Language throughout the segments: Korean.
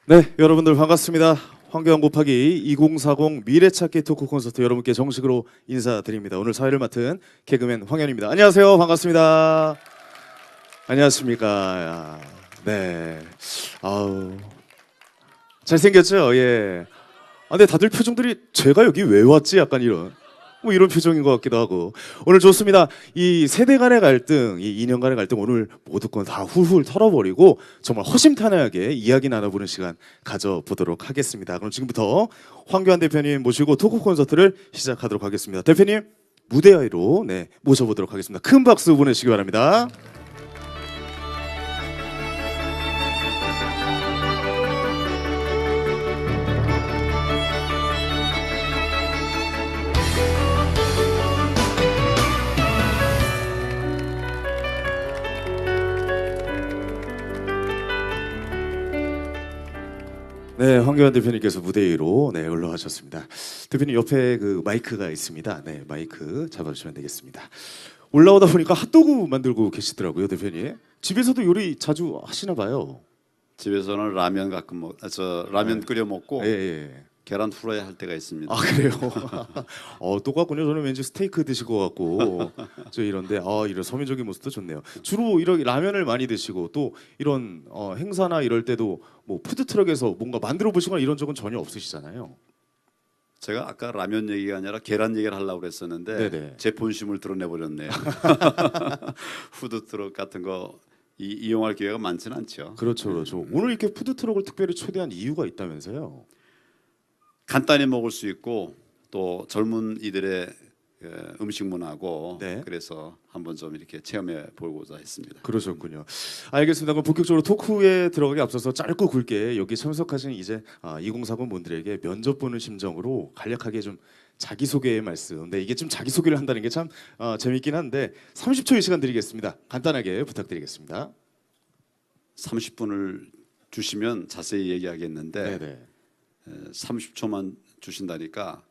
네, 여러분들 반갑습니다. 황교안 곱하기 2040 미래찾기 토크 콘서트 여러분께 정식으로 인사드립니다. 오늘 사회를 맡은 개그맨 황현입니다. 안녕하세요. 반갑습니다. 안녕하십니까. 네. 아우. 잘생겼죠? 예. 아, 근데 다들 표정들이 제가 여기 왜 왔지? 약간 이런 표정인 것 같기도 하고. 오늘 좋습니다. 이 세대 간의 갈등, 이 이년 간의 갈등 오늘 모두 건 다 훌훌 털어버리고 정말 허심탄회하게 이야기 나눠보는 시간 가져보도록 하겠습니다. 그럼 지금부터 황교안 대표님 모시고 토크 콘서트를 시작하도록 하겠습니다. 대표님 무대 위로 모셔보도록 하겠습니다. 큰 박수 보내시기 바랍니다. 네, 황교안 대표님께서 무대 위로 올라가셨습니다. 대표님 옆에 그 마이크가 있습니다. 네, 마이크 잡아주시면 되겠습니다. 올라오다 보니까 핫도그 만들고 계시더라고요, 대표님. 집에서도 요리 자주 하시나 봐요. 집에서는 라면 가끔 라면 끓여 먹고 예. 계란 후라이 할 때가 있습니다. 아, 그래요? 똑같군요. 저는 왠지 스테이크 드실 것 같고 이런데 이런 서민적인 모습도 좋네요. 주로 이렇게 라면을 많이 드시고 또 이런 행사나 이럴 때도 뭐 푸드트럭에서 뭔가 만들어 보시거나 이런 적은 전혀 없으시잖아요. 제가 아까 라면 얘기가 아니라 계란 얘기를 하려고 그랬었는데 네네. 제 본심을 드러내 버렸네요. 푸드트럭 같은 거 이용할 기회가 많지는 않죠. 그렇죠. 오늘 이렇게 푸드트럭을 특별히 초대한 이유가 있다면서요? 간단히 먹을 수 있고 또 젊은 이들의 음식 문화고 네. 그래서 한번 좀 이렇게 체험해 보고자 했습니다. 그러셨군요. 알겠습니다. 그럼 본격적으로 토크에 들어가기 앞서서 짧고 굵게 여기 참석하신 이제 2040 분들에게 면접 보는 심정으로 간략하게 좀 자기소개의 말씀. 네, 이게 좀 자기소개를 한다는 게 참 재밌긴 한데 30초의 시간 드리겠습니다. 간단하게 부탁드리겠습니다. 30분을 주시면 자세히 얘기하겠는데 네네. 30초만 주신다니까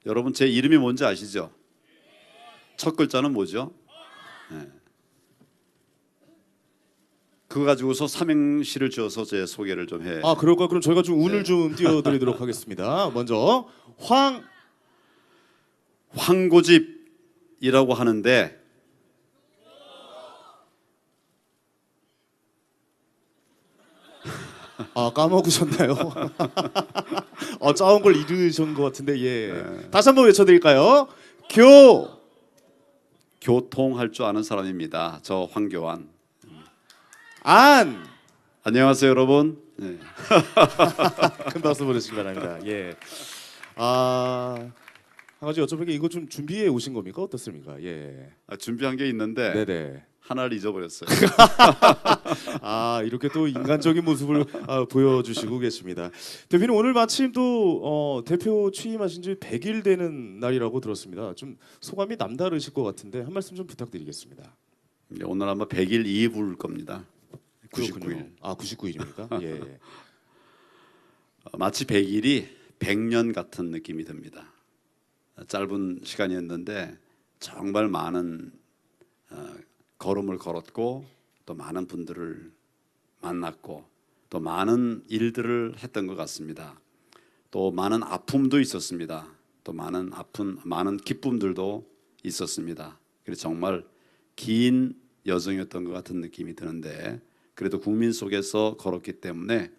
여러분 제 이름이 뭔지 아시죠? 첫 글자는 뭐죠? 네. 그거 가지고서 삼행시를 지어서 제 소개를 좀 해. 그럴까요? 그럼 저희가 좀 운을 좀 띄워드리도록 하겠습니다. 먼저 황고집이라고 하는데 까먹으셨나요? 짜온 걸 잃으신 것 같은데 예. 다시 한번 외쳐드릴까요? 교통할 줄 아는 사람입니다. 저 황교안. 안녕하세요 여러분. 네. 큰 박수 보내시기 바랍니다. 예. 한 가지 여쭤보게 이거 좀 준비해 오신 겁니까? 어떻습니까? 예. 준비한 게 있는데 네네. 하나를 잊어버렸어요. 이렇게 또 인간적인 모습을 보여주시고 계십니다. 대표님 오늘 마침 또 대표 취임하신 지 100일 되는 날이라고 들었습니다. 좀 소감이 남다르실 것 같은데 한 말씀 좀 부탁드리겠습니다. 오늘 아마 100일 2부 울 겁니다. 99일. 99일입니까? 예. 마치 100일이 100년 같은 느낌이 듭니다. 짧은 시간이었는데 정말 많은 걸음을 걸었고 또 많은 분들을 만났고 또 많은 일들을 했던 것 같습니다. 또 많은 아픔도 있었습니다. 또 많은 기쁨들도 있었습니다. 그래서 정말 긴 여정이었던 것 같은 느낌이 드는데 그래도 국민 속에서 걸었기 때문에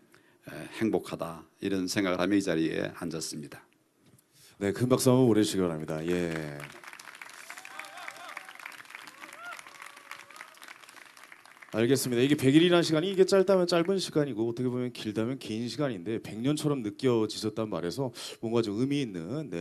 행복하다 이런 생각을 하며 이 자리에 앉았습니다. 네, 큰 박수 한번 보내주시기 바랍니다. 예. 알겠습니다. 이게 100일이라는 시간이 이게 짧다면 짧은 시간이고 어떻게 보면 길다면 긴 시간인데 100년처럼 느껴지셨단 말에서 뭔가 좀 의미 있는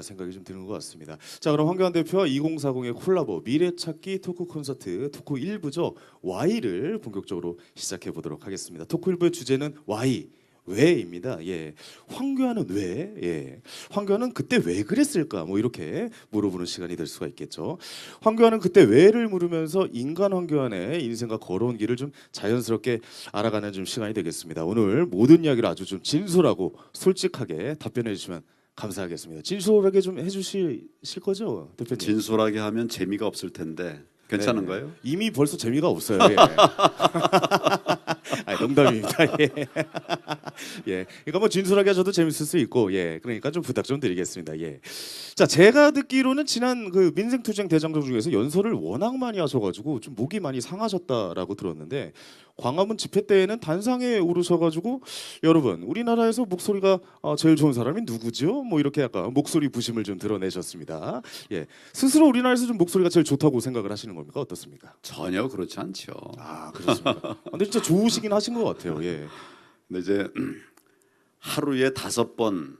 생각이 좀 드는 것 같습니다. 자, 그럼 황교안 대표와 2040의 콜라보 미래찾기 토크 콘서트 토크 1부죠. Y를 본격적으로 시작해 보도록 하겠습니다. 토크 1부의 주제는 Y. 왜입니다. 예. 황교안은 왜? 예. 황교안은 그때 왜 그랬을까? 뭐 이렇게 물어보는 시간이 될 수가 있겠죠. 황교안은 그때 왜를 물으면서 인간 황교안의 인생과 걸어온 길을 좀 자연스럽게 알아가는 좀 시간이 되겠습니다. 오늘 모든 이야기를 아주 좀 진솔하고 솔직하게 답변해 주시면 감사하겠습니다. 진솔하게 좀 해주실 거죠, 대표님? 진솔하게 하면 재미가 없을 텐데 괜찮은가요? 이미 벌써 재미가 없어요. 예. 농담입니다. 예. 예. 그러니까 뭐 진솔하게 하셔도 재밌을 수 있고, 예. 그러니까 좀 부탁 좀 드리겠습니다. 예. 자, 제가 듣기로는 지난 그 민생투쟁 대장정 중에서 연설을 워낙 많이 하셔가지고 좀 목이 많이 상하셨다라고 들었는데 광화문 집회 때에는 단상에 오르셔가지고 여러분 우리나라에서 목소리가 제일 좋은 사람이 누구죠? 뭐 이렇게 약간 목소리 부심을 좀 드러내셨습니다. 예. 스스로 우리나라에서 좀 목소리가 제일 좋다고 생각을 하시는 겁니까? 어떻습니까? 전혀 그렇지 않죠. 아, 그렇습니까? 근데 진짜 좋으시긴 하신 것 같아요. 예. 근데 이제 하루에 5번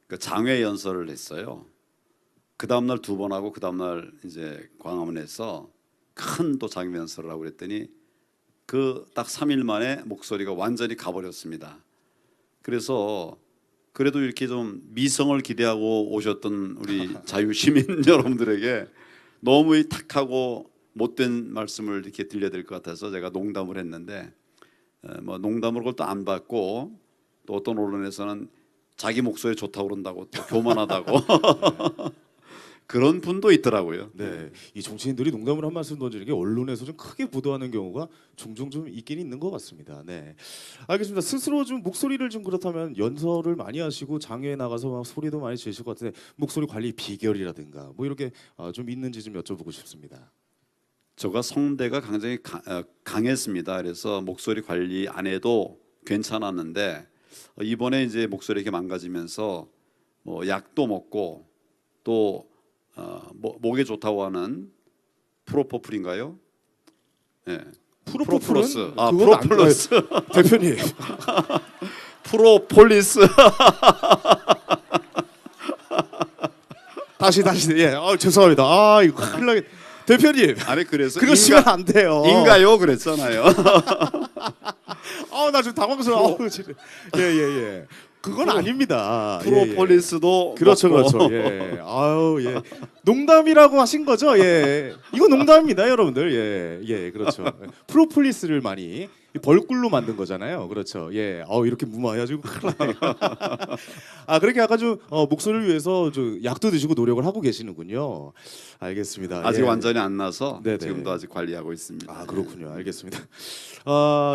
그 장외 연설을 했어요. 그 다음 날 2번 하고 그 다음 날 이제 광화문에서 큰 또 장외 연설을 하고 그랬더니 그 딱 3일 만에 목소리가 완전히 가버렸습니다. 그래서 그래도 이렇게 좀 미성을 기대하고 오셨던 우리 자유 시민 여러분들에게 너무 이 탁하고 못된 말씀을 이렇게 들려드릴 것 같아서 제가 농담을 했는데 뭐 농담으로 그걸 또 안 받고 또 어떤 언론에서는 자기 목소리 좋다고 그런다고 또 교만하다고 그런 분도 있더라고요. 네, 이 정치인들이 농담을 한 말씀 던지는 게 언론에서 좀 크게 보도하는 경우가 종종 좀 있긴 있는 것 같습니다. 네, 알겠습니다. 스스로 좀 목소리를 좀 그렇다면 연설을 많이 하시고 장외에 나가서 막 소리도 많이 지르실 것 같은데 목소리 관리 비결이라든가 뭐 이렇게 좀 있는지 좀 여쭤보고 싶습니다. 제가 성대가 굉장히 강했습니다. 그래서 목소리 관리 안 해도 괜찮았는데 이번에 이제 목소리 이렇게 망가지면서 뭐 약도 먹고 또 목에 좋다고 하는 프로포폴인가요? 네. 프로포폴은 그건 프로폴리스. 대표님. 프로폴리스. 다시 예, 죄송합니다. 이거 큰일 나겠. 대표님. 아니 그래서 그러시면 안 돼요. 인가요? 그랬잖아요. 나 지금 당황스러워. 예. 그건 아닙니다. 프로폴리스도 예. 그렇죠. 먹고. 예. 예. 농담이라고 하신 거죠? 예. 이거 농담입니다, 여러분들. 예, 그렇죠. 프로폴리스를 많이 벌꿀로 만든 거잖아요. 그렇죠. 예. 이렇게 무마해가지고 큰일 나요. 그렇게 약간 좀 목소리를 위해서 좀 약도 드시고 노력을 하고 계시는군요. 알겠습니다. 아직 예. 완전히 안 나서 네네. 지금도 아직 관리하고 있습니다. 그렇군요. 알겠습니다.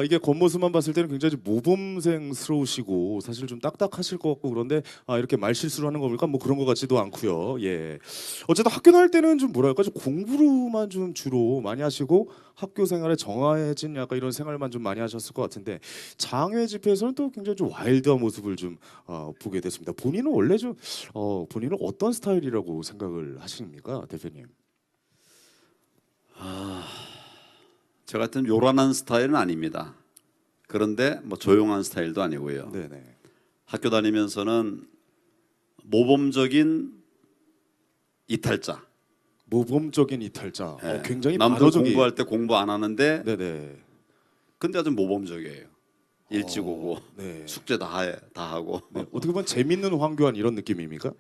이게 겉모습만 봤을 때는 굉장히 모범생스러우시고 사실 좀 딱딱하실 것 같고 그런데 이렇게 말 실수를 하는 겁니까? 뭐 그런 것 같지도 않고요. 예. 어쨌든 학교 다닐 때는 좀 뭐랄까 좀 공부로만 좀 주로 많이 하시고 학교 생활에 정해진 약간 이런 생활만 좀 많이 하셨을 것 같은데 장외 집회에서는 또 굉장히 좀 와일드한 모습을 좀 보게 됐습니다. 본인은 원래 좀 본인은 어떤 스타일이라고 생각을 하십니까, 대표님? 저 같은 요란한 스타일은 아닙니다. 그런데 뭐 조용한 스타일도 아니고요. 네네. 학교 다니면서는 모범적인 이탈자. 모범적인 이탈자. 예. 굉장히 남들 반어적이. 공부할 때 공부 안 하는데 네네. 근데 아주 모범적이에요. 일찍 오고 네. 숙제 다 하고. 네. 어떻게 보면 재밌는 황교안 이런 느낌입니까?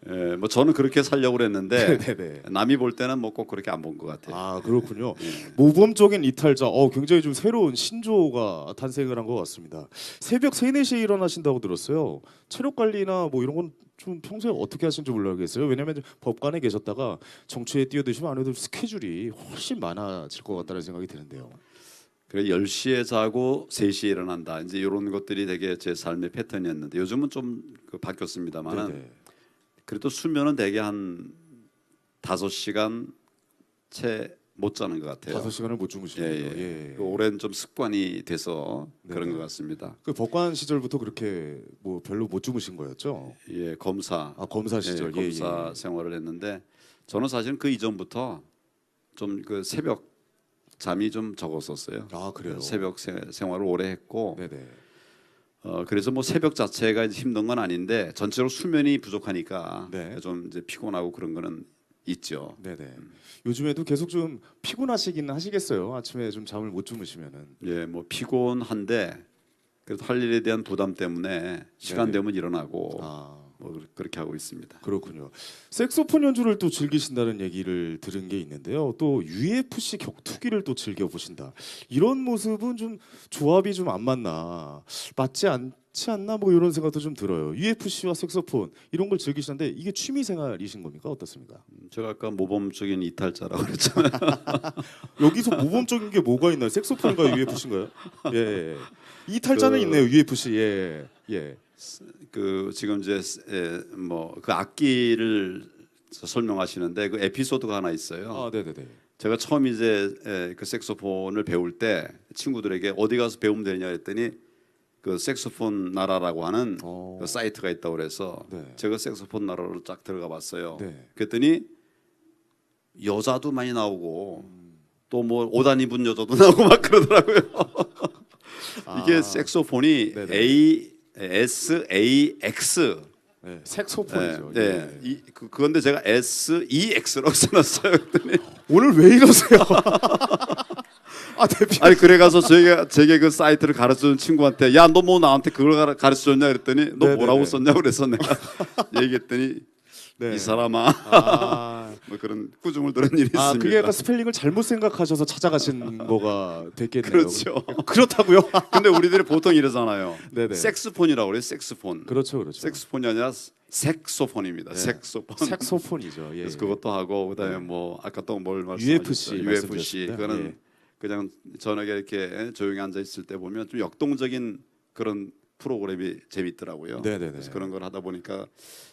예, 뭐 저는 그렇게 살려고 그랬는데 네네. 남이 볼 때는 뭐 꼭 그렇게 안 본 것 같아요. 그렇군요. 예. 모범적인 이탈자. 굉장히 좀 새로운 신조어가 탄생을 한 것 같습니다. 새벽 3, 4시에 일어나신다고 들었어요. 체력 관리나 뭐 이런 건 좀 평소에 어떻게 하시는지 모르겠어요. 왜냐하면 법관에 계셨다가 정치에 뛰어드시면 아무래도 스케줄이 훨씬 많아질 것 같다는 생각이 드는데요. 그래 10시에 자고 3시에 일어난다. 이제 이런 것들이 되게 제 삶의 패턴이었는데 요즘은 좀 바뀌었습니다만은 네네. 그래도 수면은 대개 한 5시간 채 못 자는 것 같아요. 5시간을 못 주무시네요. 예. 그 오랜 좀 습관이 돼서 그런 네네. 것 같습니다. 그 법관 시절부터 그렇게 뭐 별로 못 주무신 거였죠? 예, 검사. 검사 시절. 예, 검사 예. 생활을 했는데 저는 사실은 그 이전부터 좀 그 새벽 잠이 좀 적었었어요. 그래요? 새벽 생활을 오래 했고 네네. 그래서 뭐 새벽 자체가 이제 힘든 건 아닌데 전체로 수면이 부족하니까 네. 좀 이제 피곤하고 그런 거는 있죠. 네네. 요즘에도 계속 좀 피곤하시기는 하시겠어요. 아침에 좀 잠을 못 주무시면은. 예, 뭐 피곤한데 그래도 할 일에 대한 부담 때문에 시간 네네. 되면 일어나고 뭐 그렇게 하고 있습니다. 그렇군요. 색소폰 연주를 또 즐기신다는 얘기를 들은 게 있는데요. 또 UFC 격투기를 또 즐겨 보신다. 이런 모습은 좀 조합이 좀 안 맞나, 맞지 않지 않나 뭐 이런 생각도 좀 들어요. UFC와 색소폰 이런 걸 즐기시는데 이게 취미 생활이신 겁니까? 어떻습니까? 제가 아까 모범적인 이탈자라고 그랬잖아요. 여기서 모범적인 게 뭐가 있나요? 색소폰인가요? UFC인가요? 예. 이탈자는 그- 있네요. UFC. 예. 예. 그 지금 이제 뭐 그 악기를 설명하시는데 그 에피소드가 하나 있어요. 아, 네, 네, 네. 제가 처음 이제 그 색소폰을 배울 때 친구들에게 어디 가서 배우면 되냐 했더니 그 색소폰 나라라고 하는 그 사이트가 있다고 그래서 네. 제가 색소폰 나라로 쫙 들어가 봤어요. 네. 그랬더니 여자도 많이 나오고 또 뭐 옷 안 입은 여자도 나오고 막 그러더라고요. 이게 아, 색소폰이 네네. SAX 네, 색소폰이죠. 예, 예. 그건데 제가 SEX라고 써놨어요. 그랬더니 오늘 왜 이러세요? 아, 대표. 아니 그래 가서 제게 그 사이트를 가르쳐준 친구한테 야 너 뭐 나한테 그걸 가르쳐줬냐 그랬더니 너 네네네. 뭐라고 썼냐 그래서 내가 얘기했더니 네. 이 사람아 아, 뭐 그런 꾸중을 들은 일이 아, 있습니다. 그게 약간 스펠링을 잘못 생각하셔서 찾아가신 거가 됐겠네요. 그렇죠. 그렇다고요? 근데 우리들이 보통 이러잖아요. 네네. 색스폰이라고 그래요. 색스폰. 그렇죠, 그렇죠. 색스폰이 아니라 색소폰입니다. 네. 색소폰. 색소폰이죠. 예. 그래서 그것도 하고 그다음에 네. 뭐 아까 또 뭘 UFC 말씀하셨죠? UFC 말씀드렸습니다. 그거는 예. 그냥 저녁에 이렇게 조용히 앉아 있을 때 보면 좀 역동적인 그런 프로그램이 재밌더라고요. 네네네. 그래서 그런 걸 하다 보니까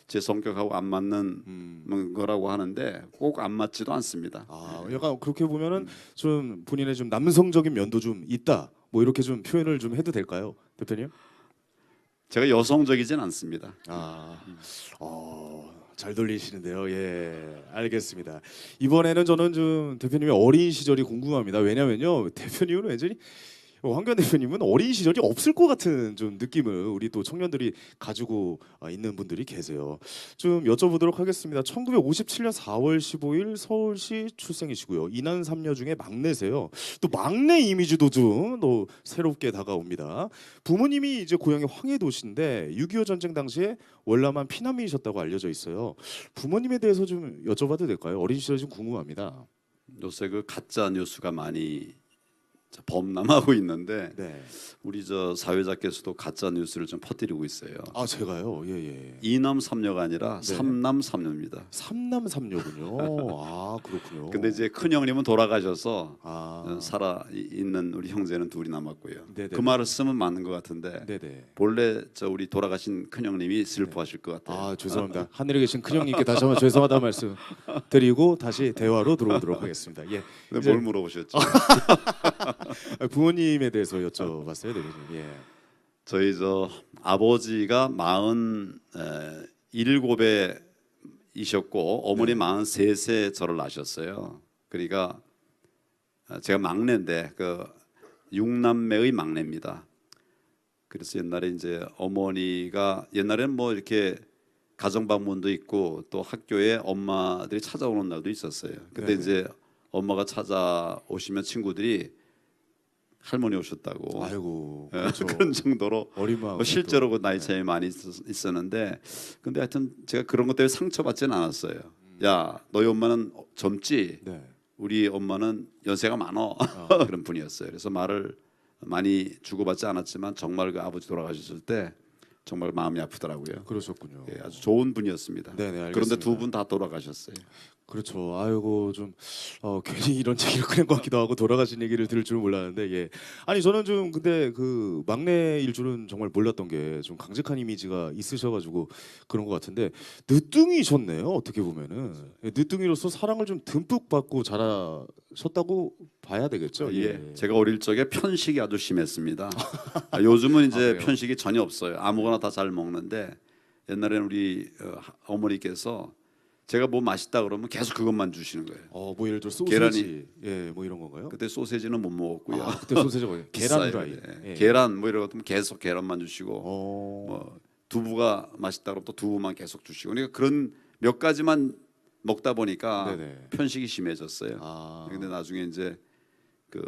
제 성격하고 안 맞는 거라고 하는데 꼭 안 맞지도 않습니다. 아, 약간 그렇게 보면은 좀 본인의 좀 남성적인 면도 좀 있다. 뭐 이렇게 좀 표현을 좀 해도 될까요, 대표님? 제가 여성적이진 않습니다. 아, 잘 돌리시는데요. 예, 알겠습니다. 이번에는 저는 좀 대표님의 어린 시절이 궁금합니다. 왜냐면요, 대표님은 완전히 황교안 대표님은 어린 시절이 없을 것 같은 좀 느낌을 우리 또 청년들이 가지고 있는 분들이 계세요. 좀 여쭤보도록 하겠습니다. 1957년 4월 15일 서울시 출생이시고요. 이남 삼녀 중에 막내세요. 또 막내 이미지도 좀 또 새롭게 다가옵니다. 부모님이 이제 고향이 황해도시인데 6.25 전쟁 당시에 월남한 피난민이셨다고 알려져 있어요. 부모님에 대해서 좀 여쭤봐도 될까요? 어린 시절 좀 궁금합니다. 요새 그 가짜 뉴스가 많이 범람하고 있는데 네. 우리 저 사회자께서도 가짜 뉴스를 좀 퍼뜨리고 있어요. 아, 제가요. 예, 예. 이남 삼녀가 아니라 네. 삼남 삼녀입니다. 삼남 삼녀군요. 아, 그렇군요. 근데 이제 큰 형님은 돌아가셔서 아, 살아 있는 우리 형제는 둘이 남았고요. 네네. 그 말을 쓰면 맞는 것 같은데 네네. 본래 저 우리 돌아가신 큰 형님이 슬퍼하실 것 같아요. 아, 죄송합니다. 하늘에 계신 큰형님께 다시 한번 죄송하다는 말씀 드리고 다시 대화로 들어오도록 하겠습니다. 예. 근데 이제 뭘 물어보셨죠? 부모님에 대해서 여쭤봤어요, 대표님. 예. 저희 저 아버지가 47에 이셨고 어머니 네. 43세 저를 낳으셨어요. 그러니까 제가 막내인데 그 6남매의 막내입니다. 그래서 옛날에 이제 어머니가 옛날에는 뭐 이렇게 가정 방문도 있고 또 학교에 엄마들이 찾아오는 날도 있었어요. 근데 네네. 이제 엄마가 찾아오시면 친구들이 할머니 오셨다고 아이고, 예, 그렇죠. 그런 정도로 어린 마음. 뭐 실제로 그 나이 차이 많이 있었는데 근데 하여튼 제가 그런 것 때문에 상처받지는 않았어요. 야, 너희 엄마는 젊지? 네. 우리 엄마는 연세가 많어. 그런 분이었어요. 그래서 말을 많이 주고받지 않았지만 정말 그 아버지 돌아가셨을 때 정말 마음이 아프더라고요. 그러셨군요. 예, 아주 좋은 분이었습니다. 네네, 알겠습니다. 그런데 두 분 다 돌아가셨어요. 그렇죠. 아이고 좀 괜히 이런 얘기를 꺼낸 것 같기도 하고 돌아가신 얘기를 들을 줄은 몰랐는데 예. 아니 저는 좀 근데 그 막내일 줄은 정말 몰랐던 게 좀 강직한 이미지가 있으셔가지고 그런 것 같은데 늦둥이셨네요. 어떻게 보면은 예, 늦둥이로서 사랑을 좀 듬뿍 받고 자라셨다고 봐야 되겠죠. 예. 제가 어릴 적에 편식이 아주 심했습니다. 요즘은 이제 그래요? 편식이 전혀 없어요. 아무거나 다 잘 먹는데 옛날에는 우리 어머니께서 제가 뭐 맛있다 그러면 계속 그것만 주시는 거예요. 뭐 예를 들어 소세지, 계란이- 예, 뭐 이런 건가요? 그때 소세지는 못 먹었고요. 그때 소세지 뭐예요? 계란 비싸요. 후라이. 예. 예. 계란 뭐 이런 것도 계속 계란만 주시고 어, 뭐 두부가 맛있다 그러면 또 두부만 계속 주시고 그러니까 그런 몇 가지만 먹다 보니까 네네. 편식이 심해졌어요. 아, 근데 나중에 이제 그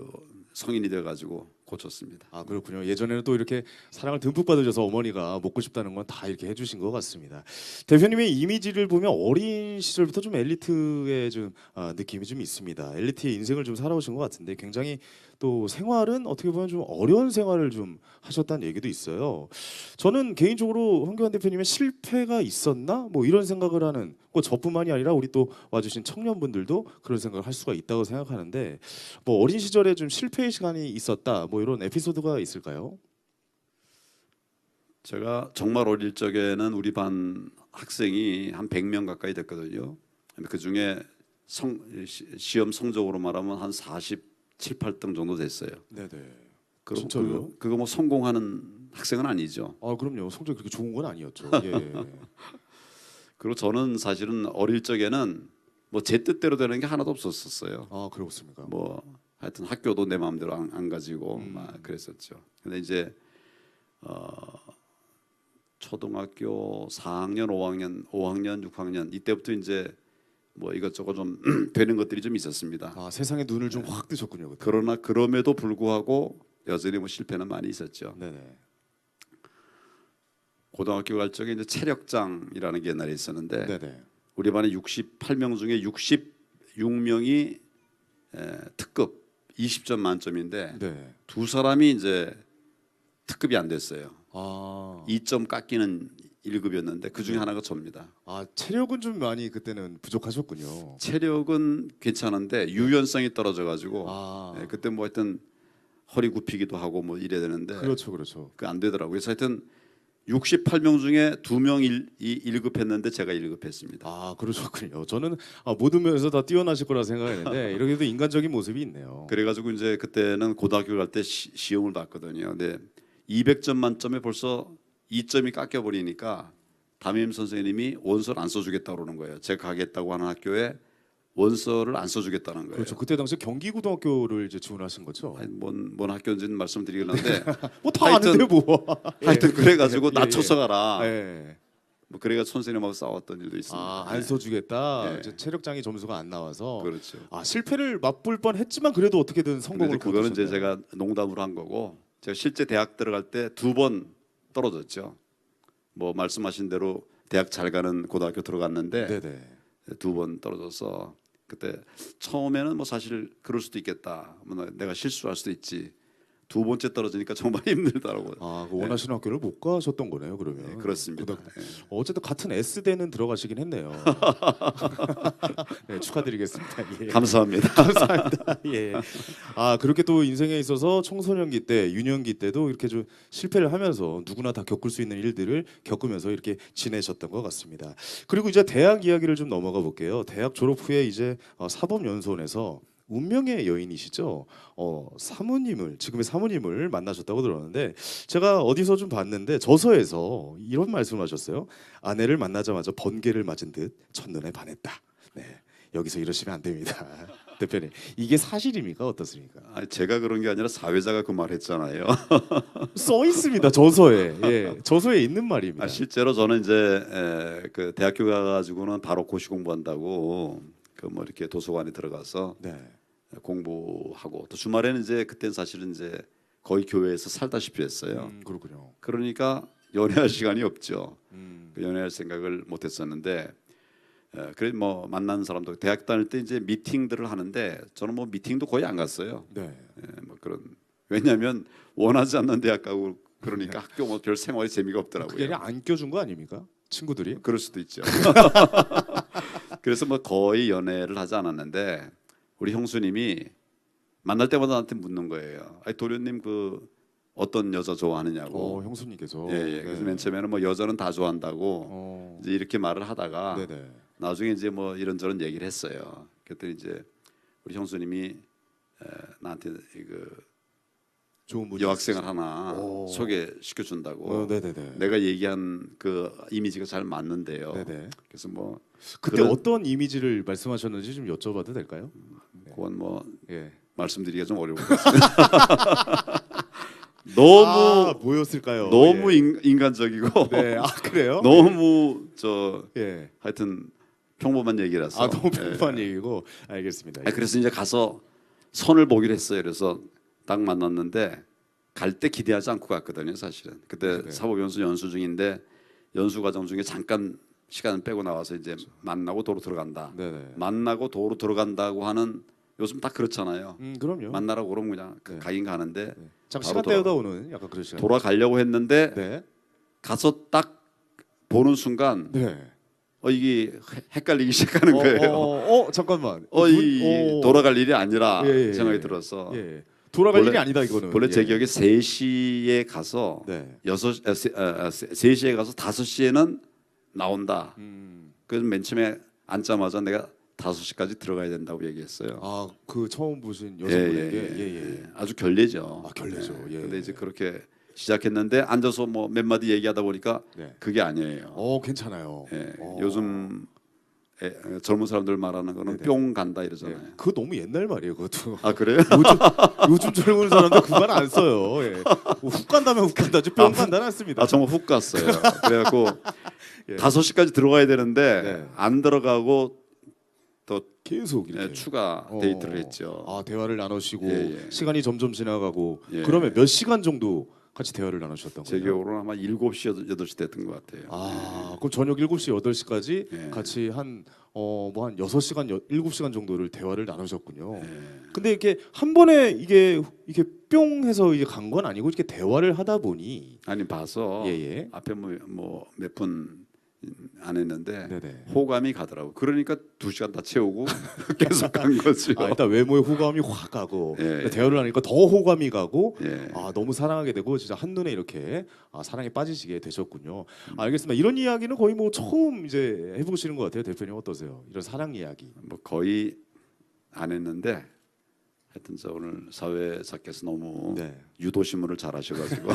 성인이 돼 가지고 고쳤습니다. 아 그렇군요. 예전에는 또 이렇게 사랑을 듬뿍 받으셔서 어머니가 먹고 싶다는 건 다 이렇게 해주신 것 같습니다. 대표님의 이미지를 보면 어린 시절부터 좀 엘리트의 좀 느낌이 좀 있습니다. 엘리트의 인생을 좀 살아오신 것 같은데 굉장히 또 생활은 어떻게 보면 좀 어려운 생활을 좀 하셨다는 얘기도 있어요. 저는 개인적으로 황교안 대표님의 실패가 있었나 뭐 이런 생각을 하는 뭐 저뿐만이 아니라 우리 또 와주신 청년분들도 그런 생각을 할 수가 있다고 생각하는데 뭐 어린 시절에 좀 실패의 시간이 있었다 뭐 이런 에피소드가 있을까요? 제가 정말 어릴 적에는 우리 반 학생이 한 100명 가까이 됐거든요. 근데 그 중에 시험 성적으로 말하면 한 47, 8등 정도 됐어요. 네네. 그거, 진짜요? 그거 뭐 성공하는 학생은 아니죠. 아 그럼요. 성적이 그렇게 좋은 건 아니었죠. 예. 그리고 저는 사실은 어릴 적에는 뭐 제 뜻대로 되는 게 하나도 없었어요. 아 그렇습니까? 뭐 하여튼 학교도 내 마음대로 안 가지고 음. 막 그랬었죠. 근데 이제 초등학교 4학년, 5학년, 6학년 이때부터 이제 뭐 이것저것 좀 되는 것들이 좀 있었습니다. 아 세상에 눈을 좀 확 뜨셨군요. 그때. 그러나 그럼에도 불구하고 여전히 뭐 실패는 많이 있었죠. 네네. 고등학교 갈 적에 이제 체력장이라는 게 옛날에 있었는데 네네. 우리 반에 68명 중에 66명이 특급 20점 만점인데 네. 두 사람이 이제 특급이 안 됐어요. 아. 2점 깎이는 1급이었는데 그 중에 하나가 접니다. 아 체력은 좀 많이 그때는 부족하셨군요. 체력은 괜찮은데 유연성이 떨어져 가지고 아. 그때 뭐 하여튼 허리 굽히기도 하고 뭐 이래야 되는데 그렇죠, 그렇죠. 그 안 되더라고요. 그래서 하여튼 68명 중에 2명이 1급했는데 제가 1급했습니다. 아 그러셨군요. 저는 모든 면에서 다 뛰어나실 거라 생각했는데 이렇게도 인간적인 모습이 있네요. 그래가지고 이제 그때는 고등학교 갈 때 시험을 봤거든요. 근데 200점 만점에 벌써 2점이 깎여 버리니까 담임 선생님이 원서를 안 써주겠다 그러는 거예요. 제가 가겠다고 하는 학교에 원서를 안 써주겠다는 거예요. 그렇죠. 그때 당시 경기고등학교를 이제 지원하신 거죠. 아니, 뭔 학교인지는 말씀드리겠는데 뭐 다 하여튼- 아는데 뭐. 하여튼 그래가지고 예, 예. 낮춰서 가라. 예. 뭐 그래가 선생님하고 싸웠던 일도 있습니다. 아안 써주겠다. 예. 이제 체력장애 점수가 안 나와서. 그렇죠. 아 실패를 맛볼 뻔했지만 그래도 어떻게든 근데 성공을 이제 그거는 이제 거두셨네요. 제가 농담으로 한 거고 제가 실제 대학 들어갈 때 2번 떨어졌죠. 뭐 말씀하신 대로 대학 잘 가는 고등학교 들어갔는데 네네. 2번 떨어져서 그때 처음에는 뭐 사실 그럴 수도 있겠다. 뭐 내가 실수할 수도 있지. 2번째 떨어지니까 정말 힘들더라고요. 그 원하시는 학교를 못 가셨던 거네요. 그러면. 네, 그렇습니다. 고등학교- 어쨌든 같은 S대는 들어가시긴 했네요. 네, 축하드리겠습니다. 예. 감사합니다. 감사합니다. 예. 그렇게 또 인생에 있어서 청소년기 때, 유년기 때도 이렇게 좀 실패를 하면서 누구나 다 겪을 수 있는 일들을 겪으면서 이렇게 지내셨던 것 같습니다. 그리고 이제 대학 이야기를 좀 넘어가 볼게요. 대학 졸업 후에 이제 사법연수원에서 운명의 여인이시죠. 지금의 사모님을 만나셨다고 들었는데 제가 어디서 좀 봤는데 저서에서 이런 말씀하셨어요. 아내를 만나자마자 번개를 맞은 듯 첫눈에 반했다. 네, 여기서 이러시면 안 됩니다. 대표님, 이게 사실입니까? 어떻습니까? 아니, 제가 그런 게 아니라 사회자가 그 말했잖아요. 써 있습니다. 저서에. 예, 저서에 있는 말입니다. 실제로 저는 이제 그 대학교 가가지고는 바로 고시 공부한다고 그 뭐 이렇게 도서관에 들어가서 네. 공부하고 또 주말에는 이제 그때는 사실은 이제 거의 교회에서 살다시피 했어요. 그렇군요. 그러니까 연애할 시간이 없죠. 음, 그 연애할 생각을 못했었는데 그래 뭐 만나는 사람도 대학 다닐 때 이제 미팅들을 하는데 저는 뭐 미팅도 거의 안 갔어요. 네. 뭐 그런 왜냐하면 원하지 않는 대학 가고 그러니까 학교 뭐 별 생활이 재미가 그게 없더라고요. 아니라 안 껴준 거 아닙니까? 친구들이? 그럴 수도 있죠. 그래서 뭐 거의 연애를 하지 않았는데 우리 형수님이 만날 때마다 나한테 묻는 거예요. 아니 도련님 그 어떤 여자 좋아하느냐고. 형수님께서. 예, 예. 네. 그래서 맨 처음에는 뭐 여자는 다 좋아한다고 어, 이제 이렇게 말을 하다가 네네. 나중에 이제 뭐 이런저런 얘기를 했어요. 그랬더니 이제 우리 형수님이 나한테 그 좋은 분이 여학생을 하나 오. 소개시켜 준다고. 네네네. 내가 얘기한 그 이미지가 잘 맞는데요. 네네. 그래서 뭐 그때 그런- 어떤 이미지를 말씀하셨는지 좀 여쭤봐도 될까요? 그건 뭐 예. 말씀드리기가 좀 어려울 것 같습니다. 너무 뭐였을까요? 너무 예. 인간적이고 네. 그래요? 너무 저 예. 하여튼 평범한 얘기라서. 너무 예. 평범한 얘기고 알겠습니다. 그래서 이제 가서 선을 보기로 했어요. 그래서 딱 만났는데 갈 때 기대하지 않고 갔거든요, 사실은. 그때 네. 사법연수 연수 중인데 연수 과정 중에 잠깐 시간을 빼고 나와서 이제 만나고 도로 들어간다. 네네. 만나고 도로 들어간다고 하는 요즘 딱 그렇잖아요. 그럼요. 만나라고 그러면 그냥 네. 가긴 가는데 네. 잠깐 바로 시간 때우다 오는 약간 그런 시간. 돌아가려고 했는데 네. 가서 딱 보는 순간 네. 이게 헷갈리기 시작하는 거예요. 잠깐만. 이 돌아갈 일이 아니라 예. 생각이 들어서 예. 돌아갈 원래- 일이 아니다 이거는. 원래 제 예. 기억에 3시에 가서 네. 3시에 가서 5시에는 나온다. 음. 그래서 맨 처음에 앉자마자 내가 5시까지 들어가야 된다고 얘기했어요. 그 처음 보신 예, 여성분에게 예. 아주 결례죠. 결례죠. 예. 근데 이제 그렇게 시작했는데 앉아서 뭐 몇 마디 얘기하다 보니까 네. 그게 아니에요. 괜찮아요. 예. 요즘 젊은 사람들 말하는 거는 네네. 뿅 간다 이러잖아요. 그거 너무 옛날 말이에요. 그것도. 아 그래요? 요즘 젊은 사람들 그 말 안 써요. 예. 훅 간다면 훅 간다지 뿅 간다는 안 씁니다. 아 정말 훅 갔어요. 그래갖고 예. 5시까지 들어가야 되는데 네. 안 들어가고 또 계속 이렇게 추가 데이트를 했죠. 대화를 나누시고 예. 시간이 점점 지나가고 예. 그러면 몇 시간 정도 같이 대화를 나누셨던 제 거예요? 기억으로는 아마 7시 8시 됐던 것 같아요. 그럼 저녁 7시 8시까지 예. 같이 한 6시간 7시간 정도를 대화를 나누셨군요. 예. 근데 이렇게 한 번에 이게 뿅 해서 이제 간 건 아니고 이렇게 대화를 하다 보니 아니 봐서 예. 앞에 뭐 몇 분 안 했는데 네네. 호감이 가더라고. 그러니까 2시간 다 채우고 계속 간 거죠. 일단 외모에 호감이 확 가고 예. 대화를 하니까 더 호감이 가고 예. 너무 사랑하게 되고 진짜 한눈에 이렇게 사랑에 빠지시게 되셨군요. 알겠습니다. 이런 이야기는 거의 뭐 처음 이제 해보시는 것 같아요. 대표님 어떠세요? 이런 사랑 이야기. 뭐 거의 안 했는데 하여튼 저 오늘 사회자께서 너무 네. 유도신문을 잘 하셔가지고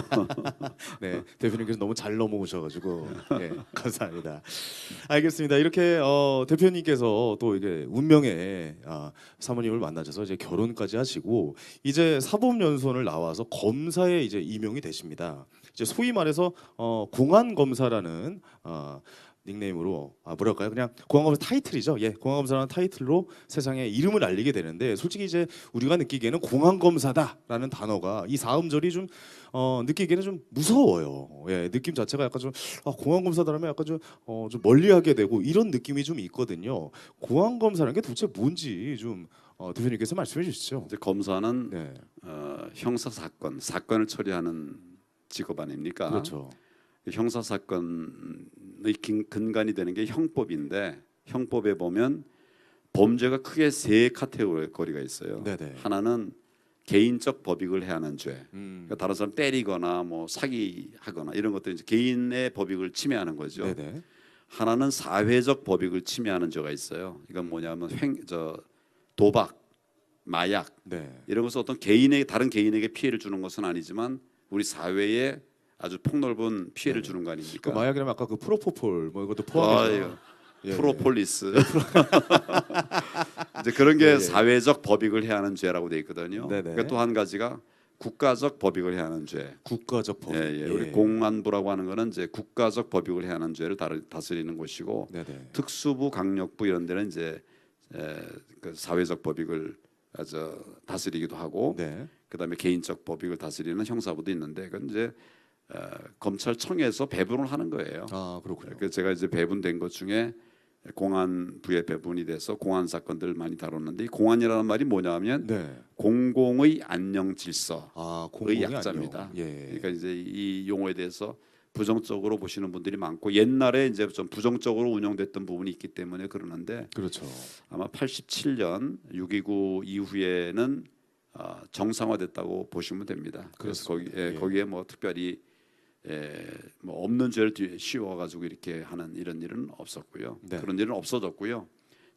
네, 대표님께서 너무 잘 넘어오셔가지고 감사합니다. 알겠습니다. 이렇게 대표님께서 또 이게 운명의 사모님을 만나셔서 이제 결혼까지 하시고 이제 사법연수원을 나와서 검사에 이제 임용이 되십니다. 이제 소위 말해서 공안 검사라는 닉네임으로 뭐랄까요? 그냥 공안검사 타이틀이죠. 공안검사라는 타이틀로 세상에 이름을 알리게 되는데 솔직히 이제 우리가 느끼기에는 공안검사다라는 단어가 이 사음절이 좀 느끼기에는 좀 무서워요. 느낌 자체가 약간 좀 공안검사다라면 약간 좀 멀리하게 되고 이런 느낌이 좀 있거든요. 공안검사라는 게 도대체 뭔지 좀 대표님께서 말씀해 주시죠. 이제 검사는 네, 형사 사건을 처리하는 직업 아닙니까? 그렇죠. 형사 사건의 근간이 되는 게 형법인데 형법에 보면 범죄가 크게 세 카테고리가 있어요. 네네. 하나는 개인적 법익을 해하는 죄. 음, 그러니까 다른 사람 때리거나 뭐 사기하거나 이런 것들 이제 개인의 법익을 침해하는 거죠. 네네. 하나는 사회적 법익을 침해하는 죄가 있어요. 이건 뭐냐면 도박, 마약 네. 이런 것은 어떤 다른 개인에게 피해를 주는 것은 아니지만 우리 사회에 아주 폭넓은 피해를 주는 거 그 아닙니까? 마약이라면 아까 그 프로포폴 뭐 이것도 포함해서 프로폴리스 이제 그런 게 예, 예. 사회적 법익을 해야 하는 죄라고 돼 있거든요. 네네. 그러니까 또 한 가지가 국가적 법익을 해야 하는 죄. 국가적 법. 우리 공안부라고 하는 거는 이제 국가적 법익을 해야 하는 죄를 다스리는 곳이고 네네. 특수부, 강력부 이런 데는 이제 그 사회적 법익을 다스리기도 하고 네. 그다음에 개인적 법익을 다스리는 형사부도 있는데 그건 이제 검찰청에서 배분을 하는 거예요. 그렇군요. 그래서 제가 이제 배분된 것 중에 공안부에 배분이 돼서 공안 사건들 많이 다뤘는데 이 공안이라는 말이 뭐냐면 네. 공공의 안녕 질서의 공공이 약자입니다. 아니요. 예. 그러니까 이제 이 용어에 대해서 부정적으로 보시는 분들이 많고 옛날에 이제 좀 부정적으로 운영됐던 부분이 있기 때문에 그러는데 그렇죠. 아마 87년 6.29 이후에는 정상화됐다고 보시면 됩니다. 그래서 거기에 뭐 특별히 뭐 없는 죄를 씌워가지고 이렇게 하는 이런 일은 없었고요. 네. 그런 일은 없어졌고요.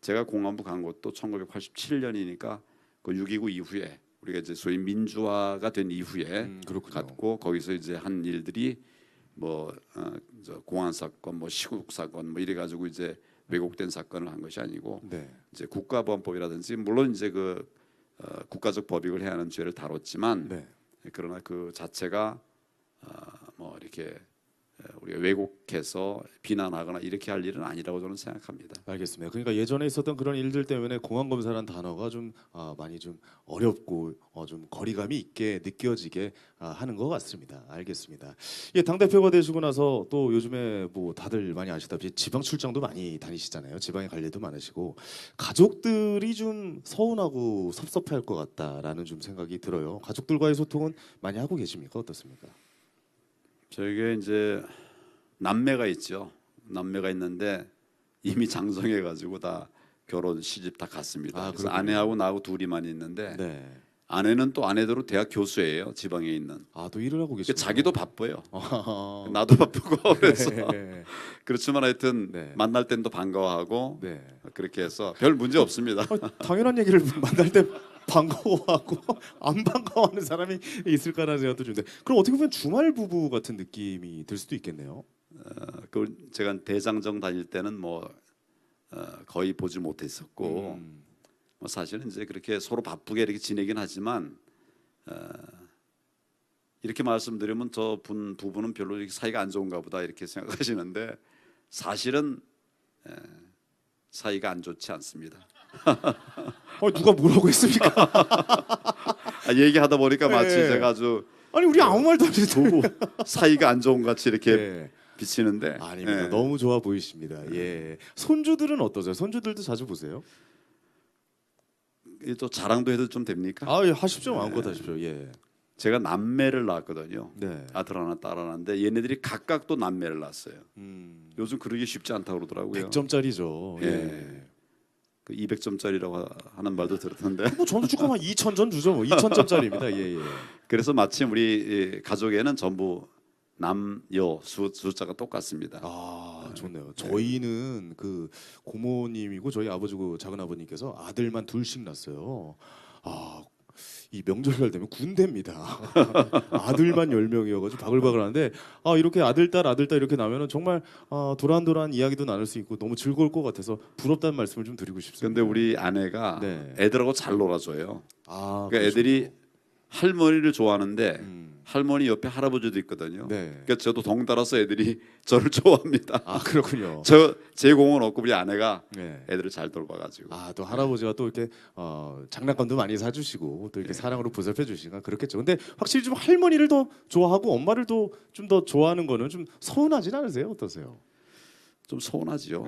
제가 공안부 간 것도 1987년이니까 그 6.29 이후에 우리가 이제 소위 민주화가 된 이후에 그렇군요. 갔고 거기서 이제 한 일들이 뭐 공안 사건, 뭐 시국 사건, 뭐 이래 가지고 이제 왜곡된 사건을 한 것이 아니고 네. 이제 국가보안법이라든지 물론 이제 그 국가적 법익을 해야 하는 죄를 다뤘지만 네. 그러나 그 자체가 뭐 이렇게 우리가 왜곡해서 비난하거나 이렇게 할 일은 아니라고 저는 생각합니다. 알겠습니다. 그러니까 예전에 있었던 그런 일들 때문에 공안 검사라는 단어가 좀 많이 좀 어렵고 좀 거리감이 있게 느껴지게 하는 것 같습니다. 알겠습니다. 예, 당 대표가 되시고 나서 또 요즘에 뭐 다들 많이 아시다시피 지방 출장도 많이 다니시잖아요. 지방에 갈 일도 많으시고 가족들이 좀 서운하고 섭섭해할 것 같다라는 좀 생각이 들어요. 가족들과의 소통은 많이 하고 계십니까? 어떻습니까? 저에게 이제 남매가 있죠. 남매가 있는데 이미 장성해가지고 다 결혼 시집 다 갔습니다. 그래서 그렇군요. 아내하고 나하고 둘이만 있는데 네. 아내는 또 아내대로 대학 교수예요. 지방에 있는. 또 일을 하고 계시고 자기도 바빠요. 아, 나도 바쁘고 그래서 네. 그렇지만 하여튼 네. 만날 땐도 반가워하고 네. 그렇게 해서 별 문제 없습니다. 당연한 얘기를 만날 때 반가워하고 안 반가워하는 사람이 있을까라는 생각도 드는데 그럼 어떻게 보면 주말 부부 같은 느낌이 들 수도 있겠네요. 그 제가 대장정 다닐 때는 뭐 거의 보지 못했었고 뭐 사실은 이제 그렇게 서로 바쁘게 이렇게 지내긴 하지만 이렇게 말씀드리면 저 부부는 별로 이렇게 사이가 안 좋은가 보다 이렇게 생각하시는데 사실은 사이가 안 좋지 않습니다. 누가 뭐라고 했습니까? 얘기하다 보니까 마치 네. 제가 아주 아니 우리 아무 말도 안 했는데. 사이가 안 좋은 같이 이렇게 네. 비치는데 아닙니다. 예. 너무 좋아 보이십니다. 예. 손주들은 어떠세요? 손주들도 자주 보세요? 이게 또 자랑도 해도 좀 됩니까? 예, 하십시오. 마음껏 하십시오. 예. 제가 남매를 낳았거든요. 네. 아들 하나 딸 하나인데 얘네들이 각각 또 남매를 낳았어요. 요즘 그러기 쉽지 않다고 그러더라고요. 100점짜리죠. 예. 그 200점짜리라고 하는 말도 들었는데 뭐 저는 조금 한 2,000점 주죠. 뭐 2,000점짜리입니다. 예, 예. 그래서 마침 우리 가족에는 전부 남여 숫자가 똑같습니다. 좋네요. 저희는 그 고모님이고 저희 아버지고 작은 아버님께서 아들만 둘씩 낳았어요. 이 명절날 되면 군대입니다. 아들만 10명이어가지고 바글바글하는데 이렇게 아들 딸 이렇게 나면은 정말 도란도란 이야기도 나눌 수 있고 너무 즐거울 것 같아서 부럽다는 말씀을 좀 드리고 싶습니다. 근데 우리 아내가 네. 애들하고 잘 놀아줘요. 그러니까 그러시군요. 애들이 할머니를 좋아하는데 할머니 옆에 할아버지도 있거든요. 네. 그러니까 저도 덩달아서 애들이 저를 좋아합니다. 그렇군요. 제 공은 없고 우리 아내가 네. 애들을 잘 돌봐가지고. 또 할아버지가 또 이렇게 장난감도 많이 사주시고 또 이렇게 사랑으로 보살펴 주시니까 그렇겠죠. 근데 확실히 좀 할머니를 더 좋아하고 엄마를 더 좀 더 좋아하는 거는 좀 서운하진 않으세요? 어떠세요? 좀 서운하지요.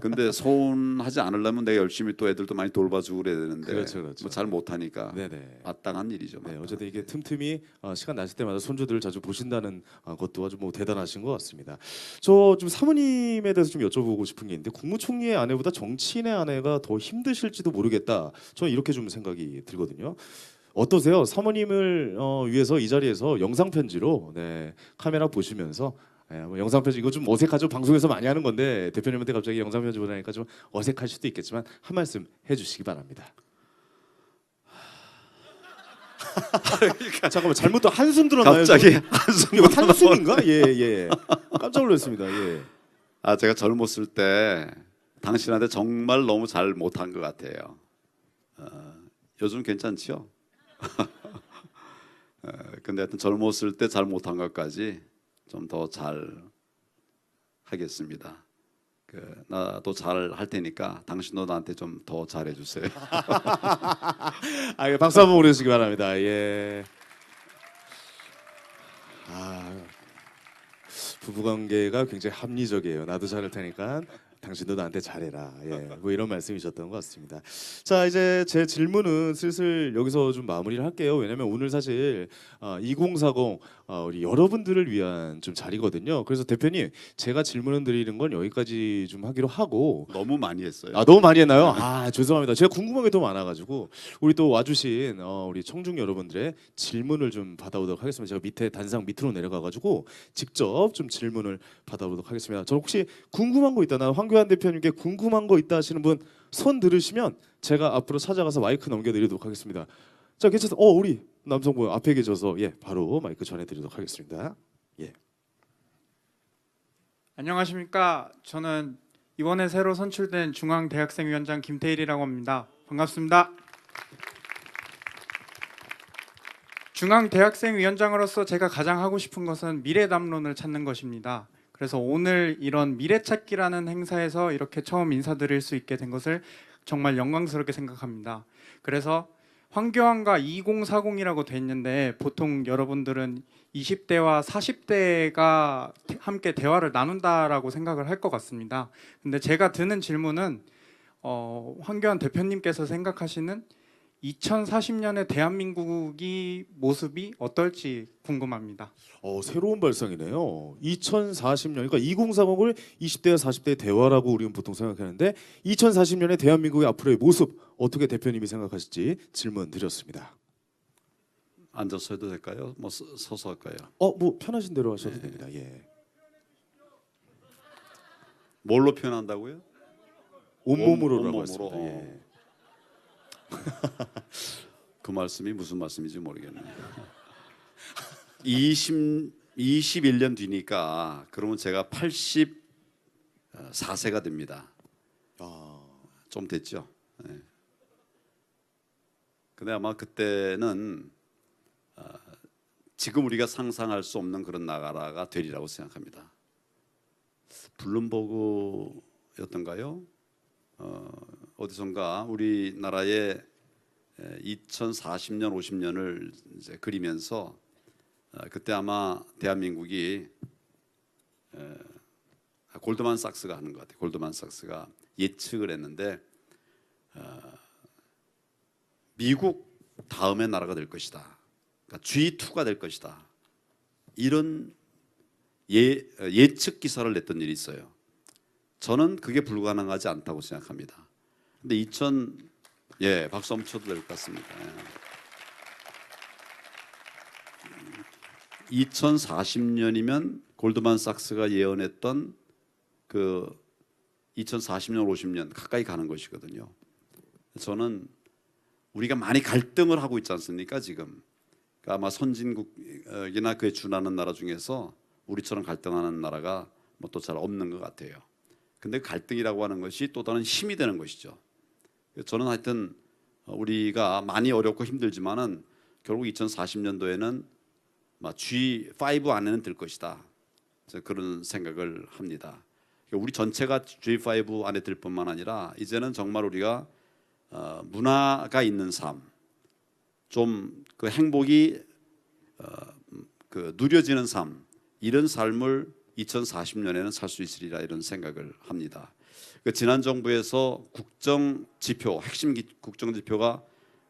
근데 서운하지 않으려면 내가 열심히 또 애들도 많이 돌봐주고 그래야 되는데 그렇죠. 뭐 잘 못하니까 네네. 마땅한 일이죠. 네, 마땅한. 어쨌든 이게 틈틈이 시간 나실 때마다 손주들을 자주 보신다는 것도 아주 뭐 대단하신 것 같습니다. 저 좀 사모님에 대해서 좀 여쭤보고 싶은 게 있는데 국무총리의 아내보다 정치인의 아내가 더 힘드실지도 모르겠다. 저는 이렇게 좀 생각이 들거든요. 어떠세요? 사모님을 위해서 이 자리에서 영상 편지로 카메라 보시면서 뭐 영상 편지 이거 좀 어색하죠. 방송에서 많이 하는 건데 대표님한테 갑자기 영상 편지 보내니까 좀 어색할 수도 있겠지만 한 말씀 해주시기 바랍니다. 잠깐만 잘못도 한숨 들었나요? 갑자기 이거 한숨인가? 예. 깜짝 놀랐습니다. 예. 제가 젊었을 때 당신한테 정말 너무 잘 못한 것 같아요. 요즘 괜찮지요? 근데 하여튼 젊었을 때 잘 못한 것까지 좀 더 잘 하겠습니다. 나도 잘 할 테니까 당신도 나한테 좀 더 잘해 주세요. 박수 한번 보내주시기 바랍니다. 예. 부부관계가 굉장히 합리적이에요. 나도 잘할 테니까 당신도 나한테 잘해라. 뭐 이런 말씀이셨던 것 같습니다. 자, 이제 제 질문은 슬슬 여기서 좀 마무리를 할게요. 왜냐면 오늘 사실 2040 우리 여러분들을 위한 좀 자리거든요. 그래서 대표님 제가 질문을 드리는 건 여기까지 좀 하기로 하고. 너무 많이 했어요. 너무 많이 했나요? 죄송합니다. 제가 궁금한 게 더 많아가지고 우리 또 와주신 우리 청중 여러분들의 질문을 좀 받아보도록 하겠습니다. 제가 밑에 단상 밑으로 내려가가지고 직접 좀 질문을 받아보도록 하겠습니다. 저 혹시 궁금한 거 있다, 나 황교안 대표님께 궁금한 거 있다 하시는 분 손 들으시면 제가 앞으로 찾아가서 마이크 넘겨드리도록 하겠습니다. 자, 괜찮습니다. 우리 남성분 앞에 계셔서 바로 마이크 전해드리도록 하겠습니다. 예. 안녕하십니까. 저는 이번에 새로 선출된 중앙대학생위원장 김태일이라고 합니다. 반갑습니다. 중앙대학생위원장으로서 제가 가장 하고 싶은 것은 미래담론을 찾는 것입니다. 그래서 오늘 이런 미래찾기라는 행사에서 이렇게 처음 인사드릴 수 있게 된 것을 정말 영광스럽게 생각합니다. 그래서 황교안과 2040이라고 돼 있는데 보통 여러분들은 20대와 40대가 함께 대화를 나눈다라고 생각을 할 것 같습니다. 근데 제가 드는 질문은 황교안 대표님께서 생각하시는 2040년의 대한민국이 모습이 어떨지 궁금합니다. 새로운 발상이네요. 2040년, 그러니까 2030을 20대와 40대의 대화라고 우리는 보통 생각하는데 2040년의 대한민국의 앞으로의 모습 어떻게 대표님이 생각하실지 질문 드렸습니다. 앉아서 해도 될까요? 뭐 서서 할까요? 뭐 편하신 대로 하셔도 됩니다. 예. 뭘로 표현한다고요? 온몸으로라고 온몸으로. 했습니다. 예. 그 말씀이 무슨 말씀인지 모르겠네요. 21년 뒤니까 그러면 제가 84세가 됩니다. 좀 됐죠. 네. 근데 아마 그때는 지금 우리가 상상할 수 없는 그런 나라가 되리라고 생각합니다. 블룸버그였던가요? 어디선가 우리나라의 2040년, 50년을 이제 그리면서 그때 아마 대한민국이 골드만삭스가 하는 것 같아요. 골드만삭스가 예측을 했는데 미국 다음의 나라가 될 것이다. 그러니까 G2가 될 것이다. 이런 예측 기사를 냈던 일이 있어요. 저는 그게 불가능하지 않다고 생각합니다. 근데 박수 한번 쳐도 될 것 같습니다. 2040년이면 골드만삭스가 예언했던 그 2040년, 50년 가까이 가는 것이거든요. 저는 우리가 많이 갈등을 하고 있지 않습니까 지금? 그러니까 아마 선진국이나 그에 준하는 나라 중에서 우리처럼 갈등하는 나라가 뭐 또 잘 없는 것 같아요. 근데 갈등이라고 하는 것이 또 다른 힘이 되는 것이죠. 저는 하여튼 우리가 많이 어렵고 힘들지만은 결국 2040년도에는 G5 안에는 들 것이다. 그런 생각을 합니다. 우리 전체가 G5 안에 들 뿐만 아니라 이제는 정말 우리가 문화가 있는 삶, 좀 그 행복이 그 누려지는 삶, 이런 삶을 2040년에는 살 수 있으리라 이런 생각을 합니다. 지난 정부에서 국정 지표, 핵심 국정 지표가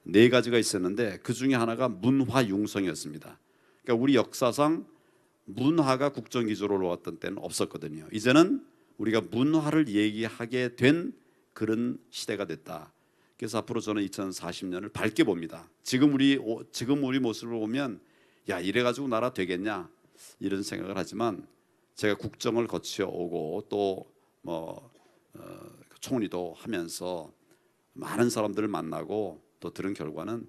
4가지가 있었는데 그 중에 하나가 문화 융성이었습니다. 그러니까 우리 역사상 문화가 국정 기조로 올라왔던 때는 없었거든요. 이제는 우리가 문화를 얘기하게 된 그런 시대가 됐다. 그래서 앞으로 저는 2040년을 밝게 봅니다. 지금 우리 모습을 보면 야 이래가지고 나라 되겠냐 이런 생각을 하지만 제가 국정을 거쳐오고 또 총리도 하면서 많은 사람들을 만나고 또 들은 결과는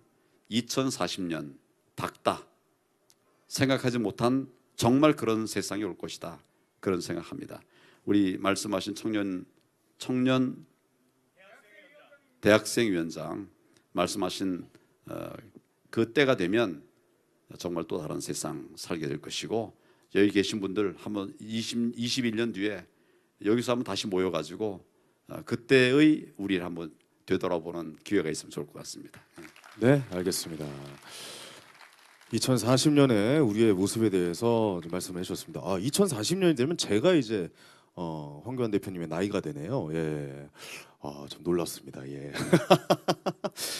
2040년 닭다 생각하지 못한 정말 그런 세상이 올 것이다 그런 생각합니다. 우리 말씀하신 청년 대학생위원장 말씀하신 그 때가 되면 정말 또 다른 세상 살게 될 것이고 여기 계신 분들 한번 21년 뒤에 여기서 한번 다시 모여가지고 그때의 우리를 한번 되돌아보는 기회가 있으면 좋을 것 같습니다. 네, 알겠습니다. 2040년에 우리의 모습에 대해서 좀 말씀해 주셨습니다. 2040년이 되면 제가 이제 황교안 대표님의 나이가 되네요. 예. 좀 놀랐습니다. 예.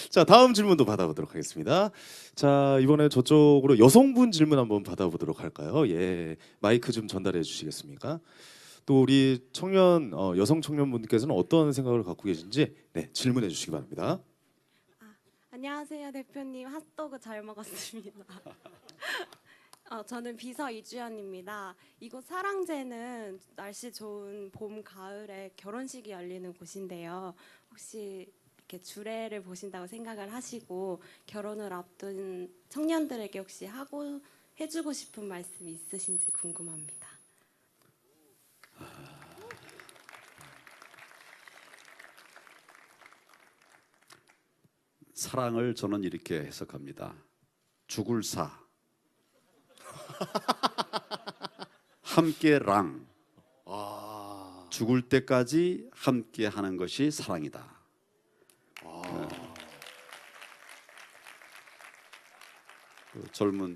자, 다음 질문도 받아보도록 하겠습니다. 자, 이번에 저쪽으로 여성분 질문 한번 받아보도록 할까요? 예. 마이크 좀 전달해 주시겠습니까? 또 우리 여성 청년분께서는 어떤 생각을 갖고 계신지 질문해 주시기 바랍니다. 안녕하세요 대표님. 핫도그 잘 먹었습니다. 저는 비서 이주연입니다. 이곳 사랑제는 날씨 좋은 봄, 가을에 결혼식이 열리는 곳인데요. 혹시 이렇게 주례를 보신다고 생각을 하시고 결혼을 앞둔 청년들에게 혹시 해주고 싶은 말씀 있으신지 궁금합니다. 사랑을 저는 이렇게 해석합니다. 죽을 사, 함께랑, 죽을 때까지 함께하는 것이 사랑이다. 그 젊은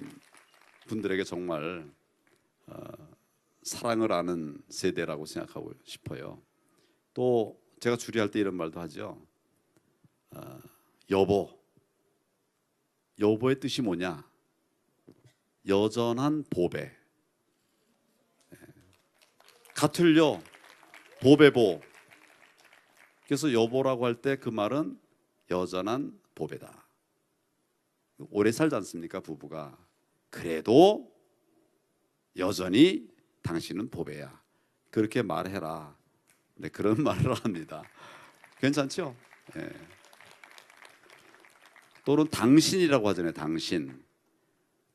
분들에게 정말 사랑을 아는 세대라고 생각하고 싶어요. 또 제가 주리할 때 이런 말도 하죠. 여보. 여보의 뜻이 뭐냐? 여전한 보배. 같을요. 보배보. 그래서 여보라고 할 때 그 말은 여전한 보배다. 오래 살지 않습니까, 부부가? 그래도 여전히 당신은 보배야. 그렇게 말해라. 네, 그런 말을 합니다. 괜찮죠? 예. 또는 당신이라고 하잖아요. 당신.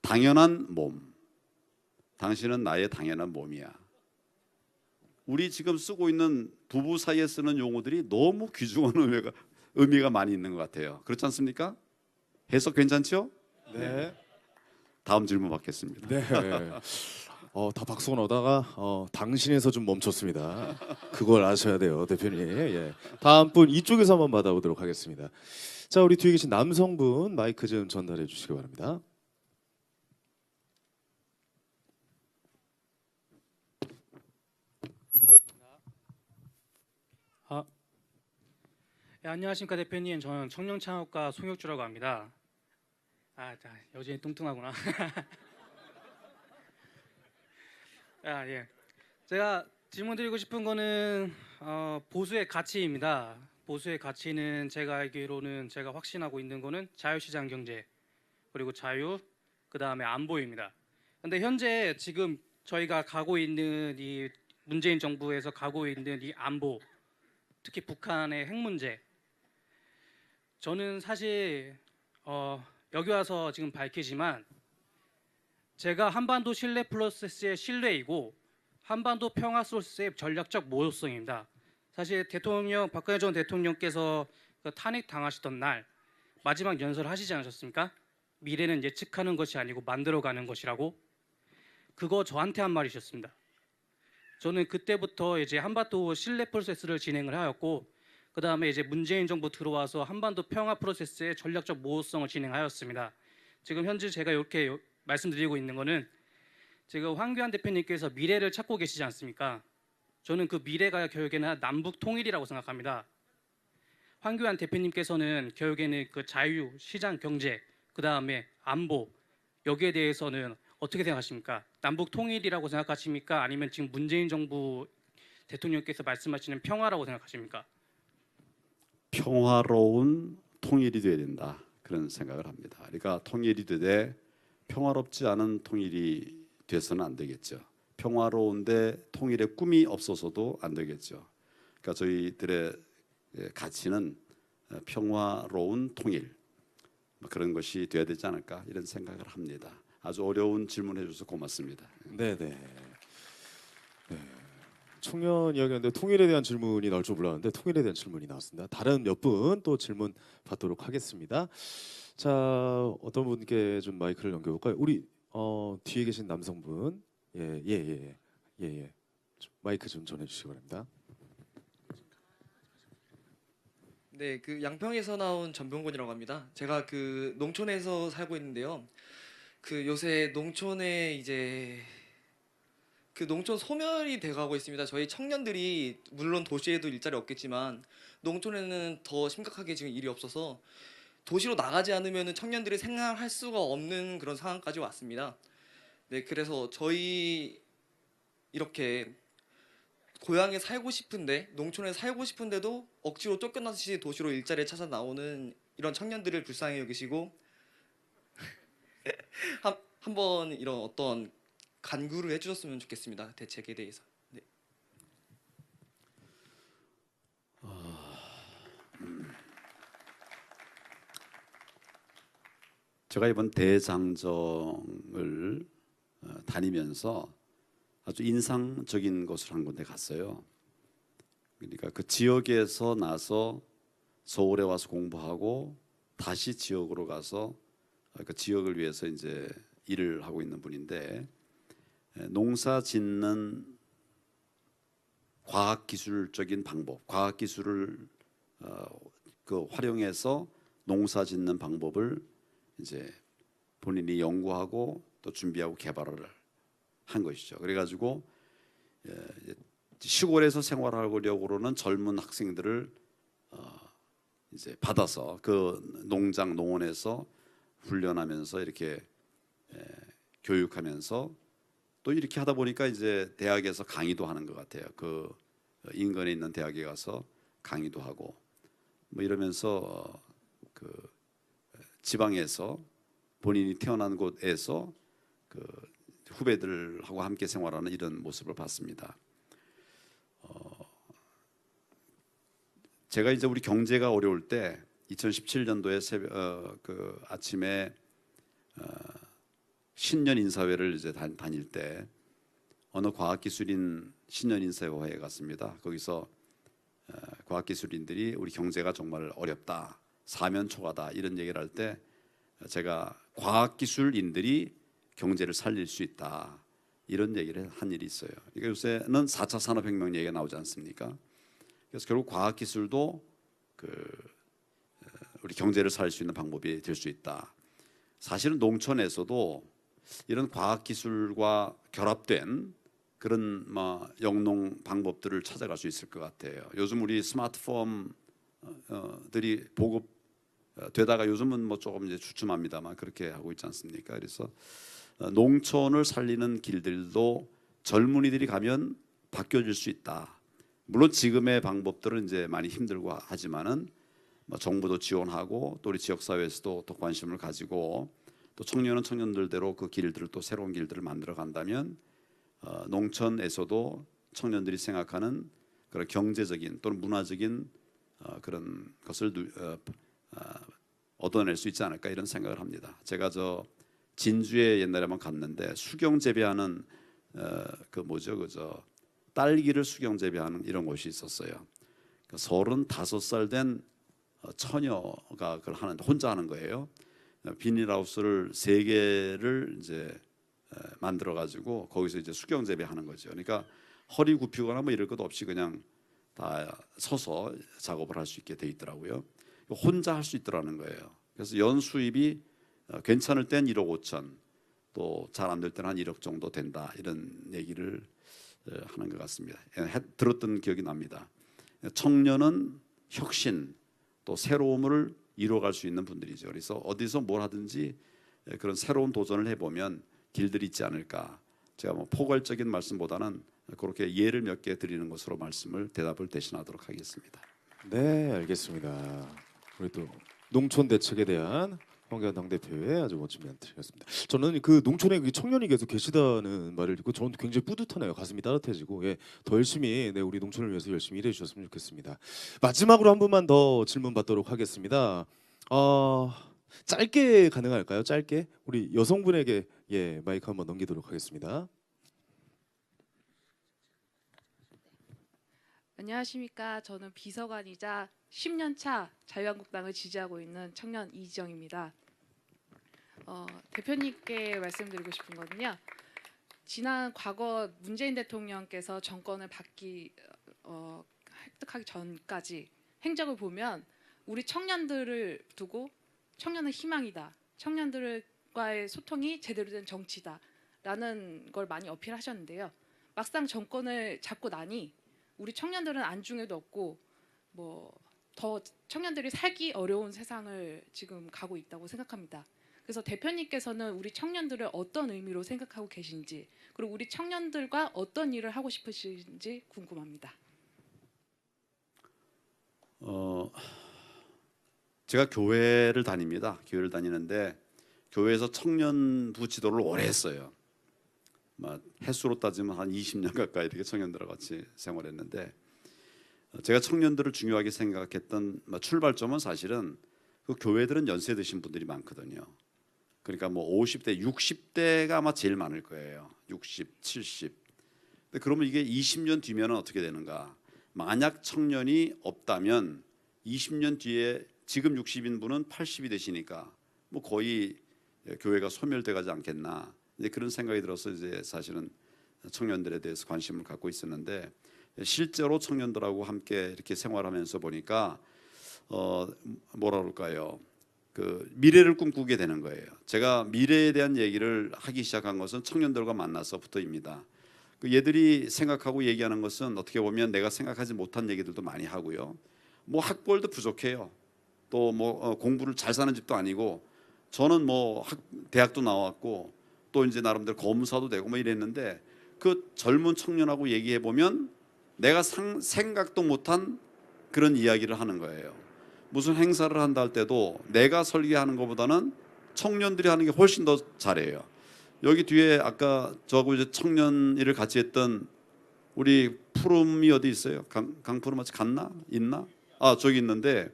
당연한 몸. 당신은 나의 당연한 몸이야. 우리 지금 쓰고 있는 부부 사이에 쓰는 용어들이 너무 귀중한 의미가 많이 있는 것 같아요. 그렇지 않습니까? 해석 괜찮죠? 네. 다음 질문 받겠습니다. 네. 다 박수 나다가 당신에서 좀 멈췄습니다. 그걸 아셔야 돼요, 대표님. 예. 다음 분 이쪽에서 한번 받아보도록 하겠습니다. 자, 우리 뒤에 계신 남성분 마이크 좀 전달해 주시기 바랍니다. 네, 안녕하십니까 대표님. 저는 청년창업가 송혁주라고 합니다. 여전히 뚱뚱하구나. 예. 제가 질문드리고 싶은 거는 보수의 가치입니다. 보수의 가치는 제가 알기로는 제가 확신하고 있는 거는 자유시장 경제 그리고 자유 그다음에 안보입니다. 근데 현재 지금 저희가 가고 있는 이 문재인 정부에서 가고 있는 이 안보 특히 북한의 핵 문제 저는 사실 여기 와서 지금 밝히지만 제가 한반도 신뢰 프로세스의 신뢰이고 한반도 평화 소스의 전략적 모호성입니다. 사실 박근혜 전 대통령께서 탄핵 당하시던 날 마지막 연설을 하시지 않으셨습니까? 미래는 예측하는 것이 아니고 만들어가는 것이라고. 그거 저한테 한 말이셨습니다. 저는 그때부터 이제 한반도 신뢰 프로세스를 진행을 하였고 그 다음에 이제 문재인 정부 들어와서 한반도 평화 프로세스의 전략적 모호성을 진행하였습니다. 지금 현재 제가 이렇게 말씀드리고 있는 거는 지금 황교안 대표님께서 미래를 찾고 계시지 않습니까? 저는 그 미래가 결국에는 남북 통일이라고 생각합니다. 황교안 대표님께서는 결국에는 그 자유, 시장, 경제, 그 다음에 안보 여기에 대해서는 어떻게 생각하십니까? 남북 통일이라고 생각하십니까? 아니면 지금 문재인 정부 대통령께서 말씀하시는 평화라고 생각하십니까? 평화로운 통일이 돼야 된다. 그런 생각을 합니다. 그러니까 통일이 되되 평화롭지 않은 통일이 돼서는 안 되겠죠. 평화로운데 통일의 꿈이 없어서도 안 되겠죠. 그러니까 저희들의 가치는 평화로운 통일 그런 것이 돼야 되지 않을까 이런 생각을 합니다. 아주 어려운 질문해 주셔서 고맙습니다. 네네. 네. 청년 이야기하는데 통일에 대한 질문이 나올 줄 몰랐는데 통일에 대한 질문이 나왔습니다. 다른 몇 분 또 질문 받도록 하겠습니다. 자, 어떤 분께 좀 마이크를 넘겨볼까요? 우리 뒤에 계신 남성분, 예. 마이크 좀 전해주시기 바랍니다. 네, 그 양평에서 나온 전병곤이라고 합니다. 제가 그 농촌에서 살고 있는데요. 그 요새 농촌에 이제 그 농촌 소멸이 돼가고 있습니다. 저희 청년들이 물론 도시에도 일자리 없겠지만 농촌에는 더 심각하게 지금 일이 없어서 도시로 나가지 않으면 청년들이 생활할 수가 없는 그런 상황까지 왔습니다. 네, 그래서 저희 이렇게 고향에 살고 싶은데 농촌에 살고 싶은데도 억지로 쫓겨나듯이 도시로 일자리에 찾아 나오는 이런 청년들을 불쌍히 여기시고 한번 이런 어떤 간구를 해주셨으면 좋겠습니다. 대책에 대해서. 네. 제가 이번 대장정을 다니면서 아주 인상적인 곳을 한 군데 갔어요. 그러니까 그 지역에서 나서 서울에 와서 공부하고 다시 지역으로 가서 그 지역을 위해서 이제 일을 하고 있는 분인데 농사 짓는 과학기술적인 방법, 과학기술을 그 활용해서 농사 짓는 방법을 이제 본인이 연구하고 또 준비하고 개발을 한 것이죠. 그래가지고 시골에서 생활하려고는 젊은 학생들을 이제 받아서 그 농장 농원에서 훈련하면서 이렇게 교육하면서 또 이렇게 하다 보니까 이제 대학에서 강의도 하는 것 같아요. 그 인근에 있는 대학에 가서 강의도 하고 뭐 이러면서 그 지방에서 본인이 태어난 곳에서 그 후배들하고 함께 생활하는 이런 모습을 봤습니다. 제가 이제 우리 경제가 어려울 때 2017년도에 그 아침에 신년 인사회를 이제 다닐 때 어느 과학기술인 신년 인사회에 갔습니다. 거기서 과학기술인들이 우리 경제가 정말 어렵다, 사면초가다 이런 얘기를 할 때 제가 과학기술인들이 경제를 살릴 수 있다 이런 얘기를 한 일이 있어요. 그러니까 요새는 4차 산업혁명 얘기가 나오지 않습니까? 그래서 결국 과학기술도 우리 경제를 살릴 수 있는 방법이 될 수 있다. 사실은 농촌에서도 이런 과학기술과 결합된 그런 영농 방법들을 찾아갈 수 있을 것 같아요. 요즘 우리 스마트폰들이 보급되다가 요즘은 뭐 조금 이제 주춤합니다만 그렇게 하고 있지 않습니까? 그래서 농촌을 살리는 길들도 젊은이들이 가면 바뀌어질 수 있다. 물론 지금의 방법들은 이제 많이 힘들고 하지만은 정부도 지원하고 또 우리 지역 사회에서도 또 관심을 가지고 또 청년은 청년들대로 그 길들을 또 새로운 길들을 만들어 간다면 농촌에서도 청년들이 생각하는 그런 경제적인 또는 문화적인 그런 것을 얻어낼 수 있지 않을까 이런 생각을 합니다. 제가 저 진주에 옛날에 한번 갔는데 수경 재배하는 딸기를 수경 재배하는 이런 곳이 있었어요. 35살 된 처녀가 그걸 혼자 하는 거예요. 비닐하우스를 3개를 이제 만들어 가지고 거기서 이제 수경 재배하는 거죠. 그러니까 허리 굽히거나 뭐 이럴 것도 없이 그냥 다 서서 작업을 할 수 있게 돼 있더라고요. 혼자 할 수 있더라는 거예요. 그래서 연 수입이 괜찮을 땐 1억 5천, 또 잘 안 될 때는 한 1억 정도 된다 이런 얘기를 하는 것 같습니다. 들었던 기억이 납니다. 청년은 혁신 또 새로움을 이루어갈 수 있는 분들이죠. 그래서 어디서 뭘 하든지 그런 새로운 도전을 해보면 길들이 있지 않을까. 제가 뭐 포괄적인 말씀보다는 그렇게 예를 몇 개 드리는 것으로 대답을 대신하도록 하겠습니다. 네, 알겠습니다. 우리 또 농촌 대책에 대한 황교안 당대표의 아주 멋진 멘트였습니다. 저는 그 농촌에 그 청년이 계속 계시다는 말을 듣고 저는 굉장히 뿌듯하네요. 가슴이 따뜻해지고 더 열심히 우리 농촌을 위해서 열심히 일해 주셨으면 좋겠습니다. 마지막으로 한 분만 더 질문 받도록 하겠습니다. 짧게 가능할까요? 짧게 우리 여성분에게 마이크 한번 넘기도록 하겠습니다. 안녕하십니까. 저는 비서관이자 10년차 자유한국당을 지지하고 있는 청년 이지영입니다. 대표님께 말씀드리고 싶은 거는요. 지난 과거 문재인 대통령께서 정권을 획득하기 전까지 행적을 보면 우리 청년들을 두고 청년은 희망이다. 청년들과의 소통이 제대로 된 정치다라는 걸 많이 어필하셨는데요. 막상 정권을 잡고 나니 우리 청년들은 안중에도 없고 더 청년들이 살기 어려운 세상을 지금 가고 있다고 생각합니다. 그래서 대표님께서는 우리 청년들을 어떤 의미로 생각하고 계신지 그리고 우리 청년들과 어떤 일을 하고 싶으신지 궁금합니다. 제가 교회를 다닙니다. 교회를 다니는데 교회에서 청년부 지도를 오래 했어요. 횟수로 따지면 한 20년 가까이 이렇게 청년들과 같이 생활했는데 제가 청년들을 중요하게 생각했던 출발점은 사실은 그 교회들은 연세 드신 분들이 많거든요. 그러니까 50대, 60대가 아마 제일 많을 거예요. 60, 70. 근데 그러면 이게 20년 뒤면은 어떻게 되는가? 만약 청년이 없다면 20년 뒤에 지금 60인 분은 80이 되시니까 거의 교회가 소멸돼 가지 않겠나 이제 그런 생각이 들어서 이제 사실은 청년들에 대해서 관심을 갖고 있었는데 실제로 청년들하고 함께 이렇게 생활하면서 보니까 뭐라 그럴까요? 그 미래를 꿈꾸게 되는 거예요. 제가 미래에 대한 얘기를 하기 시작한 것은 청년들과 만나서부터입니다. 그 얘들이 생각하고 얘기하는 것은 어떻게 보면 내가 생각하지 못한 얘기들도 많이 하고요. 뭐 학벌도 부족해요. 또 뭐 공부를 잘 사는 집도 아니고 저는 뭐 대학도 나왔고 또 이제 나름대로 검사도 되고 뭐 이랬는데 그 젊은 청년하고 얘기해 보면 내가 생각도 못한 그런 이야기를 하는 거예요. 무슨 행사를 한다 할 때도 내가 설계하는 것보다는 청년들이 하는 게 훨씬 더 잘해요. 여기 뒤에 아까 저하고 이제 청년 일을 같이 했던 우리 푸름이 어디 있어요? 강푸름 아직 갔나? 있나? 아 저기 있는데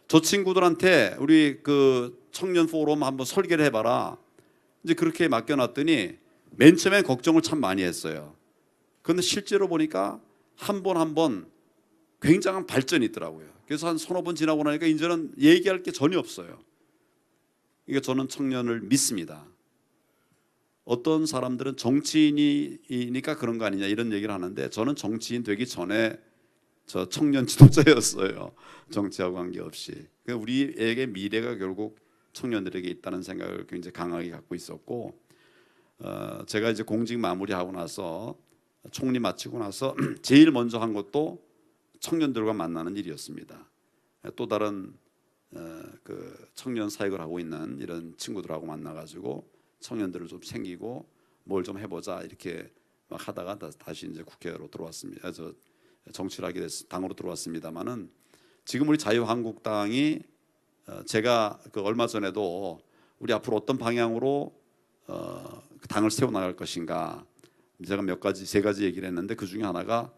저 친구들한테 우리 그 청년 포럼 한번 설계를 해봐라. 이제 그렇게 맡겨놨더니 맨 처음에 걱정을 참 많이 했어요. 그런데 실제로 보니까 한 번 한 번 굉장한 발전이 있더라고요. 그래서 한 서너 번 지나고 나니까 이제는 얘기할 게 전혀 없어요. 그러니까 저는 청년을 믿습니다. 어떤 사람들은 정치인이니까 그런 거 아니냐 이런 얘기를 하는데 저는 정치인 되기 전에 저 청년 지도자였어요. 정치하고 관계없이. 그러니까 우리에게 미래가 결국 청년들에게 있다는 생각을 굉장히 강하게 갖고 있었고 제가 이제 공직 마무리하고 나서 총리 마치고 나서 제일 먼저 한 것도 청년들과 만나는 일이었습니다. 또 다른 그 청년 사역을 하고 있는 이런 친구들하고 만나가지고 청년들을 좀 챙기고 뭘 좀 해보자 이렇게 막 하다가 다시 이제 국회로 들어왔습니다. 저 정치를 하게 돼서 당으로 들어왔습니다만은 지금 우리 자유한국당이 제가 그 얼마 전에도 우리 앞으로 어떤 방향으로 당을 세워 나갈 것인가 제가 세 가지 얘기를 했는데 그 중에 하나가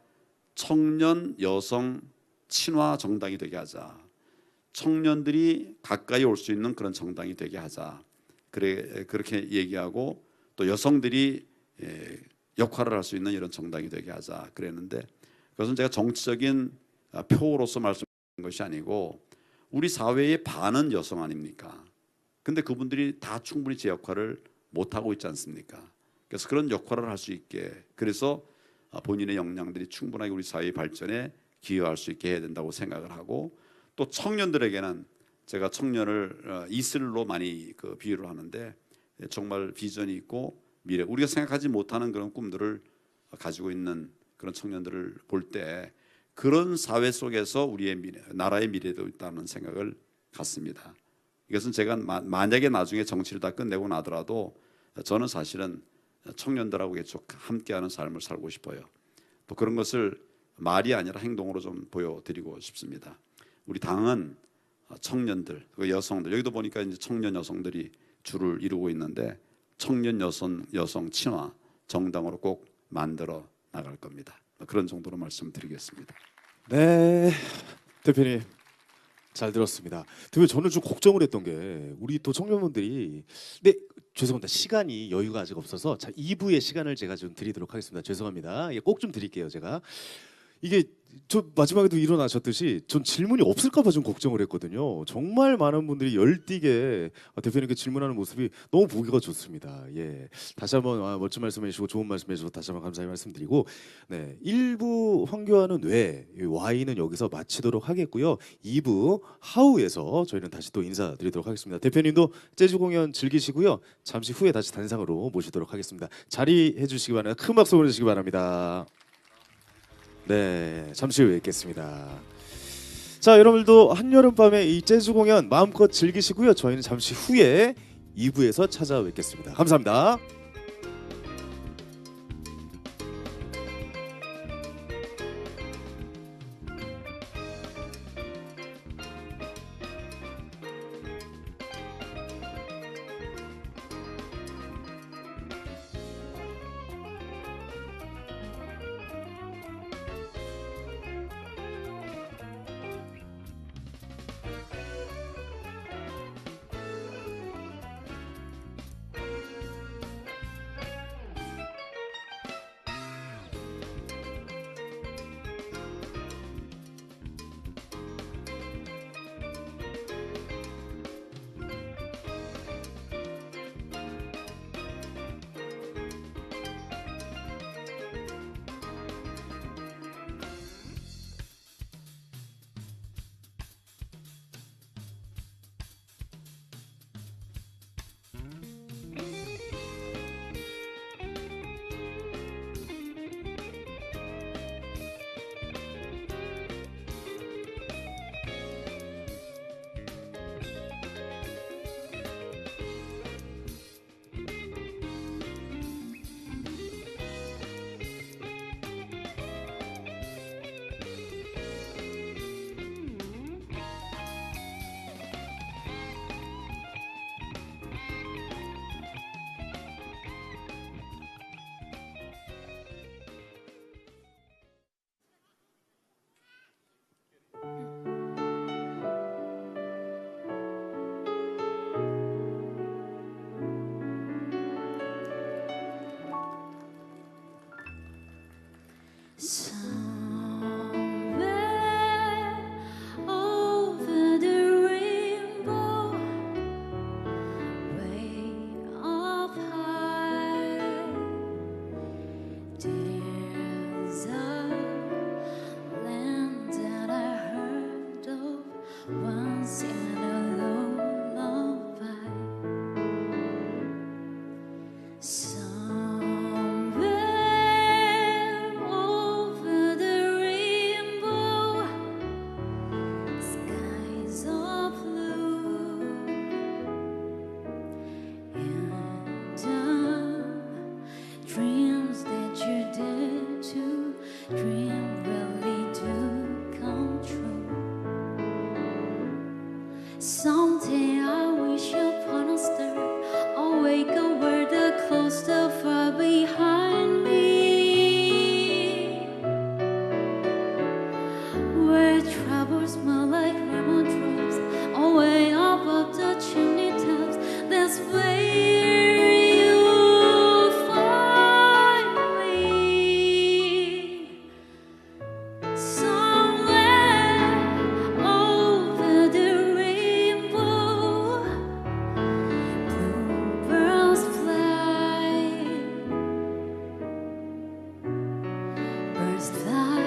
청년 여성 친화 정당이 되게 하자. 청년들이 가까이 올 수 있는 그런 정당이 되게 하자. 그렇게 얘기하고 또 여성들이 역할을 할 수 있는 이런 정당이 되게 하자 그랬는데 그것은 제가 정치적인 표로서 말씀드린 것이 아니고 우리 사회의 반은 여성 아닙니까? 근데 그분들이 다 충분히 제 역할을 못하고 있지 않습니까? 그래서 그런 역할을 할 수 있게 그래서 본인의 역량들이 충분하게 우리 사회의 발전에 기여할 수 있게 해야 된다고 생각을 하고 또 청년들에게는 제가 청년을 이슬로 많이 그 비유를 하는데 정말 비전이 있고 미래 우리가 생각하지 못하는 그런 꿈들을 가지고 있는 그런 청년들을 볼 때 그런 사회 속에서 우리의 미래, 나라의 미래도 있다는 생각을 갖습니다. 이것은 제가 만약에 나중에 정치를 다 끝내고 나더라도 저는 사실은 청년들하고 계속 함께하는 삶을 살고 싶어요. 또 그런 것을 말이 아니라 행동으로 좀 보여드리고 싶습니다. 우리 당은 청년들, 여성들 여기도 보니까 이제 청년 여성들이 주를 이루고 있는데 청년 여성 친화 정당으로 꼭 만들어 나갈 겁니다. 그런 정도로 말씀드리겠습니다. 네, 대표님 잘 들었습니다. 대표님 저는 좀 걱정을 했던 게 우리 또 청년분들이 죄송합니다. 시간이 여유가 아직 없어서 2부의 시간을 제가 좀 드리도록 하겠습니다. 죄송합니다. 꼭 좀 드릴게요. 제가 이게 저 마지막에도 일어나셨듯이 전 질문이 없을까 봐 좀 걱정을 했거든요. 정말 많은 분들이 열띠게 대표님께 질문하는 모습이 너무 보기가 좋습니다. 예, 다시 한번 멋진 말씀해 주시고 좋은 말씀해 주셔서 다시 한번 감사의 말씀드리고 네, 1부 황교안은 왜 Y는 여기서 마치도록 하겠고요. 2부 하우에서 저희는 다시 또 인사드리도록 하겠습니다. 대표님도 재즈 공연 즐기시고요. 잠시 후에 다시 단상으로 모시도록 하겠습니다. 자리해 주시기 바랍니다. 큰 박수 보내주시기 바랍니다. 네, 잠시 후에 뵙겠습니다. 자, 여러분들도 한여름밤의 이 재즈 공연 마음껏 즐기시고요. 저희는 잠시 후에 2부에서 찾아뵙겠습니다. 감사합니다. singing a lullaby. Somewhere over the rainbow, skies are blue, and dreams that you dare to dream really do come true. Someday I wish upon a star, awake a world that closed so far behind me, where troubles smell like lemon drops, away above the chimney tops. That's where you'll find me. Somewhere over the rainbow, bluebirds fly, birds fly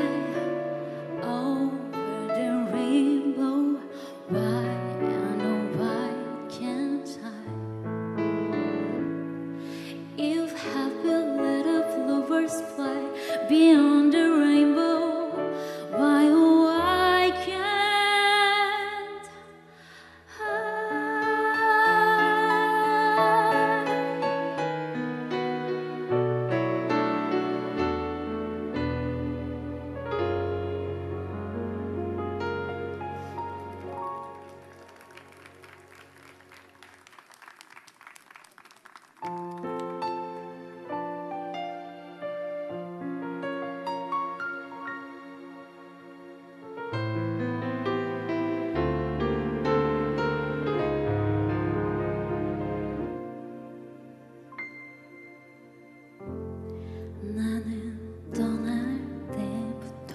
over the rainbow. Why and oh why can't I? If happy little bluebirds fly beyond the rainbow, why oh why can't I? 나는 떠날 때부터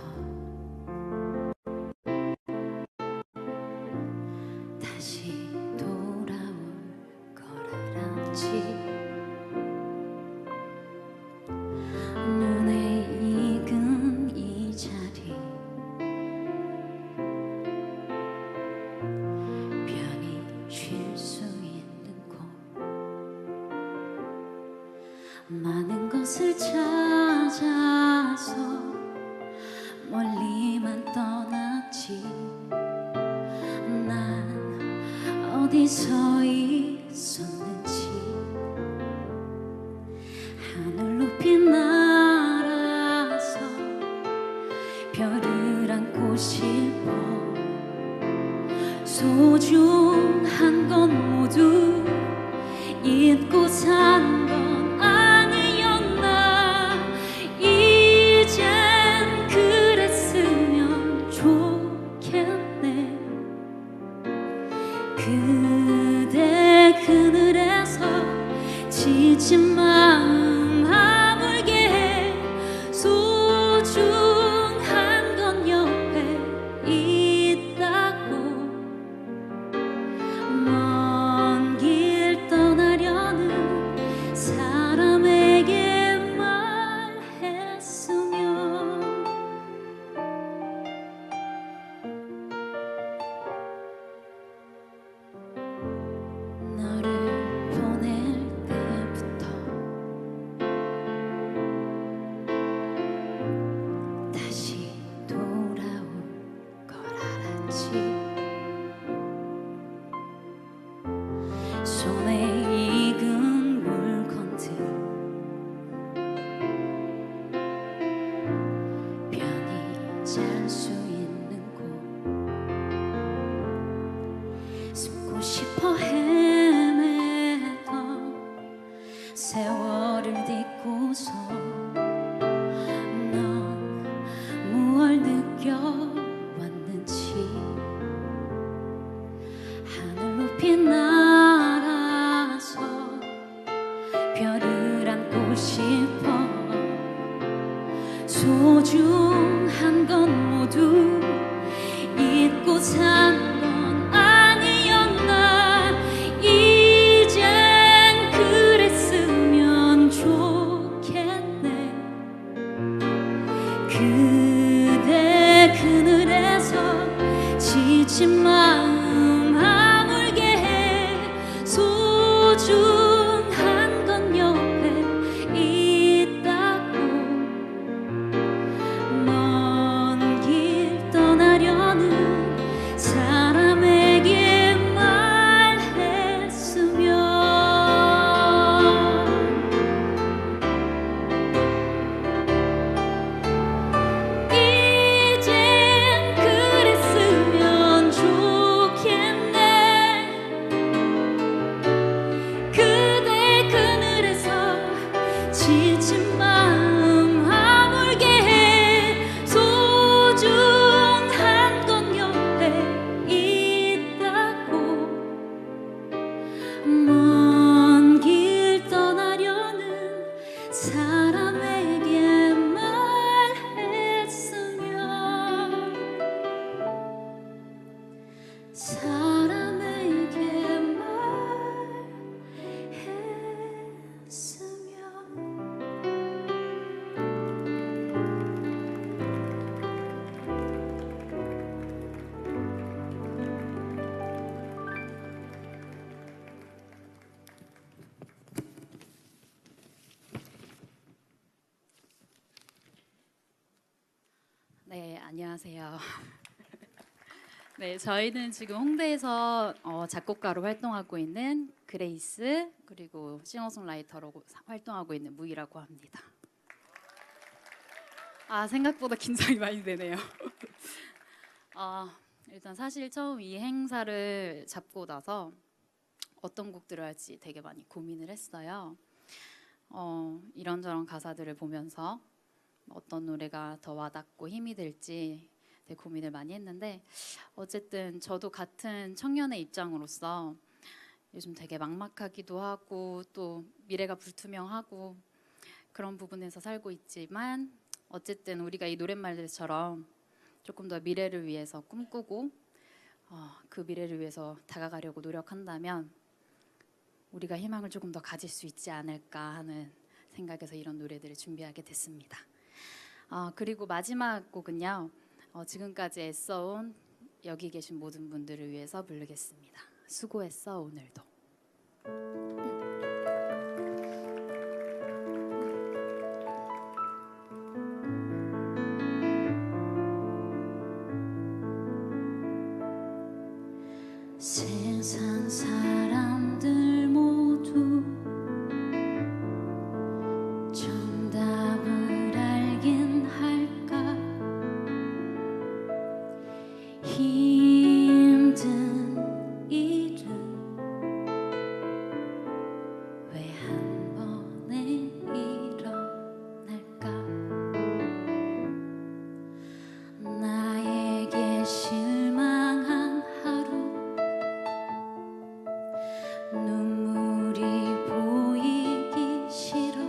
다시 돌아올 걸 알았지. 눈에 익은 이 자리, 편히 쉴 수 있는 곳, 많은 것을 찾아서 멀리만 떠났지. 난 어디서 있었는지 하늘 높이 날아서 별을 안고 싶어. 소중한 건 모두 잊고 산 건 아니었나. 이젠 그랬으면 좋겠네. 그대 그늘에서 지친 마음 아물게 해. 소중한 건 옆에 있다고. 먼 길 떠나려는 사람에게 말했으면. 너를 보낼 때부터 다시 돌아올 걸 알았지. 손에 익은 물건들 편히 잘 수 있는 곳, 숨고 싶어 헤매던 세월을 딛고서 넌 무얼 느껴왔는지. 하늘 높이 날아서 별을 안고 싶어. 소중한 건 모두 잊고 산 건 아니었나. 이젠 그랬으면 안녕하세요. 네, 저희는 지금 홍대에서 작곡가로 활동하고 있는 그레이스 그리고 싱어송라이터로 활동하고 있는 무이라고 합니다. 아, 생각보다 긴장이 많이 되네요. 일단 사실 처음 이 행사를 잡고 나서 어떤 곡들을 할지 되게 많이 고민을 했어요. 이런저런 가사들을 보면서 어떤 노래가 더 와닿고 힘이 될지 되게 고민을 많이 했는데 어쨌든 저도 같은 청년의 입장으로서 요즘 되게 막막하기도 하고 또 미래가 불투명하고 그런 부분에서 살고 있지만 어쨌든 우리가 이 노랫말들처럼 조금 더 미래를 위해서 꿈꾸고 그 미래를 위해서 다가가려고 노력한다면 우리가 희망을 조금 더 가질 수 있지 않을까 하는 생각에서 이런 노래들을 준비하게 됐습니다. 그리고 마지막 곡은요. 지금까지 애써온 여기 계신 모든 분들을 위해서 부르겠습니다. 수고했어 오늘도. 세상 사람들 모두 정답을 알긴 할까 힘든 일은 왜 한 번에 일어날까 나에게 실망한 하루 눈물이 보이기 싫어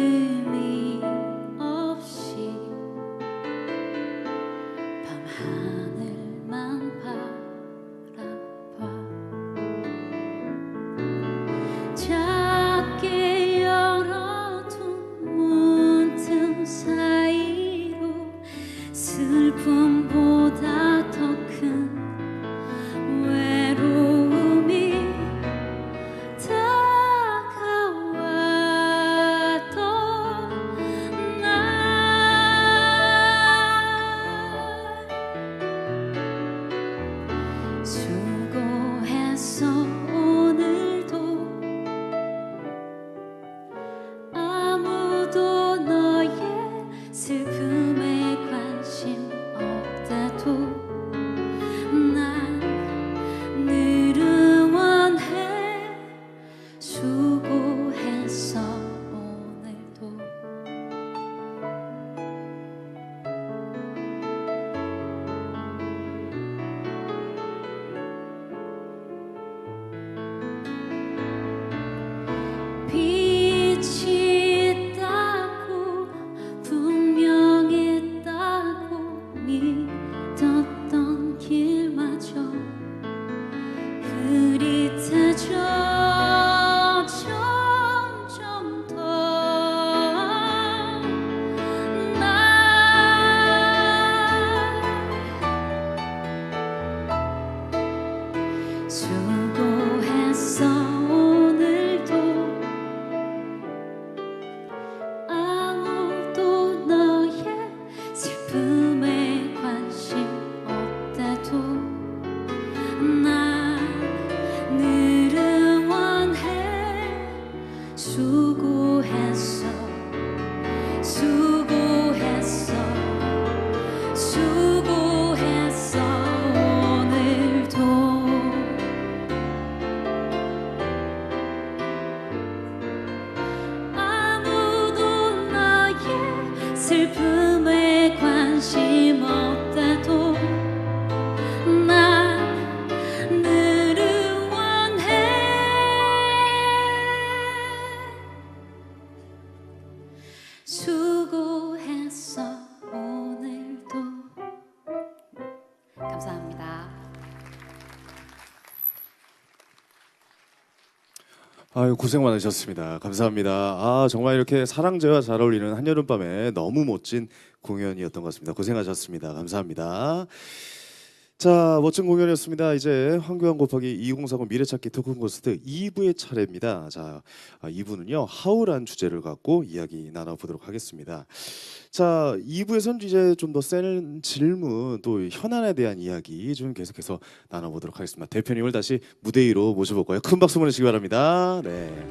의미 없이 밤하늘만 바라봐 작게 열어둔 문틈 사이로 슬픔보다 더 큰 외로움이 다가왔던 날 수고했어 오늘도 아무도 너의 슬픔에 관심 없다도 난 늘 응원해 수고했어 오늘도 빛이 있다고 분명했다고 믿었던 길마저 흐릿해져 점점 더 수고했어 오늘도 아무도 너의 슬픔에 관심 없다도 난 늘 응원해 수고했어 수고했어 수고했어 오늘도 아무도 너의 슬픔에 관심 없다도 난 늘 응원해 수고했어 오늘도 감사합니다. 아유 고생 많으셨습니다. 감사합니다. 정말 이렇게 사랑제와 잘 어울리는 한여름밤에 너무 멋진 공연이었던 것 같습니다. 고생하셨습니다. 감사합니다. 자, 멋진 공연이었습니다. 이제 황교안 곱하기 2040 미래찾기 토크 콘서트 2부의 차례입니다. 자, 2부는요 하울한 주제를 갖고 이야기 나눠보도록 하겠습니다. 자, 2부에서는 이제 좀 더 센 질문 또 현안에 대한 이야기 좀 계속해서 나눠보도록 하겠습니다. 대표님을 다시 무대 위로 모셔볼까요? 큰 박수 보내시기 바랍니다. 네.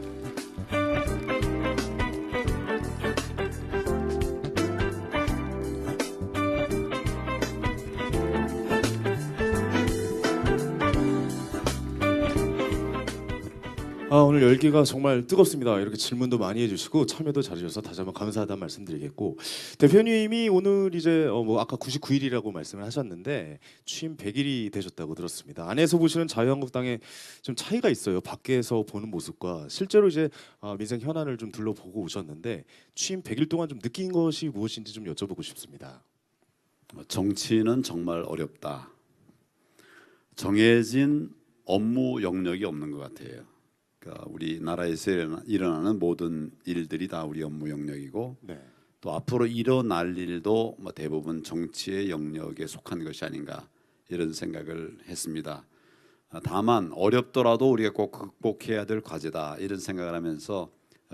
오늘 열기가 정말 뜨겁습니다. 이렇게 질문도 많이 해주시고 참여도 잘해주셔서 다시 한번 감사하다는 말씀드리겠고, 대표님이 오늘 이제 뭐 아까 99일이라고 말씀을 하셨는데 취임 100일이 되셨다고 들었습니다. 안에서 보시는 자유한국당에 좀 차이가 있어요. 밖에서 보는 모습과 실제로 이제 민생 현안을 좀 둘러보고 오셨는데 취임 100일 동안 좀 느낀 것이 무엇인지 좀 여쭤보고 싶습니다. 정치는 정말 어렵다. 정해진 업무 영역이 없는 것 같아요. 그러니까 우리나라에서 일어나는 모든 일들이 다 우리 업무 영역이고, 네. 또 앞으로 일어날 일도 뭐 대부분 정치의 영역에 속한 것이 아닌가 이런 생각을 했습니다. 다만 어렵더라도 우리가 꼭 극복해야 될 과제다 이런 생각을 하면서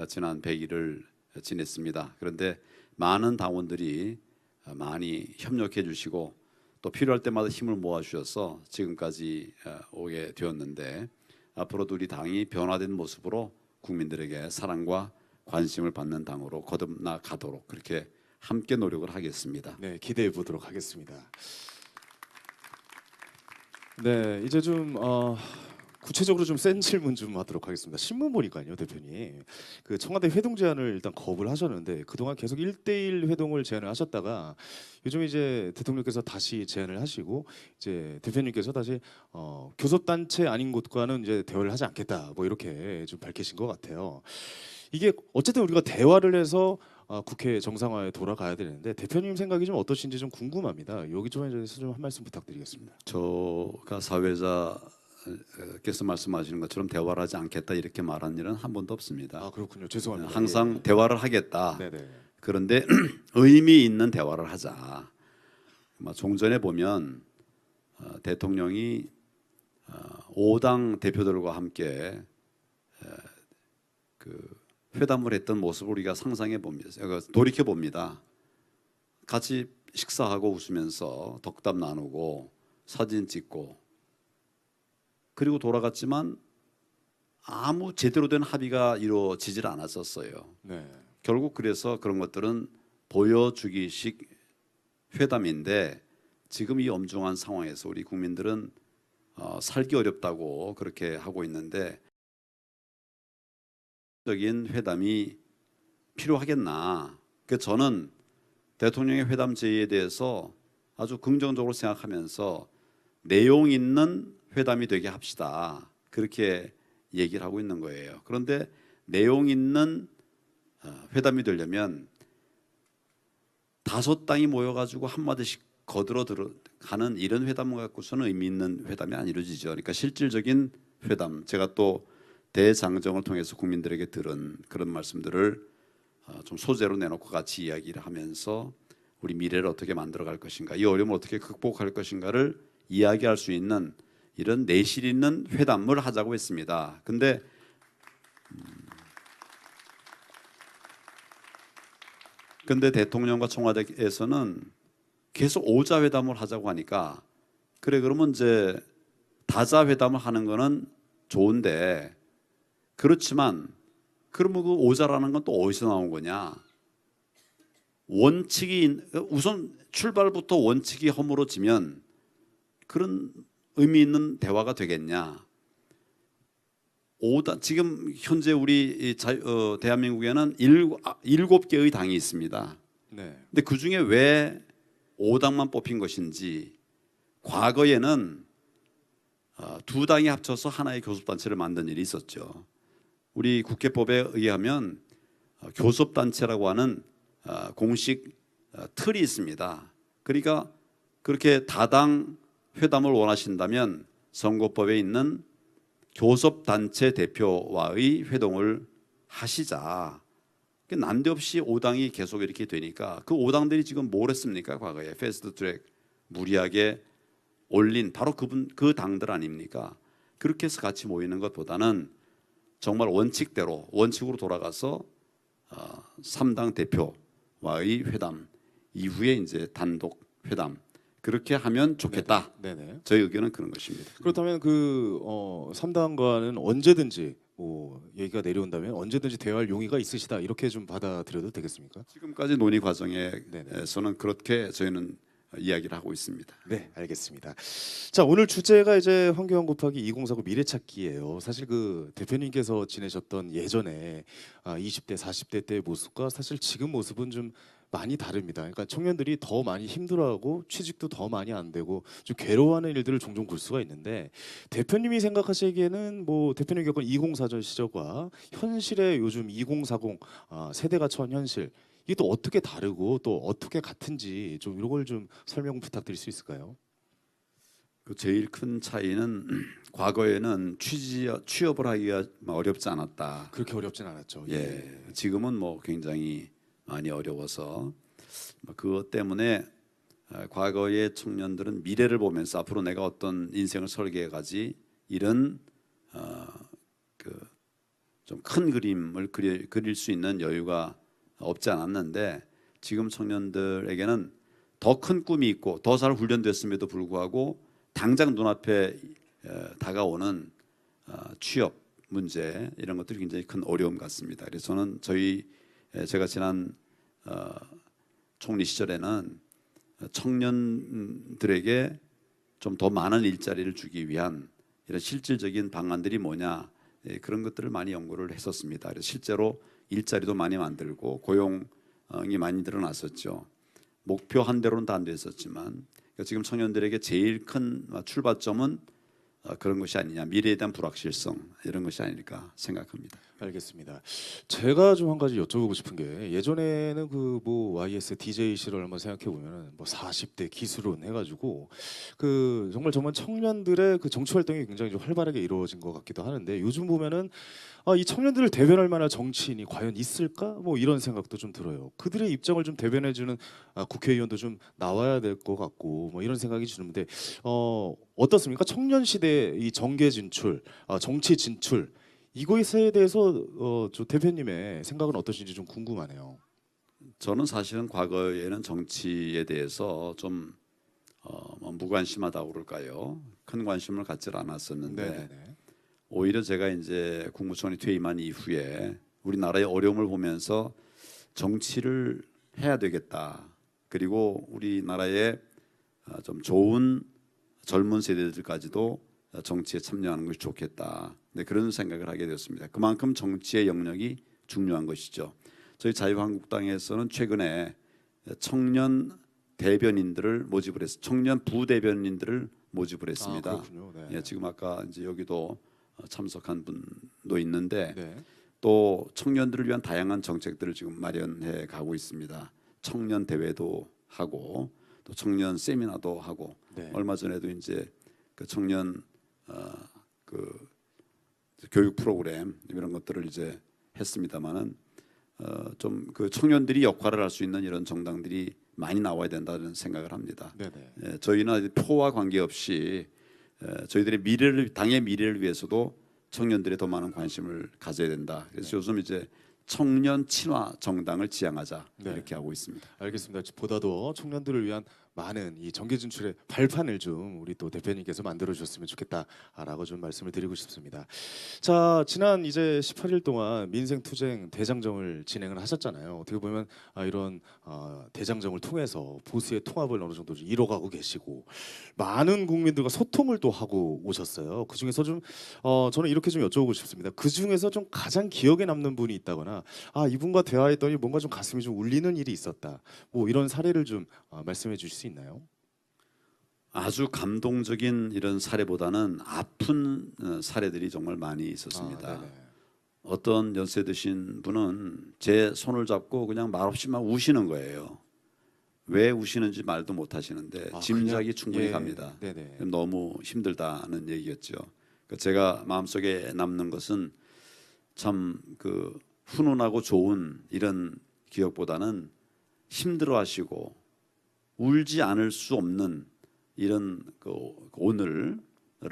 지난 100일을 지냈습니다. 그런데 많은 당원들이 많이 협력해 주시고 또 필요할 때마다 힘을 모아 주셔서 지금까지 오게 되었는데, 앞으로도 우리 당이 변화된 모습으로 국민들에게 사랑과 관심을 받는 당으로 거듭나 가도록 그렇게 함께 노력을 하겠습니다. 네, 기대해 보도록 하겠습니다. 네, 이제 좀 구체적으로 좀 센 질문 좀 하도록 하겠습니다. 신문 보니까요, 대표님 그 청와대 회동 제안을 일단 거부를 하셨는데 그동안 계속 1대1 회동을 제안을 하셨다가 요즘 이제 대통령께서 다시 제안을 하시고 이제 대표님께서 다시 교섭단체 아닌 곳과는 이제 대화를 하지 않겠다 뭐 이렇게 좀 밝히신 것 같아요. 이게 어쨌든 우리가 대화를 해서 국회 정상화에 돌아가야 되는데 대표님 생각이 좀 어떠신지 좀 궁금합니다. 여기 좀 한 말씀 부탁드리겠습니다. 저가 사회자께서 말씀하시는 것처럼 대화를 하지 않겠다 이렇게 말한 일은 한 번도 없습니다. 아, 그렇군요. 죄송합니다. 항상 예. 대화를 하겠다. 네네. 그런데 의미 있는 대화를 하자. 종전에 보면 대통령이 5당 대표들과 함께 그 회담을 했던 모습을 우리가 상상해 봅니다. 돌이켜 봅니다. 같이 식사하고 웃으면서 덕담 나누고 사진 찍고 그리고 돌아갔지만 아무 제대로 된 합의가 이루어지질 않았었어요. 네. 결국 그래서 그런 것들은 보여주기식 회담인데, 지금 이 엄중한 상황에서 우리 국민들은 살기 어렵다고 그렇게 하고 있는데 적인 회담이 필요하겠나. 그래서 저는 대통령의 회담 제의에 대해서 아주 긍정적으로 생각하면서 내용 있는 회담이 되게 합시다. 그렇게 얘기를 하고 있는 거예요. 그런데 내용 있는 회담이 되려면 5당이 모여가지고 한마디씩 거들어 가는 이런 회담 갖고서는 의미 있는 회담이 안 이루어지죠. 그러니까 실질적인 회담, 제가 또 대장정을 통해서 국민들에게 들은 그런 말씀들을 좀 소재로 내놓고 같이 이야기를 하면서 우리 미래를 어떻게 만들어갈 것인가, 이 어려움을 어떻게 극복할 것인가를 이야기할 수 있는 이런 내실 있는 회담을 하자고 했습니다. 근데 대통령과 청와대에서는 계속 오자회담을 하자고 하니까, 그래 그러면 이제 다자회담을 하는 거는 좋은데, 그렇지만 그러면 그 오자라는 건 또 어디서 나온 거냐? 원칙이 우선 출발부터 원칙이 허물어지면 그런 의미 있는 대화가 되겠냐? 지금 현재 우리 대한민국에는 7개의 당이 있습니다. 네. 근데 그 중에 왜 5당만 뽑힌 것인지, 과거에는 2당이 합쳐서 하나의 교섭단체를 만든 일이 있었죠. 우리 국회법에 의하면 교섭단체라고 하는 공식 틀이 있습니다. 그러니까 그렇게 다당 회담을 원하신다면 선거법에 있는 교섭단체 대표와의 회동을 하시자. 난데없이 5당이 계속 이렇게 되니까 그 5당들이 지금 뭘 했습니까? 과거에 패스트트랙 무리하게 올린 바로 그 당들 아닙니까? 그렇게 해서 같이 모이는 것보다는 정말 원칙으로 돌아가서 3당 대표와의 회담 이후에 이제 단독 회담 그렇게 하면 좋겠다. 네네. 저희 의견은 그런 것입니다. 그렇다면 그 3당과는 언제든지 뭐 얘기가 내려온다면 언제든지 대화할 용의가 있으시다 이렇게 좀 받아들여도 되겠습니까? 지금까지 논의 네네. 과정에서는 그렇게 저희는 이야기를 하고 있습니다. 네, 알겠습니다. 자, 오늘 주제가 이제 환경 곱하기 2049 미래찾기예요. 사실 그 대표님께서 지내셨던 예전에 20대, 40대 때의 모습과 사실 지금 모습은 좀 많이 다릅니다. 그러니까 청년들이 더 많이 힘들어하고 취직도 더 많이 안 되고 좀 괴로워하는 일들을 종종 볼 수가 있는데 대표님이 생각하시기에는 뭐 대표님 겪은 2040 시절과 현실의 요즘 2040 세대가 처한 현실 이게 또 어떻게 다르고 또 어떻게 같은지 좀 이런 걸 좀 설명 부탁드릴 수 있을까요? 그 제일 큰 차이는 과거에는 취업을 하기가 어렵지 않았다. 그렇게 어렵진 않았죠. 예, 지금은 뭐 굉장히 많이 어려워서 그것 때문에 과거의 청년들은 미래를 보면서 앞으로 내가 어떤 인생을 설계해 가지 이런 그 좀 큰 그림을 그릴 수 있는 여유가 없지 않았는데 지금 청년들에게는 더 큰 꿈이 있고 더 잘 훈련됐음에도 불구하고 당장 눈앞에 다가오는 취업 문제 이런 것들이 굉장히 큰 어려움 같습니다. 그래서 저는 제가 지난 총리 시절에는 청년들에게 좀 더 많은 일자리를 주기 위한 이런 실질적인 방안들이 뭐냐 그런 것들을 많이 연구를 했었습니다. 그래서 실제로 일자리도 많이 만들고 고용이 많이 늘어났었죠. 목표 한 대로는 다 안 됐었지만 지금 청년들에게 제일 큰 출발점은 그런 것이 아니냐, 미래에 대한 불확실성 이런 것이 아닐까 생각합니다. 알겠습니다. 제가 좀 한 가지 여쭤보고 싶은 게 예전에는 그 뭐 YS DJ 시절 한번 생각해 보면은 뭐 40대 기술론 해가지고 그 정말 청년들의 그 정치 활동이 굉장히 좀 활발하게 이루어진 것 같기도 하는데 요즘 보면은 이 청년들을 대변할 만한 정치인이 과연 있을까? 뭐 이런 생각도 좀 들어요. 그들의 입장을 좀 대변해주는 국회의원도 좀 나와야 될 것 같고 뭐 이런 생각이 드는데 어떻습니까? 청년 시대의 이 정계 진출, 정치 진출 이것에 대해서 저 대표님의 생각은 어떠신지 좀 궁금하네요. 저는 사실은 과거에는 정치에 대해서 좀 무관심하다고 그럴까요? 큰 관심을 갖지 않았었는데 네네네. 오히려 제가 이제 국무총리 퇴임한 이후에 우리나라의 어려움을 보면서 정치를 해야 되겠다. 그리고 우리나라의 좀 좋은 젊은 세대들까지도 정치에 참여하는 것이 좋겠다. 네, 그런 생각을 하게 되었습니다. 그만큼 정치의 영역이 중요한 것이죠. 저희 자유한국당에서는 최근에 청년 대변인들을 모집을 했습니다. 청년 부대변인들을 모집을 했습니다. 그렇군요. 네. 예, 지금 아까 이제 여기도 참석한 분도 있는데 네. 또 청년들을 위한 다양한 정책들을 지금 마련해 가고 있습니다. 청년 대회도 하고 또 청년 세미나도 하고 네. 얼마 전에도 이제 그 청년 그 교육 프로그램 이런 것들을 이제 했습니다만은 좀 그 청년들이 역할을 할 수 있는 이런 정당들이 많이 나와야 된다는 생각을 합니다. 네네. 예, 저희는 표와 관계없이 저희들의 당의 미래를 위해서도 청년들이 더 많은 관심을 가져야 된다. 그래서 네. 요즘 이제 청년 친화 정당을 지향하자 네. 이렇게 하고 있습니다. 알겠습니다. 보다 더 청년들을 위한 많은 이 정계 진출의 발판을 좀 우리 또 대표님께서 만들어 주셨으면 좋겠다라고 좀 말씀을 드리고 싶습니다. 자, 지난 이제 18일 동안 민생투쟁 대장정을 진행을 하셨잖아요. 어떻게 보면 이런 대장정을 통해서 보수의 통합을 어느 정도 좀 이뤄가고 계시고 많은 국민들과 소통을 또 하고 오셨어요. 그 중에서 좀 저는 이렇게 좀 여쭤보고 싶습니다. 그 중에서 좀 가장 기억에 남는 분이 있다거나 이분과 대화했더니 뭔가 좀 가슴이 좀 울리는 일이 있었다. 뭐 이런 사례를 좀 말씀해 주실 수 있나요? 아주 감동적인 이런 사례보다는 아픈 사례들이 정말 많이 있었습니다. 네네. 어떤 연세 드신 분은 제 손을 잡고 그냥 말없이 막 우시는 거예요. 왜 우시는지 말도 못 하시는데 짐작이 그냥, 충분히 예, 갑니다. 네네. 너무 힘들다는 얘기였죠. 그러니까 제가 마음속에 남는 것은 참 그 훈훈하고 좋은 이런 기억보다는 힘들어하시고 울지 않을 수 없는 이런 그 오늘을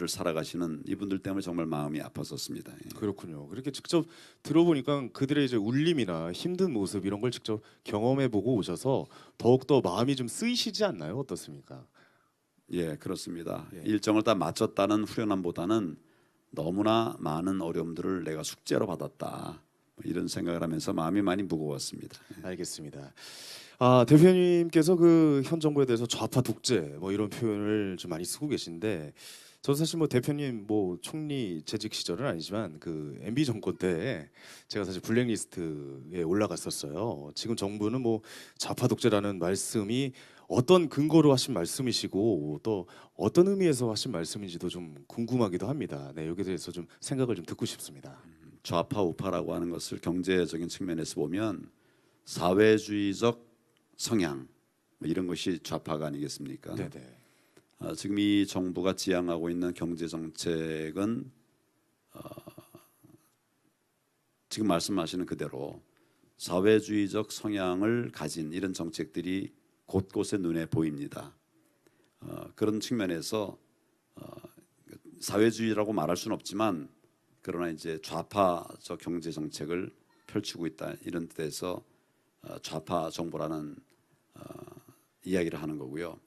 살아가시는 이분들 때문에 정말 마음이 아팠었습니다. 예. 그렇군요. 그렇게 직접 들어보니까 그들의 이제 울림이나 힘든 모습 이런 걸 직접 경험해보고 오셔서 더욱 더 마음이 좀 쓰이시지 않나요? 어떻습니까? 예, 그렇습니다. 예. 일정을 다 마쳤다는 후련함보다는 너무나 많은 어려움들을 내가 숙제로 받았다, 뭐 이런 생각을 하면서 마음이 많이 무거웠습니다. 알겠습니다. 아, 대표님께서 그 현 정부에 대해서 좌파 독재 뭐 이런 표현을 좀 많이 쓰고 계신데 저도 사실 뭐 대표님 뭐 총리 재직 시절은 아니지만 그 MB 정권 때 제가 사실 블랙리스트에 올라갔었어요. 지금 정부는 뭐 좌파 독재라는 말씀이 어떤 근거로 하신 말씀이시고 또 어떤 의미에서 하신 말씀인지도 좀 궁금하기도 합니다. 네, 여기에 대해서 좀 생각을 좀 듣고 싶습니다. 좌파 우파라고 하는 것을 경제적인 측면에서 보면 사회주의적 성향 뭐 이런 것이 좌파가 아니겠습니까? 네네. 지금 이 정부가 지향하고 있는 경제 정책은 지금 말씀하시는 그대로 사회주의적 성향을 가진 이런 정책들이 곳곳에 눈에 보입니다. 그런 측면에서 사회주의라고 말할 수는 없지만 그러나 이제 좌파적 경제 정책을 펼치고 있다, 이런 뜻에서 좌파 정부라는 이야기를 하는 거고요.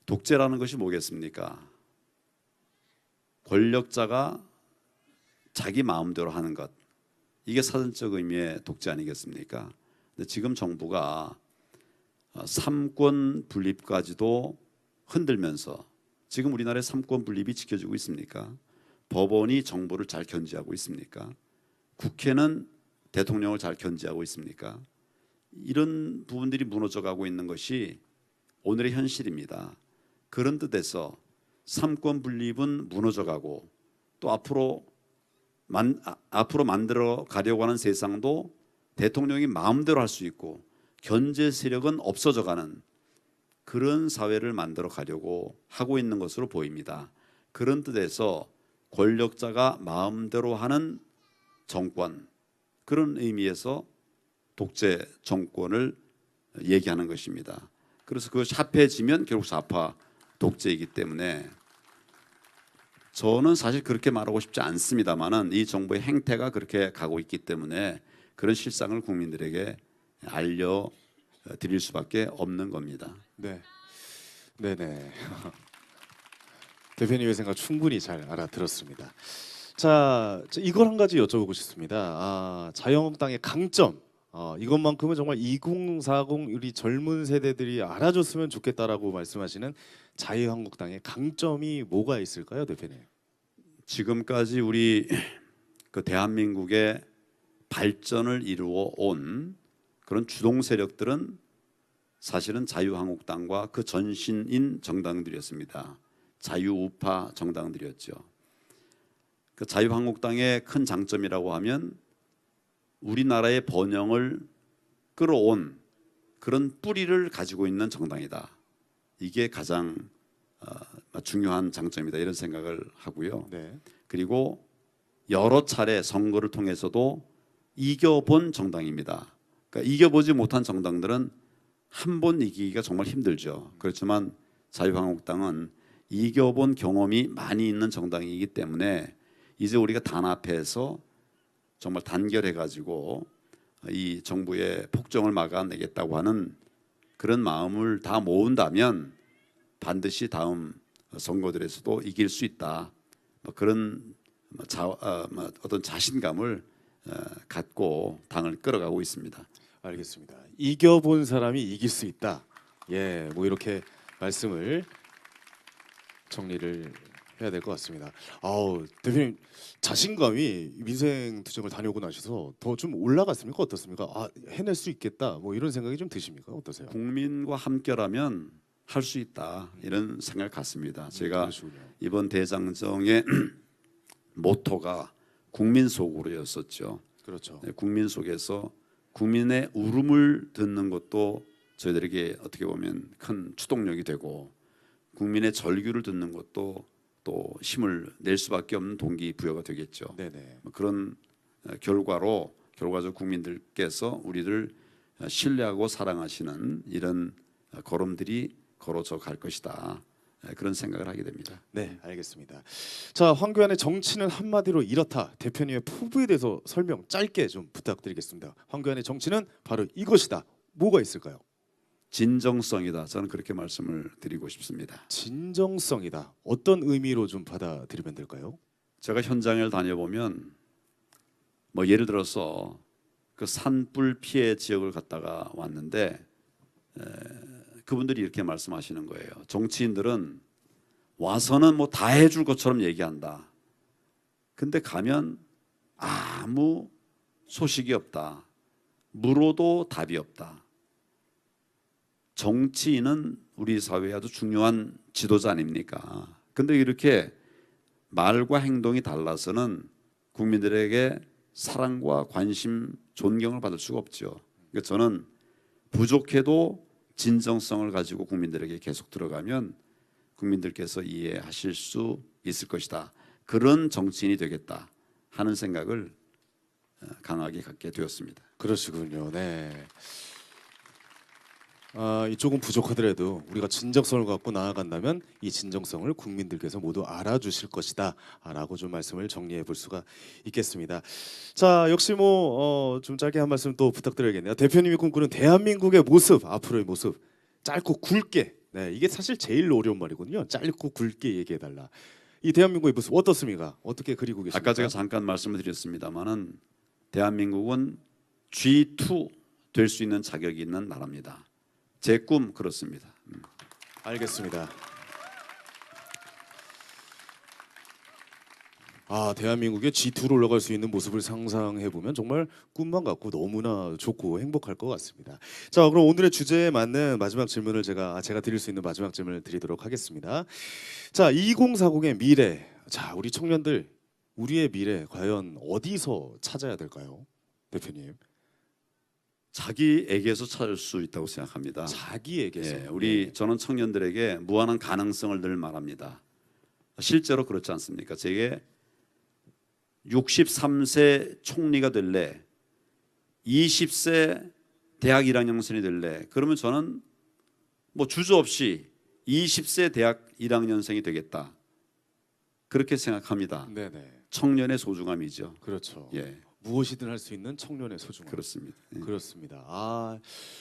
독재라는 것이 뭐겠습니까? 권력자가 자기 마음대로 하는 것, 이게 사전적 의미의 독재 아니겠습니까? 근데 지금 정부가 삼권 분립까지도 흔들면서, 지금 우리나라의 삼권 분립이 지켜지고 있습니까? 법원이 정부를 잘 견제하고 있습니까? 국회는 대통령을 잘 견제하고 있습니까? 이런 부분들이 무너져가고 있는 것이 오늘의 현실입니다. 그런 뜻에서 삼권 분립은 무너져가고 또 앞으로 만들어 가려고 하는 세상도 대통령이 마음대로 할 수 있고 견제 세력은 없어져가는 그런 사회를 만들어 가려고 하고 있는 것으로 보입니다. 그런 뜻에서 권력자가 마음대로 하는 정권, 그런 의미에서 독재 정권을 얘기하는 것입니다. 그래서 그것이 합해지면 결국 좌파 독재이기 때문에 저는 사실 그렇게 말하고 싶지 않습니다만은 이 정부의 행태가 그렇게 가고 있기 때문에 그런 실상을 국민들에게 알려드릴 수밖에 없는 겁니다. 네, 네네. 대표님의 생각 충분히 잘 알아들었습니다. 자, 이걸 한 가지 여쭤보고 싶습니다. 자유한국당의 강점, 이것만큼은 정말 2040 우리 젊은 세대들이 알아줬으면 좋겠다라고 말씀하시는 자유한국당의 강점이 뭐가 있을까요, 대표님? 지금까지 우리 그 대한민국의 발전을 이루어 온 그런 주동 세력들은 사실은 자유한국당과 그 전신인 정당들이었습니다. 자유우파 정당들이었죠. 그 자유한국당의 큰 장점이라고 하면 우리나라의 번영을 끌어온 그런 뿌리를 가지고 있는 정당이다. 이게 가장 중요한 장점이다, 이런 생각을 하고요. 네. 그리고 여러 차례 선거를 통해서도 이겨본 정당입니다. 그러니까 이겨보지 못한 정당들은 한 번 이기기가 정말 힘들죠. 그렇지만 자유한국당은 이겨본 경험이 많이 있는 정당이기 때문에 이제 우리가 단합해서 정말 단결해가지고 이 정부의 폭정을 막아내겠다고 하는 그런 마음을 다 모은다면 반드시 다음 선거들에서도 이길 수 있다. 그런 어떤 자신감을 갖고 당을 끌어가고 있습니다. 알겠습니다. 이겨본 사람이 이길 수 있다. 예, 뭐 이렇게 말씀을 정리를 해야 될 것 같습니다. 아우, 대표님 자신감이 민생투쟁을 다녀오고 나셔서 더 좀 올라갔습니까? 어떻습니까? 아, 해낼 수 있겠다. 뭐 이런 생각이 좀 드십니까? 어떠세요? 국민과 함께라면 할 수 있다, 이런 생각을 갖습니다. 제가 그러시군요. 이번 대장정의 모토가 국민 속으로였었죠. 그렇죠. 네, 국민 속에서 국민의 울음을 듣는 것도 저희들에게 어떻게 보면 큰 추동력이 되고 국민의 절규를 듣는 것도 또 힘을 낼 수밖에 없는 동기부여가 되겠죠. 네네. 그런 결과적으로 국민들께서 우리를 신뢰하고 사랑하시는 이런 걸음들이 걸어져 갈 것이다. 그런 생각을 하게 됩니다. 네, 알겠습니다. 자, 황교안의 정치는 한마디로 이렇다. 대표님의 포부에 대해서 설명 짧게 좀 부탁드리겠습니다. 황교안의 정치는 바로 이것이다. 뭐가 있을까요? 진정성이다. 저는 그렇게 말씀을 드리고 싶습니다. 진정성이다. 어떤 의미로 좀 받아들이면 될까요? 제가 현장을 다녀보면 뭐 예를 들어서 그 산불 피해 지역을 갔다가 왔는데 그분들이 이렇게 말씀하시는 거예요. 정치인들은 와서는 뭐 다 해줄 것처럼 얘기한다. 근데 가면 아무 소식이 없다. 물어도 답이 없다. 정치인은 우리 사회에 아주 중요한 지도자 아닙니까? 근데 이렇게 말과 행동이 달라서는 국민들에게 사랑과 관심, 존경을 받을 수가 없죠. 그러니까 저는 부족해도 진정성을 가지고 국민들에게 계속 들어가면 국민들께서 이해하실 수 있을 것이다. 그런 정치인이 되겠다 하는 생각을 강하게 갖게 되었습니다. 그러시군요. 네. 이쪽은 부족하더라도 우리가 진정성을 갖고 나아간다면 이 진정성을 국민들께서 모두 알아주실 것이다 라고 좀 말씀을 정리해 볼 수가 있겠습니다. 자, 역시 뭐 좀 짧게 한 말씀 또 부탁드려야겠네요. 대표님이 꿈꾸는 대한민국의 모습, 앞으로의 모습 짧고 굵게, 네, 이게 사실 제일 어려운 말이거든요. 짧고 굵게 얘기해 달라. 이 대한민국의 모습 어떻습니까? 어떻게 그리고 계십니까? 아까 제가 잠깐 말씀을 드렸습니다마는 대한민국은 G2 될 수 있는 자격이 있는 나라입니다. 제 꿈 그렇습니다. 알겠습니다. 대한민국의 G2로 올라갈 수 있는 모습을 상상해 보면 정말 꿈만 같고 너무나 좋고 행복할 것 같습니다. 자, 그럼 오늘의 주제에 맞는 마지막 질문을 제가 드릴 수 있는 마지막 질문을 드리도록 하겠습니다. 자, 2040의 미래. 자, 우리 청년들 우리의 미래 과연 어디서 찾아야 될까요, 대표님? 자기에게서 찾을 수 있다고 생각합니다. 자기에게서. 예, 저는 청년들에게 무한한 가능성을 늘 말합니다. 실제로 그렇지 않습니까? 제게 63세 총리가 될래, 20세 대학 1학년생이 될래. 그러면 저는 뭐 주저없이 20세 대학 1학년생이 되겠다. 그렇게 생각합니다. 네네. 청년의 소중함이죠. 그렇죠. 예, 무엇이든 할 수 있는 청년의 소중함. 그렇습니다. 예. 그렇습니다.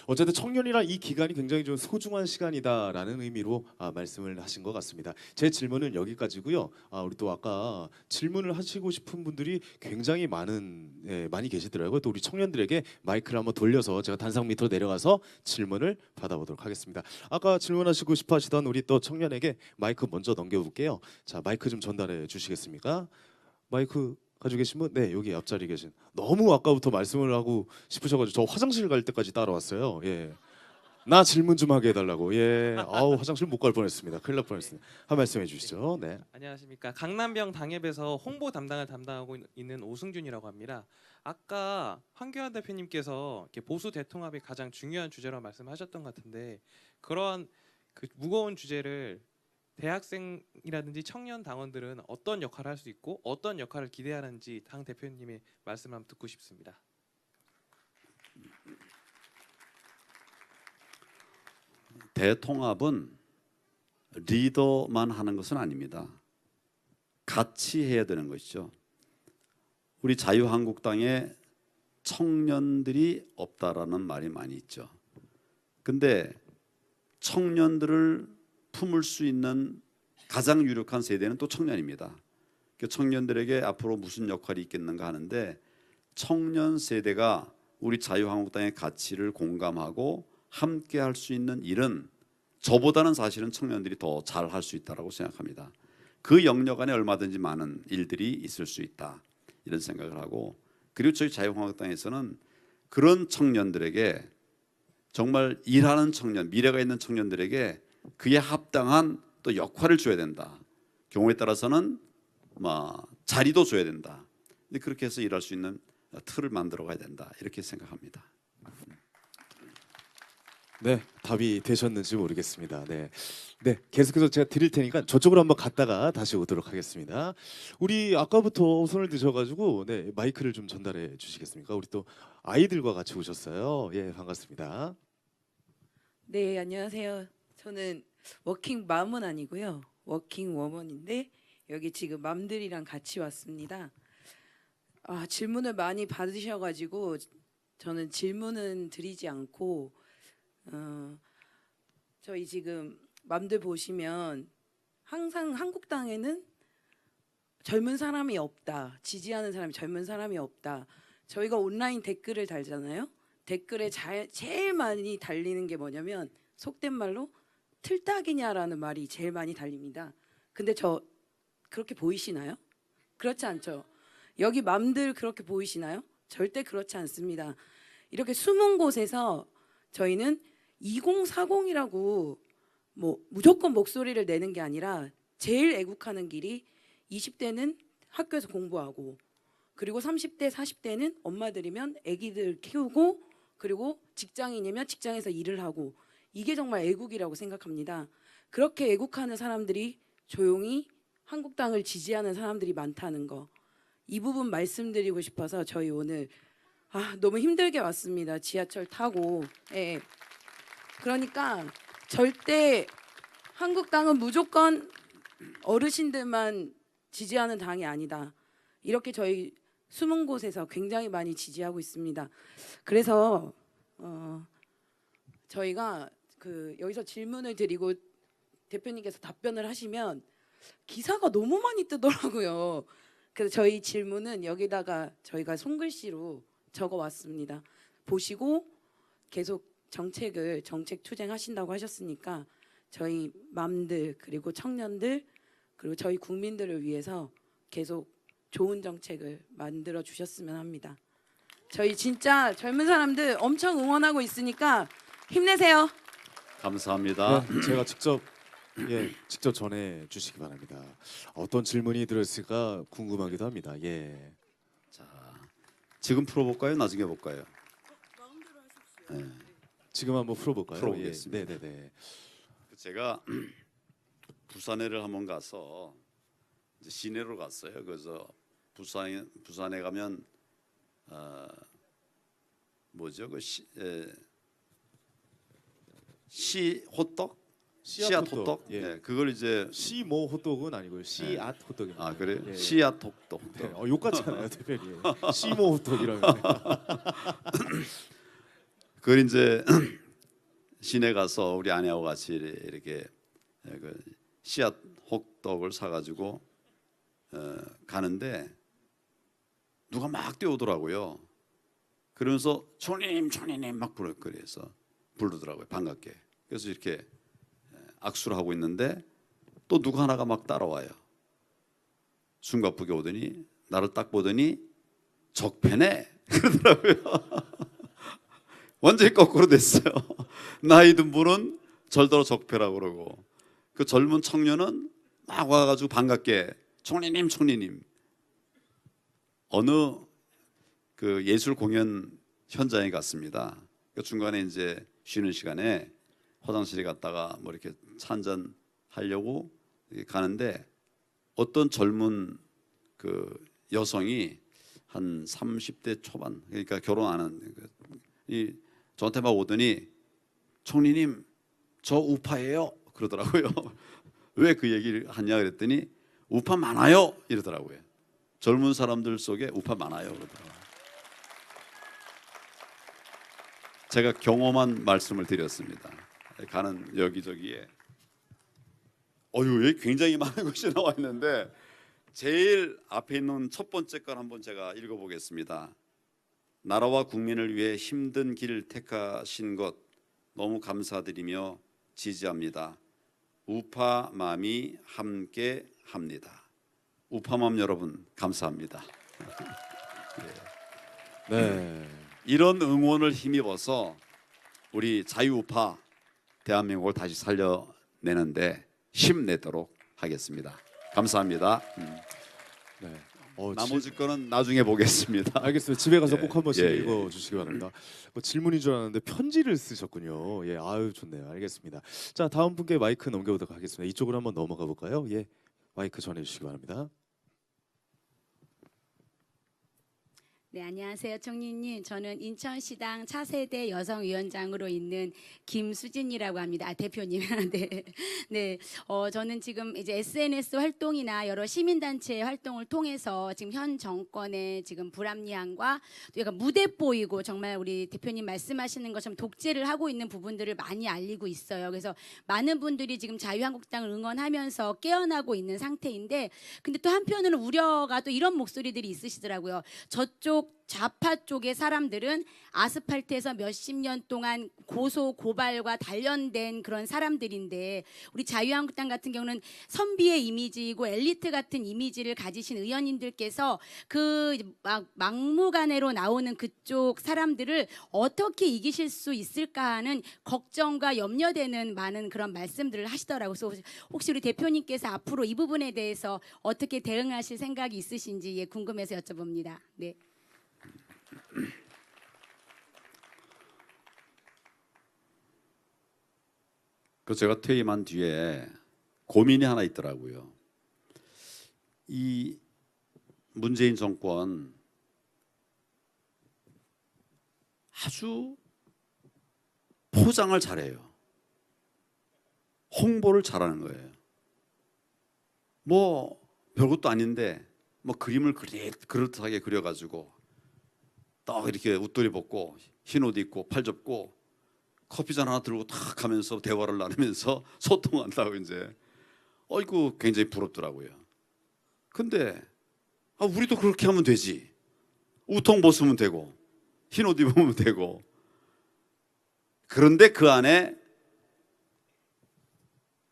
어쨌든 청년이란 이 기간이 굉장히 좀 소중한 시간이다라는 의미로 말씀을 하신 것 같습니다. 제 질문은 여기까지고요. 우리 또 아까 질문을 하시고 싶은 분들이 굉장히 많이 계시더라고요. 또 우리 청년들에게 마이크를 한번 돌려서 제가 단상 밑으로 내려가서 질문을 받아보도록 하겠습니다. 아까 질문하시고 싶어하시던 우리 또 청년에게 마이크 먼저 넘겨볼게요. 자, 마이크 좀 전달해 주시겠습니까? 마이크 가지고 계신 분? 네, 여기 앞자리 계신. 너무 아까부터 말씀을 하고 싶으셔가지고 저 화장실 갈 때까지 따라왔어요. 예, 나 질문 좀 하게 해달라고. 예, 화장실 못 갈 뻔했습니다. 큰일 날 뻔했습니다. 한 말씀해 주시죠. 네. 안녕하십니까. 강남병 당협에서 홍보 담당을 담당하고 있는 오승준이라고 합니다. 아까 황교안 대표님께서 이렇게 보수 대통합이 가장 중요한 주제라고 말씀하셨던 것 같은데 그러한 그 무거운 주제를 대학생이라든지 청년 당원들은 어떤 역할을 할 수 있고 어떤 역할을 기대하는지 당 대표님의 말씀 한번 듣고 싶습니다. 대통합은 리더만 하는 것은 아닙니다. 같이 해야 되는 것이죠. 우리 자유한국당에 청년들이 없다라는 말이 많이 있죠. 근데 청년들을 품을 수 있는 가장 유력한 세대는 또 청년입니다. 청년들에게 앞으로 무슨 역할이 있겠는가 하는데 청년 세대가 우리 자유한국당의 가치를 공감하고 함께 할 수 있는 일은 저보다는 사실은 청년들이 더 잘 할 수 있다고 생각합니다. 그 영역 안에 얼마든지 많은 일들이 있을 수 있다 이런 생각을 하고 그리고 저희 자유한국당에서는 그런 청년들에게 정말 일하는 청년, 미래가 있는 청년들에게 그에 합당한 또 역할을 줘야 된다. 경우에 따라서는 자리도 줘야 된다. 근데 그렇게 해서 일할 수 있는 틀을 만들어 가야 된다. 이렇게 생각합니다. 네, 답이 되셨는지 모르겠습니다. 네, 계속해서 제가 드릴 테니까 저쪽으로 한번 갔다가 다시 오도록 하겠습니다. 우리 아까부터 손을 드셔가지고 마이크를 좀 전달해 주시겠습니까? 우리 또 아이들과 같이 오셨어요. 예, 반갑습니다. 네, 안녕하세요. 저는 워킹 맘은 아니고요. 워킹 워먼인데 여기 지금 맘들이랑 같이 왔습니다. 질문을 많이 받으셔가지고 저는 질문은 드리지 않고 저희 지금 맘들 보시면 항상 한국당에는 젊은 사람이 없다. 지지하는 사람이 젊은 사람이 없다. 저희가 온라인 댓글을 달잖아요. 댓글에 제일 많이 달리는 게 뭐냐면 속된 말로 틀딱이냐라는 말이 제일 많이 달립니다. 근데 저 그렇게 보이시나요? 그렇지 않죠. 여기 맘들 그렇게 보이시나요? 절대 그렇지 않습니다. 이렇게 숨은 곳에서 저희는 2040이라고 뭐 무조건 목소리를 내는 게 아니라 제일 애국하는 길이 20대는 학교에서 공부하고 그리고 30대, 40대는 엄마들이면 아기들 키우고 그리고 직장인이면 직장에서 일을 하고 이게 정말 애국이라고 생각합니다. 그렇게 애국하는 사람들이 조용히 한국당을 지지하는 사람들이 많다는 거. 이 부분 말씀드리고 싶어서 저희 오늘 너무 힘들게 왔습니다. 지하철 타고. 예. 그러니까 절대 한국당은 무조건 어르신들만 지지하는 당이 아니다. 이렇게 저희 숨은 곳에서 굉장히 많이 지지하고 있습니다. 그래서 저희가 여기서 질문을 드리고 대표님께서 답변을 하시면 기사가 너무 많이 뜨더라고요. 그래서 저희 질문은 여기다가 저희가 손글씨로 적어 왔습니다. 보시고 계속 정책 투쟁하신다고 하셨으니까 저희 맘들 그리고 청년들 그리고 저희 국민들을 위해서 계속 좋은 정책을 만들어 주셨으면 합니다. 저희 진짜 젊은 사람들 엄청 응원하고 있으니까 힘내세요. 감사합니다. 네, 제가 직접 전해 주시기 바랍니다. 어떤 질문이 들었을까 궁금하기도 합니다. 예. 자, 지금 풀어볼까요? 나중에 볼까요? 네. 지금 한번 풀어볼까요? 풀어보겠습니다. 예. 네네네. 제가 부산에를 한번 가서 이제 시내로 갔어요. 그래서 부산에 가면 뭐죠? 시 호떡? 씨앗 호떡? 예. 네, 그걸 이제 시모 호떡은 아니고요. 씨앗 호떡입니다. 그래요? 예. 씨앗 호떡. 네, 욕 같지 않아요, 대표님? 시모 호떡이라면. 그걸 이제 시내 가서 우리 아내하고 같이 이렇게 그 씨앗 호떡을 사가지고 가는데 누가 막 뛰어오더라고요. 그러면서 총리님 막 부르더라고요. 반갑게. 그래서 이렇게 악수를 하고 있는데 또 누가 하나가 막 따라와요. 숨가쁘게 오더니 나를 딱 보더니 적폐네 그러더라고요. 완전히 거꾸로 됐어요. 나이 든 분은 절대로 적폐라고 그러고 그 젊은 청년은 막 와가지고 반갑게 총리님 어느 그 예술 공연 현장에 갔습니다. 그 중간에 이제 쉬는 시간에 화장실에 갔다가 뭐 이렇게 차 한잔 하려고 가는데 어떤 젊은 그 여성이 한 30대 초반 그러니까 결혼하는 이 저한테 막 오더니 총리님 저 우파예요 그러더라고요. 왜 그 얘기를 하냐 그랬더니 우파 많아요 이러더라고요. 젊은 사람들 속에 우파 많아요 그러더라고요. 제가 경험한 말씀을 드렸습니다. 가는 여기저기에 여기 굉장히 많은 것이 나와 있는데 제일 앞에 있는 첫 번째 걸 한번 제가 읽어보겠습니다. 나라와 국민을 위해 힘든 길 택하신 것 너무 감사드리며 지지합니다. 우파맘이 함께합니다. 우파맘 여러분 감사합니다. 네. 이런 응원을 힘입어서 우리 자유우파 대한민국을 다시 살려내는데 힘내도록 하겠습니다. 감사합니다. 네. 나머지 거는 나중에 보겠습니다. 알겠습니다. 집에 가서 예, 꼭 한 번씩 예, 예. 읽어주시기 바랍니다. 뭐 질문인 줄 알았는데 편지를 쓰셨군요. 예, 아유 좋네요. 알겠습니다. 자, 다음 분께 마이크 넘겨보도록 하겠습니다. 이쪽으로 한번 넘어가 볼까요? 예, 마이크 전해주시기 바랍니다. 네, 안녕하세요, 총리님. 저는 인천시당 차세대 여성위원장으로 있는 김수진이라고 합니다. 아, 대표님. 네, 네. 저는 지금 이제 SNS 활동이나 여러 시민단체 활동을 통해서 지금 현 정권의 지금 불합리함과 또 약간 무대뽀이고 정말 우리 대표님 말씀하시는 것처럼 독재를 하고 있는 부분들을 많이 알리고 있어요. 그래서 많은 분들이 지금 자유한국당을 응원하면서 깨어나고 있는 상태인데, 근데 또 한편으로는 우려가 또 이런 목소리들이 있으시더라고요. 저쪽 좌파 쪽의 사람들은 아스팔트에서 몇십 년 동안 고소 고발과 단련된 그런 사람들인데, 우리 자유한국당 같은 경우는 선비의 이미지이고 엘리트 같은 이미지를 가지신 의원님들께서 그 막무가내로 나오는 그쪽 사람들을 어떻게 이기실 수 있을까 하는 걱정과 염려되는 많은 그런 말씀들을 하시더라고요. 그래서 혹시 우리 대표님께서 앞으로 이 부분에 대해서 어떻게 대응하실 생각이 있으신지 궁금해서 여쭤봅니다. 네. 그 제가 퇴임한 뒤에 고민이 하나 있더라고요. 이 문재인 정권 아주 포장을 잘해요. 홍보를 잘하는 거예요. 뭐 별것도 아닌데 뭐 그림을 그럴듯하게 그려가지고 딱 이렇게 웃돌이 벗고 흰 옷 입고 팔 접고 커피잔 하나 들고 탁 하면서 대화를 나누면서 소통한다고 이제 어이구 굉장히 부럽더라고요. 근데 우리도 그렇게 하면 되지. 우통 벗으면 되고 흰 옷 입으면 되고. 그런데 그 안에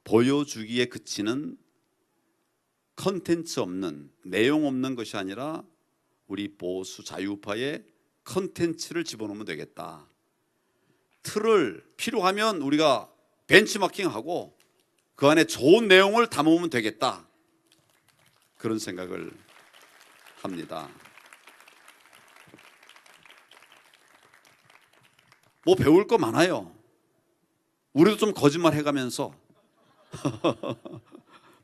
보여주기에 그치는 컨텐츠 없는, 내용 없는 것이 아니라 우리 보수 자유파의 컨텐츠를 집어넣으면 되겠다. 틀을 필요하면 우리가 벤치마킹하고 그 안에 좋은 내용을 담으면 되겠다. 그런 생각을 합니다. 뭐 배울 거 많아요. 우리도 좀 거짓말 해가면서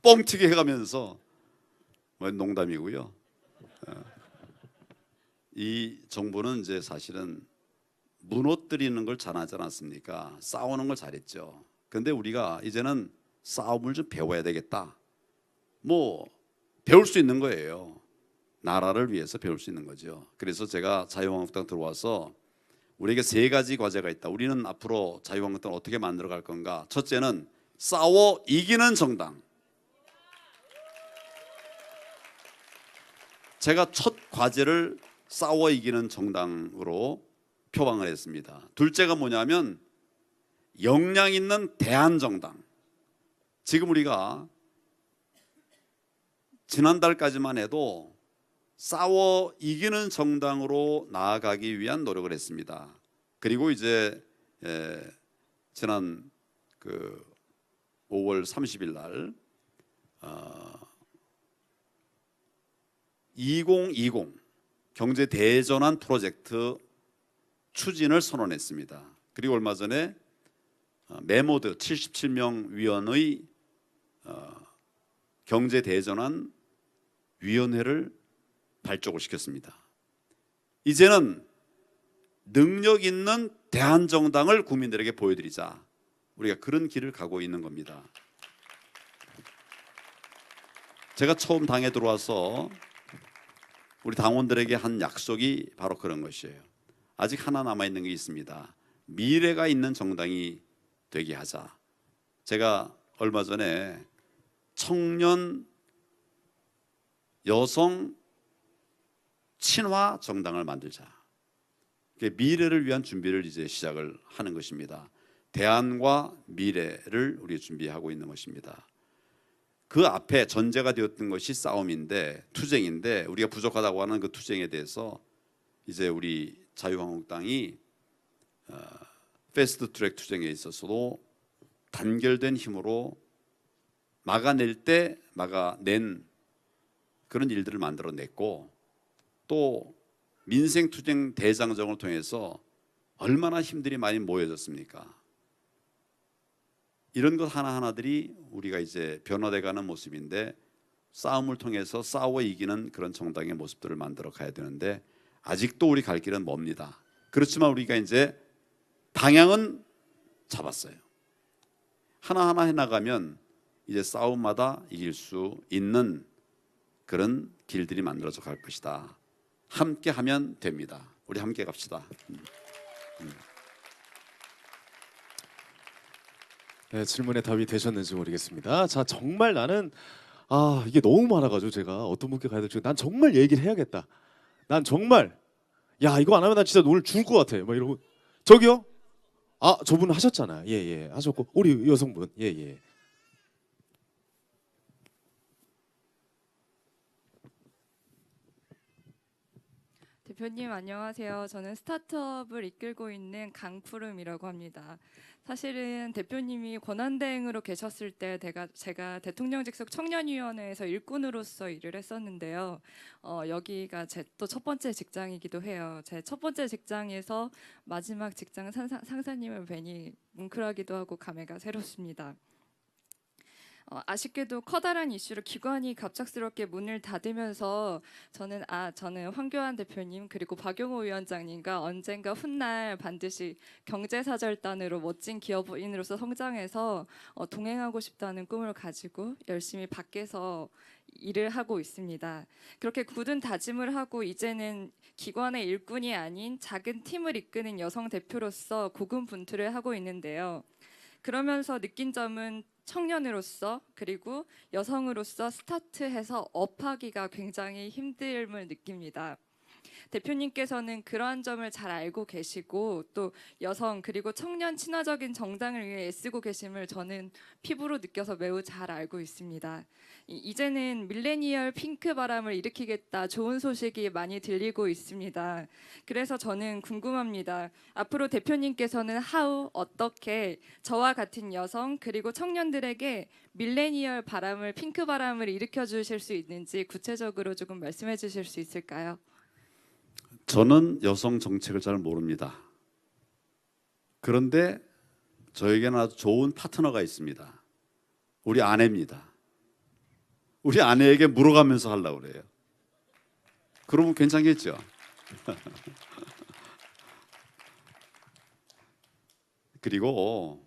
뻥튀기 해가면서, 뭐 농담이고요. 이 정부는 이제 사실은 무너뜨리는 걸 잘하지 않았습니까? 싸우는 걸 잘했죠. 그런데 우리가 이제는 싸움을 좀 배워야 되겠다. 뭐 배울 수 있는 거예요. 나라를 위해서 배울 수 있는 거죠. 그래서 제가 자유한국당 들어와서 우리에게 3가지 과제가 있다. 우리는 앞으로 자유한국당을 어떻게 만들어 갈 건가? 첫째는 싸워 이기는 정당. 제가 첫 과제를 싸워 이기는 정당으로 표방을 했습니다. 둘째가 뭐냐면 역량 있는 대안정당. 지금 우리가 지난달까지만 해도 싸워 이기는 정당으로 나아가기 위한 노력을 했습니다. 그리고 이제 지난 그 5월 30일 날 2020 경제 대전환 프로젝트 추진을 선언했습니다. 그리고 얼마 전에 메모드 77명 위원의 경제 대전환 위원회를 발족을 시켰습니다. 이제는 능력 있는 대한정당을 국민들에게 보여드리자. 우리가 그런 길을 가고 있는 겁니다. 제가 처음 당에 들어와서 우리 당원들에게 한 약속이 바로 그런 것이에요. 아직 하나 남아있는 게 있습니다. 미래가 있는 정당이 되게 하자. 제가 얼마 전에 청년 여성 친화 정당을 만들자. 미래를 위한 준비를 이제 시작을 하는 것입니다. 대안과 미래를 우리 준비하고 있는 것입니다. 그 앞에 전제가 되었던 것이 싸움인데, 투쟁인데, 우리가 부족하다고 하는 그 투쟁에 대해서 이제 우리 자유한국당이 패스트트랙 투쟁에 있어서도 단결된 힘으로 막아낼 때 막아낸 그런 일들을 만들어냈고, 또 민생투쟁 대장정을 통해서 얼마나 힘들이 많이 모여졌습니까? 이런 것 하나하나들이 우리가 이제 변화돼가는 모습인데, 싸움을 통해서 싸워 이기는 그런 정당의 모습들을 만들어 가야 되는데, 아직도 우리 갈 길은 멉니다. 그렇지만 우리가 이제 방향은 잡았어요. 하나하나 해나가면 이제 싸움마다 이길 수 있는 그런 길들이 만들어져 갈 것이다. 함께 하면 됩니다. 우리 함께 갑시다. 네, 질문에 답이 되셨는지 모르겠습니다. 자, 정말 나는 이게 너무 많아가지고 제가 어떤 분께 가야 될지 난 정말 얘기를 해야겠다. 난 정말 이거 안 하면 난 진짜 오늘 죽을 것 같아. 막 이러고 저기요? 저분 하셨잖아. 예, 하셨고 우리 여성분 예. 대표님 안녕하세요. 저는 스타트업을 이끌고 있는 강푸름이라고 합니다. 사실은 대표님이 권한대행으로 계셨을 때 제가 대통령직속 청년위원회에서 일꾼으로서 일을 했었는데요. 여기가 제 또 첫 번째 직장이기도 해요. 제 첫 번째 직장에서 마지막 직장 상사님을 뵈니 뭉클하기도 하고 감회가 새롭습니다. 아쉽게도 커다란 이슈로 기관이 갑작스럽게 문을 닫으면서 저는 황교안 대표님 그리고 박용호 위원장님과 언젠가 훗날 반드시 경제사절단으로 멋진 기업인으로서 성장해서 동행하고 싶다는 꿈을 가지고 열심히 밖에서 일을 하고 있습니다. 그렇게 굳은 다짐을 하고 이제는 기관의 일꾼이 아닌 작은 팀을 이끄는 여성 대표로서 고군분투를 하고 있는데요. 그러면서 느낀 점은 청년으로서 그리고 여성으로서 스타트해서 업하기가 굉장히 힘듦을 느낍니다. 대표님께서는 그러한 점을 잘 알고 계시고 또 여성 그리고 청년 친화적인 정당을 위해 애쓰고 계심을 저는 피부로 느껴서 매우 잘 알고 있습니다. 이제는 밀레니얼 핑크 바람을 일으키겠다 좋은 소식이 많이 들리고 있습니다. 그래서 저는 궁금합니다. 앞으로 대표님께서는 어떻게 저와 같은 여성 그리고 청년들에게 밀레니얼 바람을 핑크 바람을 일으켜 주실 수 있는지 구체적으로 조금 말씀해 주실 수 있을까요? 저는 여성 정책을 잘 모릅니다. 그런데 저에게는 아주 좋은 파트너가 있습니다. 우리 아내입니다. 우리 아내에게 물어가면서 하려고 그래요. 그러면 괜찮겠죠? 그리고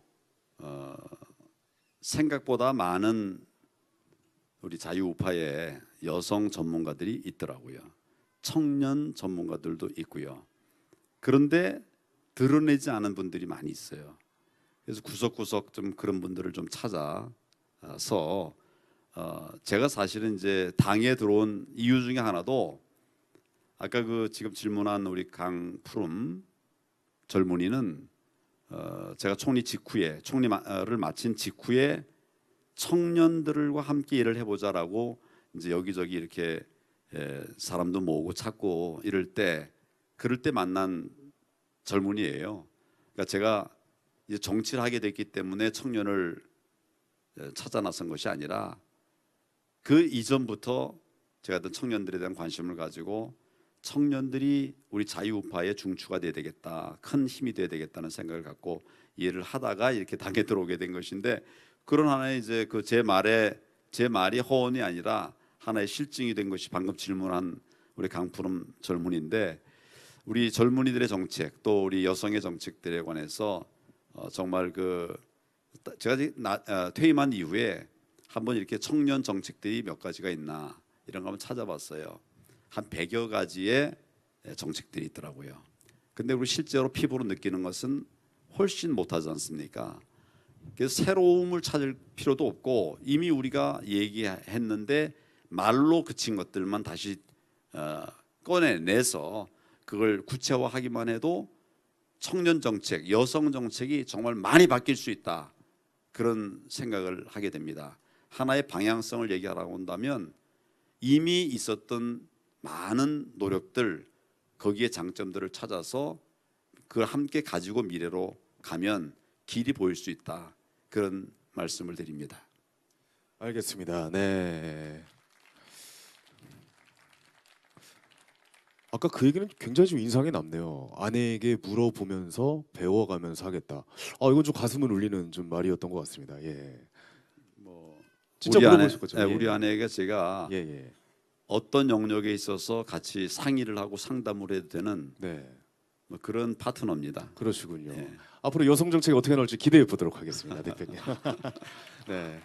생각보다 많은 우리 자유우파의 여성 전문가들이 있더라고요. 청년 전문가들도 있고요. 그런데 드러내지 않은 분들이 많이 있어요. 그래서 구석구석 좀 그런 분들을 좀 찾아서 제가 사실은 이제 당에 들어온 이유 중에 하나도 아까 그 지금 질문한 우리 강푸름 젊은이는 제가 총리 직후에 총리를 마친 직후에 청년들과 함께 일을 해보자라고 이제 여기저기 이렇게 사람도 모으고 찾고 그럴 때 만난 젊은이에요. 그러니까 제가 이제 정치를 하게 됐기 때문에 청년을 찾아 나선 것이 아니라 그 이전부터 제가 어떤 청년들에 대한 관심을 가지고 청년들이 우리 자유우파의 중추가 돼야 되겠다, 큰 힘이 돼야 되겠다는 생각을 갖고 일을 하다가 이렇게 당에 들어오게 된 것인데 그런 하나의 이제 그 제 말이 허언이 아니라 하나의 실증이 된 것이 방금 질문한 우리 강푸름 젊은이인데 우리 젊은이들의 정책 또 우리 여성의 정책들에 관해서 정말 제가 퇴임한 이후에 한번 이렇게 청년 정책들이 몇 가지가 있나 이런 거 한번 찾아봤어요. 한 100여 가지의 정책들이 있더라고요. 근데 우리 실제로 피부로 느끼는 것은 훨씬 못하지 않습니까? 그래서 새로움을 찾을 필요도 없고 이미 우리가 얘기했는데 말로 그친 것들만 다시 꺼내내서 그걸 구체화하기만 해도 청년 정책, 여성 정책이 정말 많이 바뀔 수 있다. 그런 생각을 하게 됩니다. 하나의 방향성을 얘기하라고 한다면 이미 있었던 많은 노력들 거기에 장점들을 찾아서 그걸 함께 가지고 미래로 가면 길이 보일 수 있다. 그런 말씀을 드립니다. 알겠습니다. 네. 아까 그 얘기는 굉장히 좀 인상에 남네요. 아내에게 물어보면서 배워가면서 하겠다. 이건 좀 가슴을 울리는 좀 말이었던 것 같습니다. 예. 뭐 진짜 우리 물어보실 거죠? 예. 우리 아내에게 제가 어떤 영역에 있어서 같이 상의를 하고 상담을 해도 되는 네, 뭐 그런 파트너입니다. 그러시군요. 예. 앞으로 여성 정책이 어떻게 나올지 기대해 보도록 하겠습니다, 대표님. 네,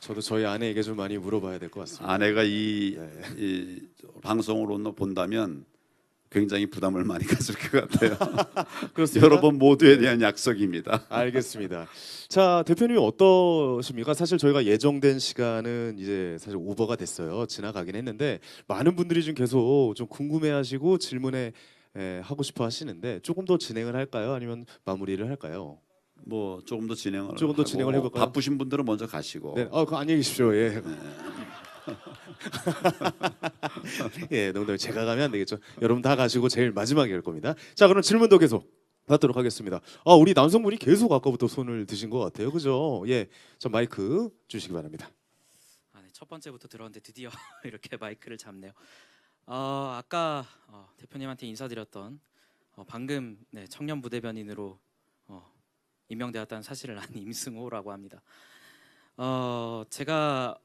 저도 저희 아내에게 좀 많이 물어봐야 될 것 같습니다. 아내가 이 네. 방송으로 본다면 굉장히 부담을 많이 가질 것 같아요. 그렇습니다. 여러분 모두에 대한 약속입니다. 알겠습니다. 자, 대표님이 어떠십니까? 사실 저희가 예정된 시간은 이제 사실 오버가 됐어요. 지나가긴 했는데 많은 분들이 좀 계속 좀 궁금해하시고 질문에 하고 싶어 하시는데 조금 더 진행을 할까요? 아니면 마무리를 할까요? 뭐 조금 더 진행을 조금 더 진행을 하고 해볼까요? 바쁘신 분들은 먼저 가시고. 네, 그 안녕히 계십시오. 예. 예, 농담 제가 가면 안 되겠죠. 여러분 다 가시고 제일 마지막에 할 겁니다. 자, 그럼 질문도 계속 받도록 하겠습니다. 우리 남성분이 계속 아까부터 손을 드신 것 같아요, 그죠? 예, 저 마이크 주시기 바랍니다. 네, 첫 번째부터 들었는데 드디어 이렇게 마이크를 잡네요. 아까 대표님한테 인사드렸던 방금 청년 부대변인으로 임명되었다는 사실을 안 임승호라고 합니다. 제가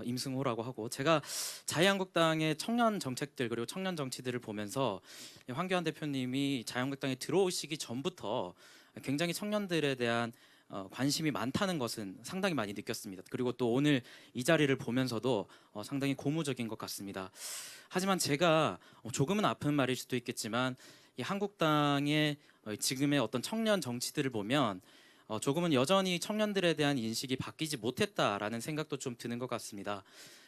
임승호라고 하고 제가 자유한국당의 청년 정책들 그리고 청년 정치들을 보면서 황교안 대표님이 자유한국당에 들어오시기 전부터 굉장히 청년들에 대한 관심이 많다는 것은 상당히 많이 느꼈습니다. 그리고 또 오늘 이 자리를 보면서도 상당히 고무적인 것 같습니다. 하지만 제가 조금은 아픈 말일 수도 있겠지만 이 한국당의 지금의 어떤 청년 정치들을 보면 조금은 여전히 청년들에 대한 인식이 바뀌지 못했다라는 생각도 좀 드는 것 같습니다.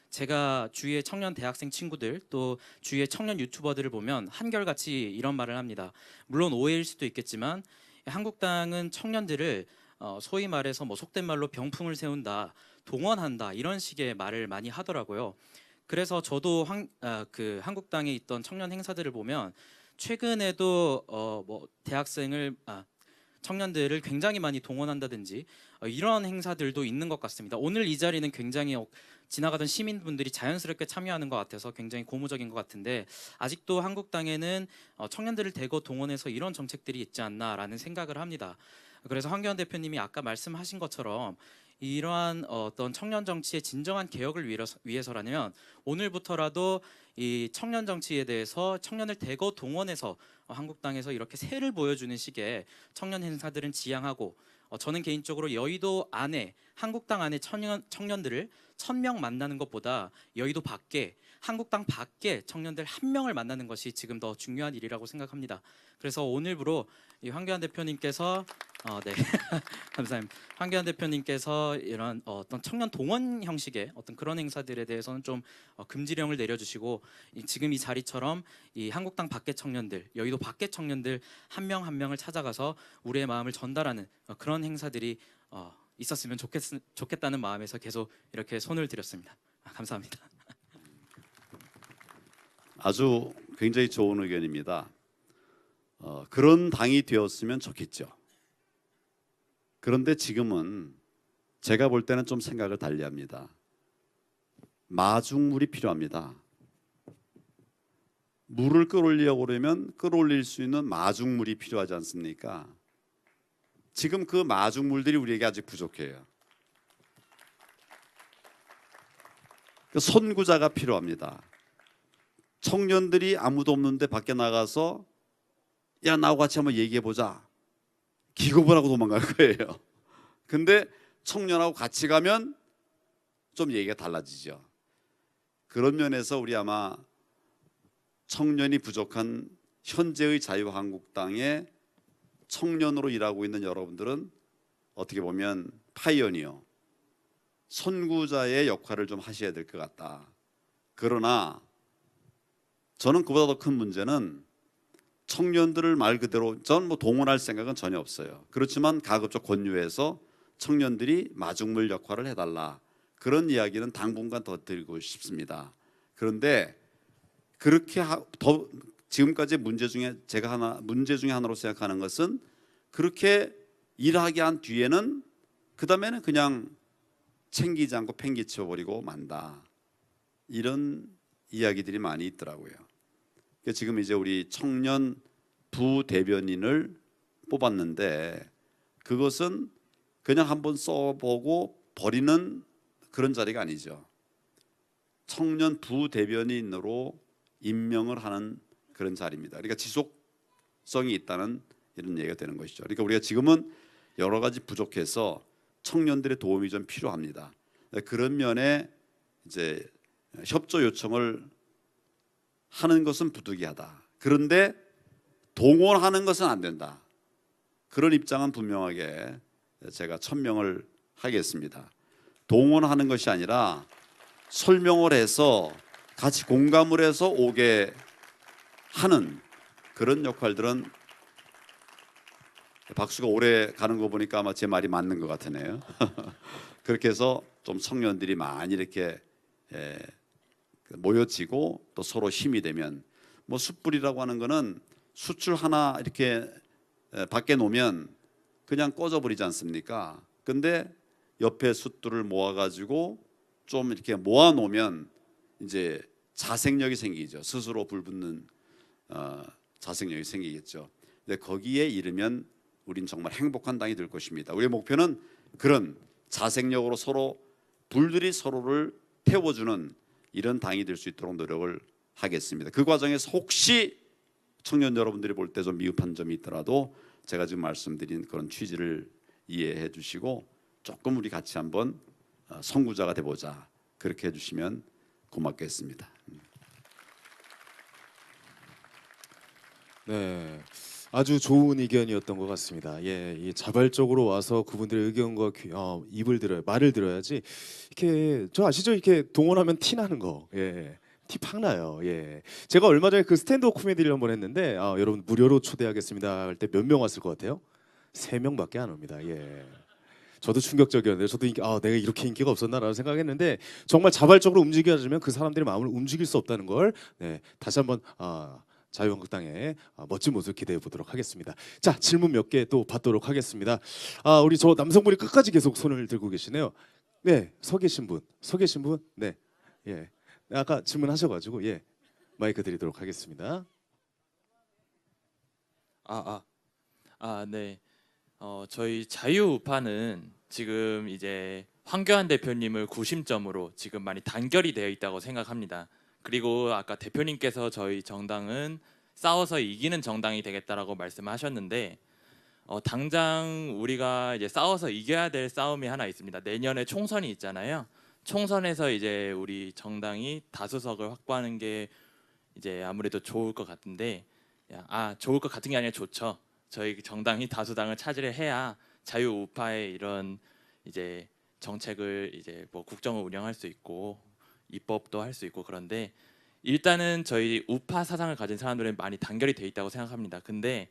제가 주위의 청년 대학생 친구들 또 주위의 청년 유튜버들을 보면 한결같이 이런 말을 합니다. 물론 오해일 수도 있겠지만 한국당은 청년들을 소위 말해서 뭐 속된 말로 병풍을 세운다, 동원한다 이런 식의 말을 많이 하더라고요. 그래서 저도 한국당에 있던 청년 행사들을 보면 최근에도 뭐 대학생을 청년들을 굉장히 많이 동원한다든지 이런 행사들도 있는 것 같습니다. 오늘 이 자리는 굉장히 지나가던 시민분들이 자연스럽게 참여하는 것 같아서 굉장히 고무적인 것 같은데 아직도 한국당에는 청년들을 대거 동원해서 이런 정책들이 있지 않나라는 생각을 합니다. 그래서 황교안 대표님이 아까 말씀하신 것처럼 이러한 어떤 청년 정치의 진정한 개혁을 위해서라면 오늘부터라도 이 청년 정치에 대해서 청년을 대거 동원해서 한국당에서 이렇게 새를 보여주는 식의 청년 행사들은 지양하고 저는 개인적으로 여의도 안에 한국당 안에 청년들을 1000명 만나는 것보다 여의도 밖에 한국당 밖에 청년들 1명을 만나는 것이 지금 더 중요한 일이라고 생각합니다. 그래서 오늘부로 이 황교안 대표님께서 네 감사합니다. 황교안 대표님께서 이런 어떤 청년 동원 형식의 어떤 그런 행사들에 대해서는 좀 금지령을 내려주시고 지금 이 자리처럼 이 한국당 밖의 청년들, 여의도 밖의 청년들 한 명 한 명을 찾아가서 우리의 마음을 전달하는 그런 행사들이 있었으면 좋겠다는 마음에서 계속 이렇게 손을 드렸습니다. 감사합니다. 아주 굉장히 좋은 의견입니다. 그런 당이 되었으면 좋겠죠. 그런데 지금은 제가 볼 때는 좀 생각을 달리합니다. 마중물이 필요합니다. 물을 끌어올리려고 그러면 끌어올릴 수 있는 마중물이 필요하지 않습니까? 지금 그 마중물들이 우리에게 아직 부족해요. 그 선구자가 필요합니다. 청년들이 아무도 없는데 밖에 나가서 야 나하고 같이 한번 얘기해보자. 기겁을 하고 도망갈 거예요. 근데 청년하고 같이 가면 좀 얘기가 달라지죠. 그런 면에서 우리 아마 청년이 부족한 현재의 자유한국당의 청년으로 일하고 있는 여러분들은 어떻게 보면 파이어니어, 선구자의 역할을 좀 하셔야 될 것 같다. 그러나 저는 그보다 더 큰 문제는 청년들을 말 그대로 전 뭐 동원할 생각은 전혀 없어요. 그렇지만 가급적 권유해서 청년들이 마중물 역할을 해달라. 그런 이야기는 당분간 더 드리고 싶습니다. 그런데 그렇게 더 지금까지 문제 중에 하나로 생각하는 것은 그렇게 일하게 한 뒤에는 그 다음에는 그냥 챙기지 않고 팽개쳐 버리고 만다. 이런 이야기들이 많이 있더라고요. 지금 이제 우리 청년 부대변인을 뽑았는데 그것은 그냥 한번 써보고 버리는 그런 자리가 아니죠. 청년 부대변인으로 임명을 하는 그런 자리입니다. 그러니까 지속성이 있다는 이런 얘기가 되는 것이죠. 그러니까 우리가 지금은 여러 가지 부족해서 청년들의 도움이 좀 필요합니다. 그런 면에 이제 협조 요청을 하는 것은 부득이하다. 그런데 동원하는 것은 안 된다. 그런 입장은 분명하게 제가 천명을 하겠습니다. 동원하는 것이 아니라 설명을 해서 같이 공감을 해서 오게 하는 그런 역할들은 박수가 오래 가는 거 보니까 아마 제 말이 맞는 것 같으네요. 그렇게 해서 좀 청년들이 많이 이렇게 모여지고 또 서로 힘이 되면 뭐 숯불이라고 하는 거는 숯줄 하나 이렇게 밖에 놓으면 그냥 꺼져버리지 않습니까? 근데 옆에 숯들을 모아가지고 좀 이렇게 모아놓으면 이제 자생력이 생기죠. 스스로 불붙는 자생력이 생기겠죠. 근데 거기에 이르면 우린 정말 행복한 당이 될 것입니다. 우리의 목표는 그런 자생력으로 서로 불들이 서로를 태워주는 이런 당이 될 수 있도록 노력을 하겠습니다. 그 과정에서 혹시 청년 여러분들이 볼 때 좀 미흡한 점이 있더라도 제가 지금 말씀드린 그런 취지를 이해해 주시고 조금 우리 같이 한번 선구자가 돼보자, 그렇게 해주시면 고맙겠습니다. 네, 아주 좋은 의견이었던 것 같습니다. 예, 이 자발적으로 와서 그분들의 의견과 입을 들어야, 말을 들어야지. 이렇게 저 아시죠? 이렇게 동원하면 티 나는 거. 예. 티 팍 나요. 예. 제가 얼마 전에 그 스탠드업 코미디를 한번 했는데 여러분 무료로 초대하겠습니다 할 때 몇 명 왔을 것 같아요? 3명밖에 안 옵니다. 예. 저도 충격적이었는데 저도 내가 이렇게 인기가 없었나라는 생각했는데 정말 자발적으로 움직여주면 그 사람들의 마음을 움직일 수 없다는 걸 다시 한번 자유한국당의 멋진 모습 기대해 보도록 하겠습니다. 자, 질문 몇 개 또 받도록 하겠습니다. 우리 저 남성분이 끝까지 계속 손을 들고 계시네요. 네, 서 계신 분, 네, 예, 아까 질문하셔가지고 마이크 드리도록 하겠습니다. 네. 저희 자유우파는 지금 이제 황교안 대표님을 구심점으로 지금 많이 단결이 되어 있다고 생각합니다. 그리고 아까 대표님께서 저희 정당은 싸워서 이기는 정당이 되겠다라고 말씀하셨는데 당장 우리가 이제 싸워서 이겨야 될 싸움이 하나 있습니다. 내년에 총선이 있잖아요. 총선에서 이제 우리 정당이 다수석을 확보하는 게 이제 아무래도 좋을 것 같은데, 좋을 것 같은 게 아니라 좋죠. 저희 정당이 다수당을 차지를 해야 자유우파의 이런 이제 정책을 이제 뭐 국정을 운영할 수 있고 입법도 할 수 있고, 그런데 일단은 저희 우파 사상을 가진 사람들은 많이 단결이 돼 있다고 생각합니다. 근데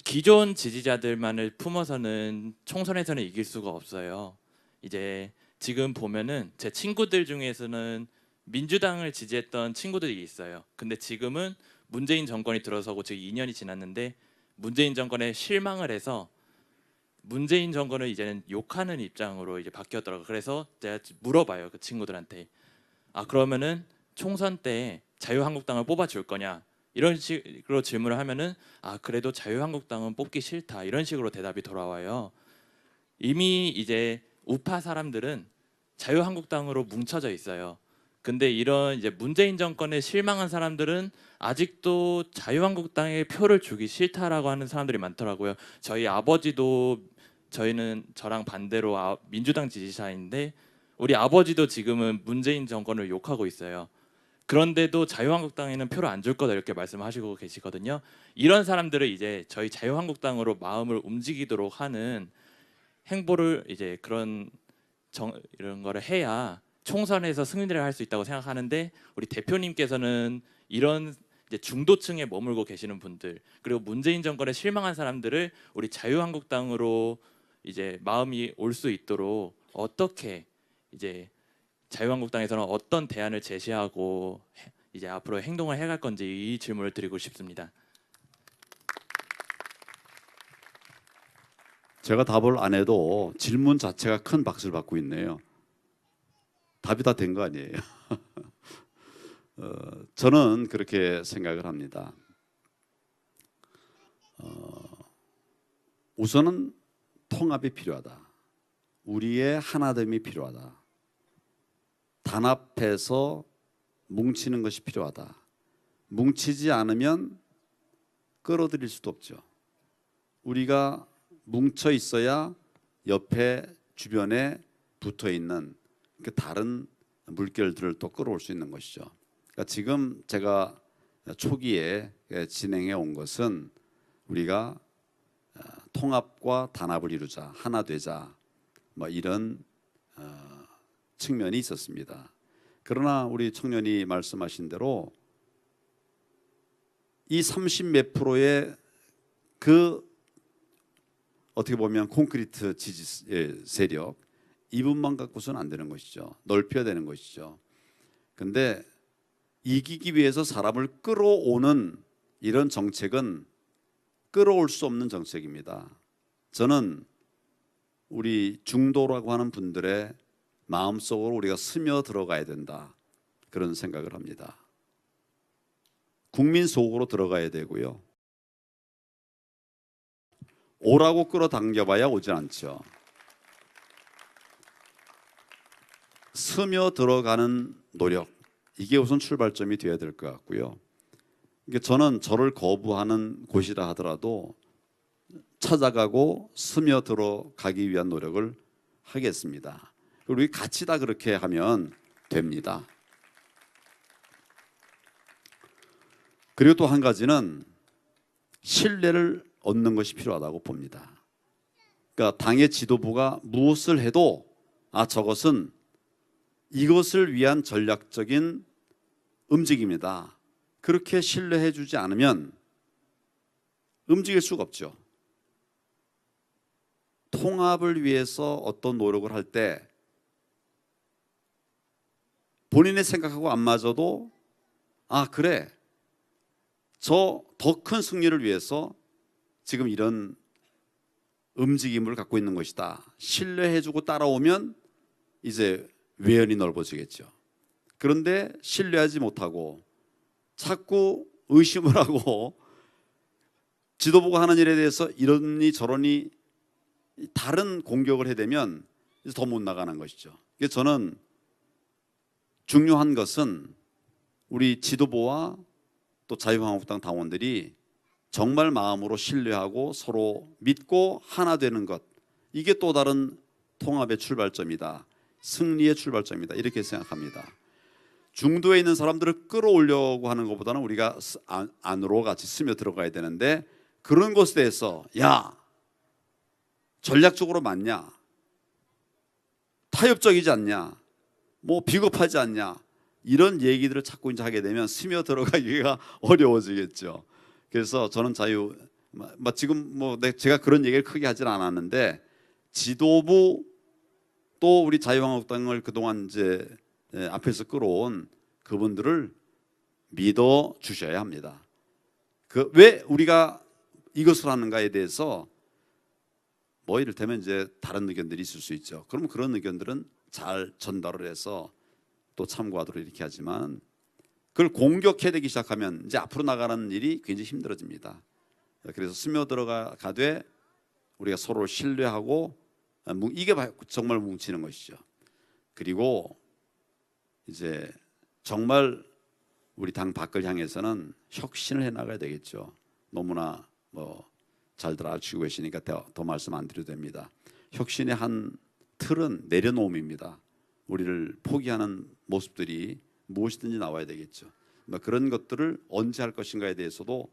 기존 지지자들만을 품어서는 총선에서는 이길 수가 없어요. 이제 지금 보면은 제 친구들 중에서는 민주당을 지지했던 친구들이 있어요. 근데 지금은 문재인 정권이 들어서고 지금 2년이 지났는데 문재인 정권에 실망을 해서 문재인 정권을 이제는 욕하는 입장으로 이제 바뀌었더라고요. 그래서 제가 물어봐요, 그 친구들한테. 그러면은 총선 때 자유한국당을 뽑아줄 거냐? 이런 식으로 질문을 하면은 그래도 자유한국당은 뽑기 싫다, 이런 식으로 대답이 돌아와요. 이미 이제 우파 사람들은 자유한국당으로 뭉쳐져 있어요. 근데 이런 이제 문재인 정권에 실망한 사람들은 아직도 자유한국당에 표를 주기 싫다라고 하는 사람들이 많더라고요. 저희 아버지도, 저희는 저랑 반대로 민주당 지지자인데 우리 아버지도 지금은 문재인 정권을 욕하고 있어요. 그런데도 자유한국당에는 표를 안 줄 거다, 이렇게 말씀하시고 계시거든요. 이런 사람들을 이제 저희 자유한국당으로 마음을 움직이도록 하는 행보를 이제 이런 거를 해야 총선에서 승리를 할 수 있다고 생각하는데, 우리 대표님께서는 이런 이제 중도층에 머물고 계시는 분들, 그리고 문재인 정권에 실망한 사람들을 우리 자유한국당으로 이제 마음이 올 수 있도록 어떻게 이제 자유한국당에서는 어떤 대안을 제시하고 이제 앞으로 행동을 해갈 건지, 이 질문을 드리고 싶습니다. 제가 답을 안 해도 질문 자체가 큰 박수를 받고 있네요. 답이 다 된 거 아니에요. 저는 그렇게 생각을 합니다. 우선은 통합이 필요하다. 우리의 하나됨이 필요하다. 단합해서 뭉치는 것이 필요하다. 뭉치지 않으면 끌어들일 수도 없죠. 우리가 뭉쳐 있어야 옆에 주변에 붙어 있는 그 다른 물결들을 또 끌어올 수 있는 것이죠. 그러니까 지금 제가 초기에 진행해 온 것은 우리가 통합과 단합을 이루자, 하나 되자, 뭐 이런 측면이 있었습니다. 그러나 우리 청년이 말씀하신 대로 이 30 몇 프로의 그 어떻게 보면 콘크리트 지지 세력 이 부분만 갖고서는 안 되는 것이죠. 넓혀야 되는 것이죠. 근데 이기기 위해서 사람을 끌어오는 이런 정책은 끌어올 수 없는 정책입니다. 저는 우리 중도라고 하는 분들의 마음속으로 우리가 스며 들어가야 된다. 그런 생각을 합니다. 국민 속으로 들어가야 되고요. 오라고 끌어당겨봐야 오지 않죠. 스며 들어가는 노력, 이게 우선 출발점이 되어야 될 것 같고요. 저는 저를 거부하는 곳이라 하더라도 찾아가고 스며 들어가기 위한 노력을 하겠습니다. 그리고 우리 같이 다 그렇게 하면 됩니다. 그리고 또 한 가지는 신뢰를 얻는 것이 필요하다고 봅니다. 그러니까 당의 지도부가 무엇을 해도 저것은 이것을 위한 전략적인 움직임이다. 그렇게 신뢰해 주지 않으면 움직일 수가 없죠. 통합을 위해서 어떤 노력을 할 때 본인의 생각하고 안 맞아도 그래, 저 더 큰 승리를 위해서 지금 이런 움직임을 갖고 있는 것이다. 신뢰해주고 따라오면 이제 외연이 넓어지겠죠. 그런데 신뢰하지 못하고 자꾸 의심을 하고 지도부가 하는 일에 대해서 이러니 저러니 다른 공격을 해대면 이제 더 못 나가는 것이죠. 그래서 저는 중요한 것은 우리 지도부와 또 자유한국당 당원들이 정말 마음으로 신뢰하고 서로 믿고 하나 되는 것, 이게 또 다른 통합의 출발점이다. 승리의 출발점이다. 이렇게 생각합니다. 중도에 있는 사람들을 끌어올려고 하는 것보다는 우리가 안으로 같이 스며 들어가야 되는데, 그런 것에 대해서 전략적으로 맞냐, 타협적이지 않냐, 뭐 비겁하지 않냐, 이런 얘기들을 자꾸 이제 하게 되면 스며 들어가기가 어려워지겠죠. 그래서 저는 지금 제가 그런 얘기를 크게 하진 않았는데, 지도부 또 우리 자유한국당을 그동안 이제 앞에서 끌어온 그분들을 믿어 주셔야 합니다. 왜 우리가 이것을 하는가에 대해서 이를테면 이제 다른 의견들이 있을 수 있죠. 그러면 그런 의견들은 잘 전달을 해서 또 참고하도록 이렇게 하지만, 그걸 공격해내기 시작하면 이제 앞으로 나가는 일이 굉장히 힘들어집니다. 그래서 스며 들어가되 우리가 서로 신뢰하고, 이게 정말 뭉치는 것이죠. 그리고 이제 정말 우리 당 밖을 향해서는 혁신을 해나가야 되겠죠. 너무나 잘들 아시고 계시니까 더 말씀 안 드려도 됩니다. 혁신의 한 틀은 내려놓음입니다. 우리를 포기하는 모습들이 무엇이든지 나와야 되겠죠. 그런 것들을 언제 할 것인가에 대해서도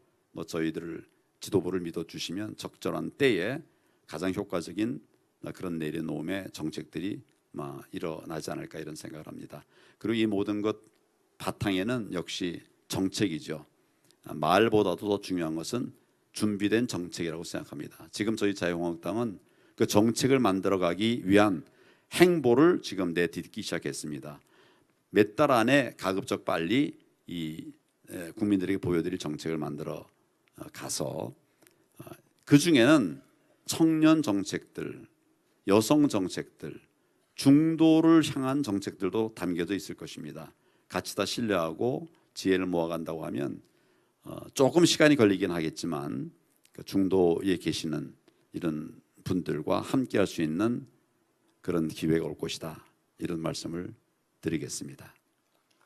저희들을 지도부를 믿어주시면 적절한 때에 가장 효과적인 그런 내려놓음의 정책들이 일어나지 않을까, 이런 생각을 합니다. 그리고 이 모든 것 바탕에는 역시 정책이죠. 말보다도 더 중요한 것은 준비된 정책이라고 생각합니다. 지금 저희 자유한국당은 그 정책을 만들어가기 위한 행보를 지금 내딛기 시작했습니다. 몇 달 안에 가급적 빨리 이 국민들에게 보여드릴 정책을 만들어 가서, 그 중에는 청년 정책들, 여성 정책들, 중도를 향한 정책들도 담겨져 있을 것입니다. 같이 다 신뢰하고 지혜를 모아간다고 하면 조금 시간이 걸리긴 하겠지만, 중도에 계시는 이런 분들과 함께할 수 있는 그런 기회가 올 것이다. 이런 말씀을 드리겠습니다.